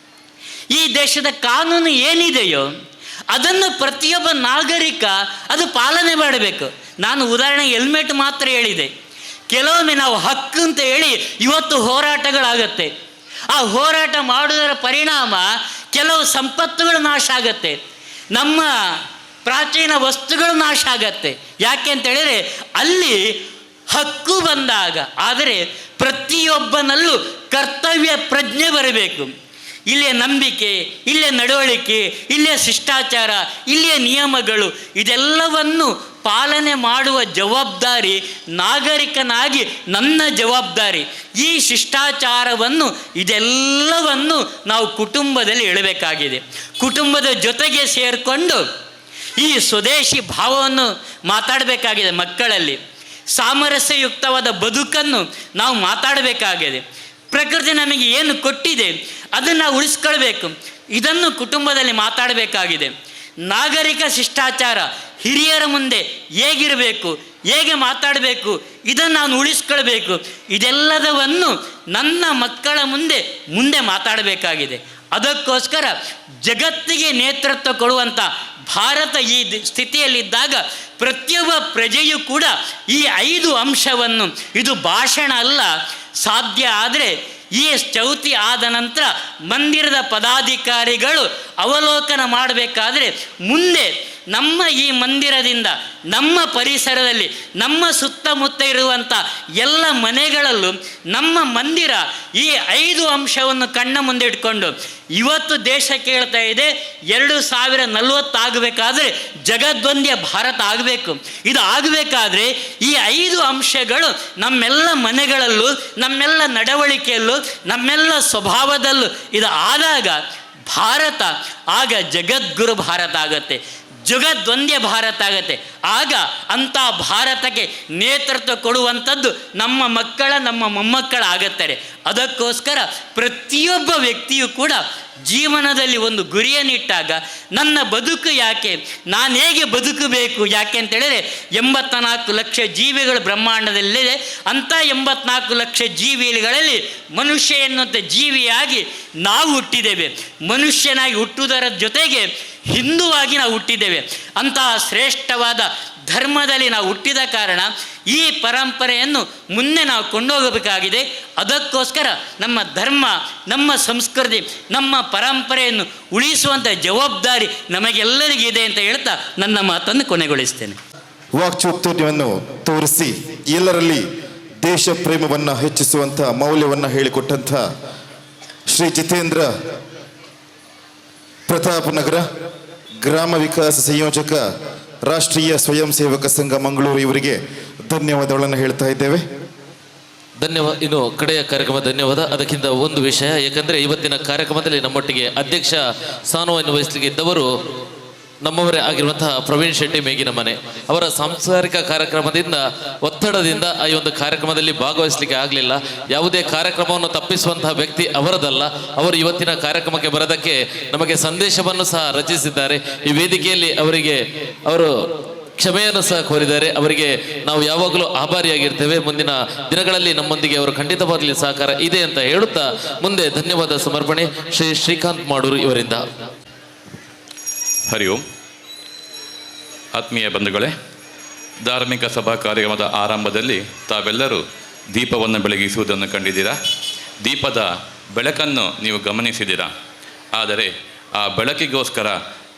ಈ ದೇಶದ ಕಾನೂನು ಏನಿದೆಯೋ ಅದನ್ನು ಪ್ರತಿಯೊಬ್ಬ ನಾಗರಿಕ ಅದು ಪಾಲನೆ ಮಾಡಬೇಕು. ನಾನು ಉದಾಹರಣೆಗೆ ಹೆಲ್ಮೆಟ್ ಮಾತ್ರ ಹೇಳಿದೆ. ಕೆಲವೊಮ್ಮೆ ನಾವು ಹಕ್ಕು ಅಂತ ಹೇಳಿ ಇವತ್ತು ಹೋರಾಟಗಳಾಗತ್ತೆ. ಆ ಹೋರಾಟ ಮಾಡುವುದರ ಪರಿಣಾಮ ಕೆಲವು ಸಂಪತ್ತುಗಳು ನಾಶ ಆಗತ್ತೆ, ನಮ್ಮ ಪ್ರಾಚೀನ ವಸ್ತುಗಳು ನಾಶ ಆಗತ್ತೆ. ಯಾಕೆ ಅಂತೇಳಿದರೆ ಅಲ್ಲಿ ಹಕ್ಕು ಬಂದಾಗ. ಆದರೆ ಪ್ರತಿಯೊಬ್ಬನಲ್ಲೂ ಕರ್ತವ್ಯ ಪ್ರಜ್ಞೆ ಬರಬೇಕು. ಇಲ್ಲಿಯ ನಂಬಿಕೆ, ಇಲ್ಲಿಯ ನಡವಳಿಕೆ, ಇಲ್ಲಿಯ ಶಿಷ್ಟಾಚಾರ, ಇಲ್ಲಿಯ ನಿಯಮಗಳು ಇದೆಲ್ಲವನ್ನು ಪಾಲನೆ ಮಾಡುವ ಜವಾಬ್ದಾರಿ ನಾಗರಿಕನಾಗಿ ನನ್ನ ಜವಾಬ್ದಾರಿ. ಈ ಶಿಷ್ಟಾಚಾರವನ್ನು ಇದೆಲ್ಲವನ್ನು ನಾವು ಕುಟುಂಬದಲ್ಲಿ ಇಡಬೇಕಾಗಿದೆ. ಕುಟುಂಬದ ಜೊತೆಗೆ ಸೇರಿಕೊಂಡು ಈ ಸ್ವದೇಶಿ ಭಾವವನ್ನು ಮಾತಾಡಬೇಕಾಗಿದೆ. ಮಕ್ಕಳಲ್ಲಿ ಸಾಮರಸ್ಯಯುಕ್ತವಾದ ಬದುಕನ್ನು ನಾವು ಮಾತಾಡಬೇಕಾಗಿದೆ. ಪ್ರಕೃತಿ ನಮಗೆ ಏನು ಕೊಟ್ಟಿದೆ ಅದನ್ನು ನಾವು ಉಳಿಸ್ಕೊಳ್ಬೇಕು. ಇದನ್ನು ಕುಟುಂಬದಲ್ಲಿ ಮಾತಾಡಬೇಕಾಗಿದೆ. ನಾಗರಿಕ ಶಿಷ್ಟಾಚಾರ, ಹಿರಿಯರ ಮುಂದೆ ಹೇಗಿರಬೇಕು, ಹೇಗೆ ಮಾತಾಡಬೇಕು, ಇದನ್ನು ನಾನು ಉಳಿಸ್ಕೊಳ್ಬೇಕು. ಇದೆಲ್ಲದವನ್ನು ನನ್ನ ಮಕ್ಕಳ ಮುಂದೆ ಮಾತಾಡಬೇಕಾಗಿದೆ. ಅದಕ್ಕೋಸ್ಕರ ಜಗತ್ತಿಗೆ ನೇತೃತ್ವ ಕೊಡುವಂಥ ಭಾರತ ಈ ಸ್ಥಿತಿಯಲ್ಲಿದ್ದಾಗ ಪ್ರತಿಯೊಬ್ಬ ಪ್ರಜೆಯೂ ಕೂಡ ಈ 5 ಅಂಶವನ್ನು, ಇದು ಭಾಷಣ ಅಲ್ಲ, ಸಾಧ್ಯ ಆದರೆ ಈ ಚೌತಿ ಆದ ನಂತರ ಮಂದಿರದ ಪದಾಧಿಕಾರಿಗಳು ಅವಲೋಕನ ಮಾಡಬೇಕಾದ್ರೆ ಮುಂದೆ ನಮ್ಮ ಈ ಮಂದಿರದಿಂದ, ನಮ್ಮ ಪರಿಸರದಲ್ಲಿ, ನಮ್ಮ ಸುತ್ತಮುತ್ತ ಇರುವಂಥ ಎಲ್ಲ ಮನೆಗಳಲ್ಲೂ ನಮ್ಮ ಮಂದಿರ ಈ 5 ಅಂಶವನ್ನು ಕಣ್ಣ ಮುಂದೆ ಇಟ್ಕೊಂಡು ಇವತ್ತು ದೇಶ ಕೇಳ್ತಾ ಇದೆ 2040 ಆಗಬೇಕಾದ್ರೆ ಜಗದ್ವಂದ್ಯ ಭಾರತ ಆಗಬೇಕು. ಇದು ಆಗಬೇಕಾದ್ರೆ ಈ 5 ಅಂಶಗಳು ನಮ್ಮೆಲ್ಲ ಮನೆಗಳಲ್ಲೂ, ನಮ್ಮೆಲ್ಲ ನಡವಳಿಕೆಯಲ್ಲೂ, ನಮ್ಮೆಲ್ಲ ಸ್ವಭಾವದಲ್ಲೂ ಇದು ಆದಾಗ ಭಾರತ ಆಗ ಜಗದ್ಗುರು ಭಾರತ ಆಗತ್ತೆ, ಜಗದ್ವಂದ್ಯ ಭಾರತ ಆಗತ್ತೆ. ಆಗ ಅಂಥ ಭಾರತಕ್ಕೆ ನೇತೃತ್ವ ಕೊಡುವಂಥದ್ದು ನಮ್ಮ ಮಕ್ಕಳ, ನಮ್ಮ ಮೊಮ್ಮಕ್ಕಳ ಆಗತ್ತಾರೆ. ಅದಕ್ಕೋಸ್ಕರ ಪ್ರತಿಯೊಬ್ಬ ವ್ಯಕ್ತಿಯೂ ಕೂಡ ಜೀವನದಲ್ಲಿ ಒಂದು ಗುರಿಯನ್ನಿಟ್ಟಾಗ ನನ್ನ ಬದುಕು ಯಾಕೆ, ನಾನು ಹೇಗೆ ಬದುಕಬೇಕು, ಯಾಕೆ ಅಂತೇಳಿದರೆ 84 ಲಕ್ಷ ಜೀವಿಗಳು ಬ್ರಹ್ಮಾಂಡದಲ್ಲಿದೆ. ಅಂಥ 84 ಲಕ್ಷ ಜೀವಿಗಳಲ್ಲಿ ಮನುಷ್ಯ ಎನ್ನುವಂಥ ಜೀವಿಯಾಗಿ ನಾವು ಹುಟ್ಟಿದ್ದೇವೆ. ಮನುಷ್ಯನಾಗಿ ಹುಟ್ಟುವುದರ ಜೊತೆಗೆ ಹಿಂದುವಾಗಿ ನಾವು ಹುಟ್ಟಿದ್ದೇವೆ. ಅಂತಹ ಶ್ರೇಷ್ಠವಾದ ಧರ್ಮದಲ್ಲಿ ನಾವು ಹುಟ್ಟಿದ ಕಾರಣ ಈ ಪರಂಪರೆಯನ್ನು ಮುಂದೆ ನಾವು ಕೊಂಡೋಗಬೇಕಾಗಿದೆ. ಅದಕ್ಕೋಸ್ಕರ ನಮ್ಮ ಧರ್ಮ, ನಮ್ಮ ಸಂಸ್ಕೃತಿ, ನಮ್ಮ ಪರಂಪರೆಯನ್ನು ಉಳಿಸುವಂಥ ಜವಾಬ್ದಾರಿ ನಮಗೆಲ್ಲರಿಗಿದೆ ಅಂತ ಹೇಳ್ತಾ ನನ್ನ ಮಾತನ್ನು ಕೊನೆಗೊಳಿಸ್ತೇನೆ. ವಾಕ್ಚಾತುರ್ಯವನ್ನು ತೋರಿಸಿ ಎಲ್ಲರಲ್ಲಿ ದೇಶ ಪ್ರೇಮವನ್ನು ಹೆಚ್ಚಿಸುವಂಥ ಮೌಲ್ಯವನ್ನು ಹೇಳಿಕೊಟ್ಟಂಥ ಶ್ರೀ ಜಿತೇಂದ್ರ ಪ್ರತಾಪನಗರ ಗ್ರಾಮ ವಿಕಾಸ ಸಂಯೋಜಕ ರಾಷ್ಟ್ರೀಯ ಸ್ವಯಂ ಸೇವಕ ಸಂಘ ಮಂಗಳೂರು ಇವರಿಗೆ ಧನ್ಯವಾದಗಳನ್ನು ಹೇಳ್ತಾ ಇದ್ದೇವೆ. ಧನ್ಯವಾದ. ಇನ್ನು ಕಡೆಯ ಕಾರ್ಯಕ್ರಮ ಧನ್ಯವಾದ. ಅದಕ್ಕಿಂತ ಒಂದು ವಿಷಯ, ಯಾಕಂದರೆ ಇವತ್ತಿನ ಕಾರ್ಯಕ್ರಮದಲ್ಲಿ ನಮ್ಮೊಟ್ಟಿಗೆ ಅಧ್ಯಕ್ಷ ಸ್ಥಾನವನ್ನು ವಹಿಸಲಿಕ್ಕೆ ಇದ್ದವರು ನಮ್ಮವರೇ ಆಗಿರುವಂತಹ ಪ್ರವೀಣ್ ಶೆಟ್ಟಿ ಮೇಗಿನ ಮನೆ. ಅವರ ಸಾಂಸಾರಿಕ ಕಾರ್ಯಕ್ರಮದಿಂದ ಒತ್ತಡದಿಂದ ಈ ಒಂದು ಕಾರ್ಯಕ್ರಮದಲ್ಲಿ ಭಾಗವಹಿಸಲಿಕ್ಕೆ ಆಗಲಿಲ್ಲ. ಯಾವುದೇ ಕಾರ್ಯಕ್ರಮವನ್ನು ತಪ್ಪಿಸುವಂತಹ ವ್ಯಕ್ತಿ ಅವರದಲ್ಲ. ಅವರು ಇವತ್ತಿನ ಕಾರ್ಯಕ್ರಮಕ್ಕೆ ಬರೋದಕ್ಕೆ ನಮಗೆ ಸಂದೇಶವನ್ನು ಸಹ ರಚಿಸಿದ್ದಾರೆ. ಈ ವೇದಿಕೆಯಲ್ಲಿ ಅವರಿಗೆ ಅವರು ಕ್ಷಮೆಯನ್ನು ಸಹ ಕೋರಿದ್ದಾರೆ. ಅವರಿಗೆ ನಾವು ಯಾವಾಗಲೂ ಆಭಾರಿಯಾಗಿರ್ತೇವೆ. ಮುಂದಿನ ದಿನಗಳಲ್ಲಿ ನಮ್ಮೊಂದಿಗೆ ಅವರು ಖಂಡಿತವಾಗಲಿ ಸಹಕಾರ ಇದೆ ಅಂತ ಹೇಳುತ್ತಾ ಮುಂದೆ ಧನ್ಯವಾದ ಸಮರ್ಪಣೆ ಶ್ರೀ ಶ್ರೀಕಾಂತ್ ಮಾಡೂರು ಇವರಿಂದ. ಹರಿ ಓಂ. ಆತ್ಮೀಯ ಬಂಧುಗಳೇ, ಧಾರ್ಮಿಕ ಸಭಾ ಕಾರ್ಯಕ್ರಮದ ಆರಂಭದಲ್ಲಿ ತಾವೆಲ್ಲರೂ ದೀಪವನ್ನು ಬೆಳಗಿಸುವುದನ್ನು ಕಂಡಿದ್ದೀರಾ. ದೀಪದ ಬೆಳಕನ್ನು ನೀವು ಗಮನಿಸಿದ್ದೀರಾ. ಆದರೆ ಆ ಬೆಳಕಿಗೋಸ್ಕರ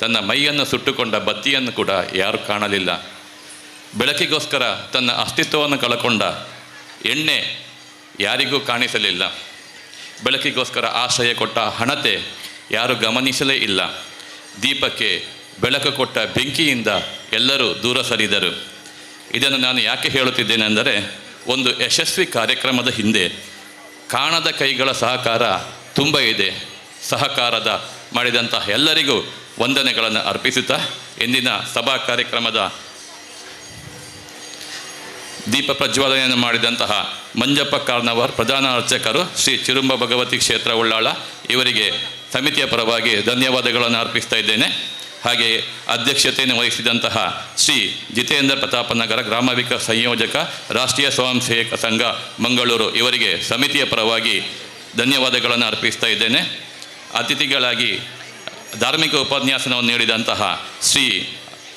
ತನ್ನ ಮೈಯನ್ನು ಸುಟ್ಟುಕೊಂಡ ಬತ್ತಿಯನ್ನು ಕೂಡ ಯಾರೂ ಕಾಣಲಿಲ್ಲ. ಬೆಳಕಿಗೋಸ್ಕರ ತನ್ನ ಅಸ್ತಿತ್ವವನ್ನು ಕಳಕೊಂಡ ಎಣ್ಣೆ ಯಾರಿಗೂ ಕಾಣಿಸಲಿಲ್ಲ. ಬೆಳಕಿಗೋಸ್ಕರ ಆಶ್ರಯ ಕೊಟ್ಟ ಹಣತೆ ಯಾರೂ ಗಮನಿಸಲೇ ಇಲ್ಲ. ದೀಪಕ್ಕೆ ಬೆಳಕು ಕೊಟ್ಟ ಬೆಂಕಿಯಿಂದ ಎಲ್ಲರೂ ದೂರ ಸರಿದರು. ಇದನ್ನು ನಾನು ಯಾಕೆ ಹೇಳುತ್ತಿದ್ದೇನೆ ಅಂದರೆ, ಒಂದು ಯಶಸ್ವಿ ಕಾರ್ಯಕ್ರಮದ ಹಿಂದೆ ಕಾಣದ ಕೈಗಳ ಸಹಕಾರ ತುಂಬ ಇದೆ. ಸಹಕಾರದ ಮಾಡಿದಂತಹ ಎಲ್ಲರಿಗೂ ವಂದನೆಗಳನ್ನು ಅರ್ಪಿಸುತ್ತಾ ಇಂದಿನ ಸಭಾ ಕಾರ್ಯಕ್ರಮದ ದೀಪ ಪ್ರಜ್ವಾಲನೆಯನ್ನು ಮಾಡಿದಂತಹ ಮಂಜಪ್ಪ ಕಾರ್ನವರ್ ಪ್ರಧಾನ ಅರ್ಚಕರು ಶ್ರೀ ಚಿರುಂಬ ಭಗವತಿ ಕ್ಷೇತ್ರ ಉಳ್ಳಾಳ ಇವರಿಗೆ ಸಮಿತಿಯ ಪರವಾಗಿ ಧನ್ಯವಾದಗಳನ್ನು ಅರ್ಪಿಸ್ತಾ ಇದ್ದೇನೆ. ಹಾಗೆಯೇ ಅಧ್ಯಕ್ಷತೆಯನ್ನು ವಹಿಸಿದಂತಹ ಶ್ರೀ ಜಿತೇಂದ್ರ ಪ್ರತಾಪನಗರ ಗ್ರಾಮ ವಿಕಾಸ ಸಂಯೋಜಕ ರಾಷ್ಟ್ರೀಯ ಸ್ವಯಂ ಸೇವಕ ಸಂಘ ಮಂಗಳೂರು ಇವರಿಗೆ ಸಮಿತಿಯ ಪರವಾಗಿ ಧನ್ಯವಾದಗಳನ್ನು ಅರ್ಪಿಸ್ತಾ ಇದ್ದೇನೆ. ಅತಿಥಿಗಳಾಗಿ ಧಾರ್ಮಿಕ ಉಪನ್ಯಾಸನವನ್ನು ನೀಡಿದಂತಹ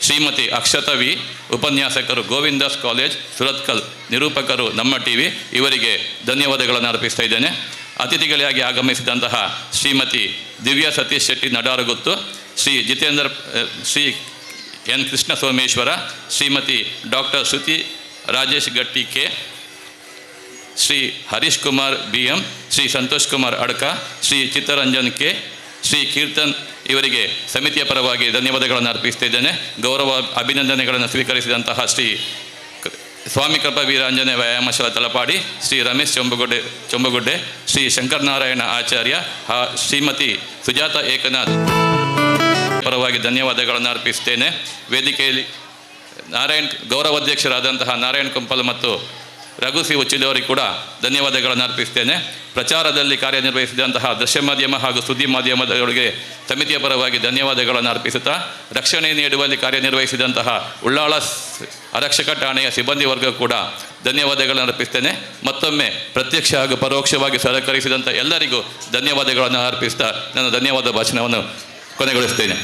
ಶ್ರೀಮತಿ ಅಕ್ಷತವಿ ಉಪನ್ಯಾಸಕರು ಗೋವಿಂದಾಸ್ ಕಾಲೇಜ್ ಸುರತ್ಕಲ್, ನಿರೂಪಕರು ನಮ್ಮ ಟಿವಿ ಇವರಿಗೆ ಧನ್ಯವಾದಗಳನ್ನು ಅರ್ಪಿಸ್ತಾ ಇದ್ದೇನೆ. ಅತಿಥಿಗಳಾಗಿ ಆಗಮಿಸಿದಂತಹ Shrimati Divya Satish Shetty Nadaraguttu, Shri N Krishna Someshwara, Shrimati doctor Shruti Rajesh Gatti K, Shri Harish Kumar B M, Shri Santosh Kumar Adka, Shri Chittaranjan K, Shri Keerthan ಇವರಿಗೆ ಸಮಿತಿಯ ಪರವಾಗಿ ಧನ್ಯವಾದಗಳನ್ನು ಅರ್ಪಿಸ್ತಿದ್ದೇನೆ. ಗೌರವ ಅಭಿನಂದನೆಗಳನ್ನು ಸ್ವೀಕರಿಸಿದಂತಹ ಶ್ರೀ ಸ್ವಾಮಿ ಕೃಪಾ ವೀರಾಂಜನೇಯ ವ್ಯಾಯಾಮಶಾಲ ತಲಪಾಡಿ, ಶ್ರೀ ರಮೇಶ್ ಚೊಂಬಗುಡ್ಡೆ, ಶ್ರೀ ಶಂಕರನಾರಾಯಣ ಆಚಾರ್ಯ, ಶ್ರೀಮತಿ ಸುಜಾತ ಏಕನಾಥ್ ಪರವಾಗಿ ಧನ್ಯವಾದಗಳನ್ನು ಅರ್ಪಿಸ್ತೇನೆ. ವೇದಿಕೆಯಲ್ಲಿ ಗೌರವಾಧ್ಯಕ್ಷರಾದಂತಹ ನಾರಾಯಣ್ ಕುಂಪಲ್ ಮತ್ತು ರಘು ಸಿ ಉಚ್ಚಿಲವರಿಗೆ ಕೂಡ ಧನ್ಯವಾದಗಳನ್ನು ಅರ್ಪಿಸ್ತೇನೆ. ಪ್ರಚಾರದಲ್ಲಿ ಕಾರ್ಯನಿರ್ವಹಿಸಿದಂತಹ ದೃಶ್ಯ ಮಾಧ್ಯಮ ಹಾಗೂ ಸುದ್ದಿ ಮಾಧ್ಯಮದವರಿಗೆ ಸಮಿತಿಯ ಪರವಾಗಿ ಧನ್ಯವಾದಗಳನ್ನು ಅರ್ಪಿಸುತ್ತಾ, ರಕ್ಷಣೆ ನೀಡುವಲ್ಲಿ ಕಾರ್ಯನಿರ್ವಹಿಸಿದಂತಹ ಉಳ್ಳಾಳ ಆರಕ್ಷಕ ಠಾಣೆಯ ಸಿಬ್ಬಂದಿ ವರ್ಗ ಕೂಡ ಧನ್ಯವಾದಗಳನ್ನು ಅರ್ಪಿಸ್ತೇನೆ. ಮತ್ತೊಮ್ಮೆ ಪ್ರತ್ಯಕ್ಷ ಹಾಗೂ ಪರೋಕ್ಷವಾಗಿ ಸಹಕರಿಸಿದಂಥ ಎಲ್ಲರಿಗೂ ಧನ್ಯವಾದಗಳನ್ನು ಅರ್ಪಿಸ್ತಾ ನನ್ನ ಧನ್ಯವಾದ ಭಾಷಣವನ್ನು ಕೊನೆಗೊಳಿಸ್ತೇನೆ.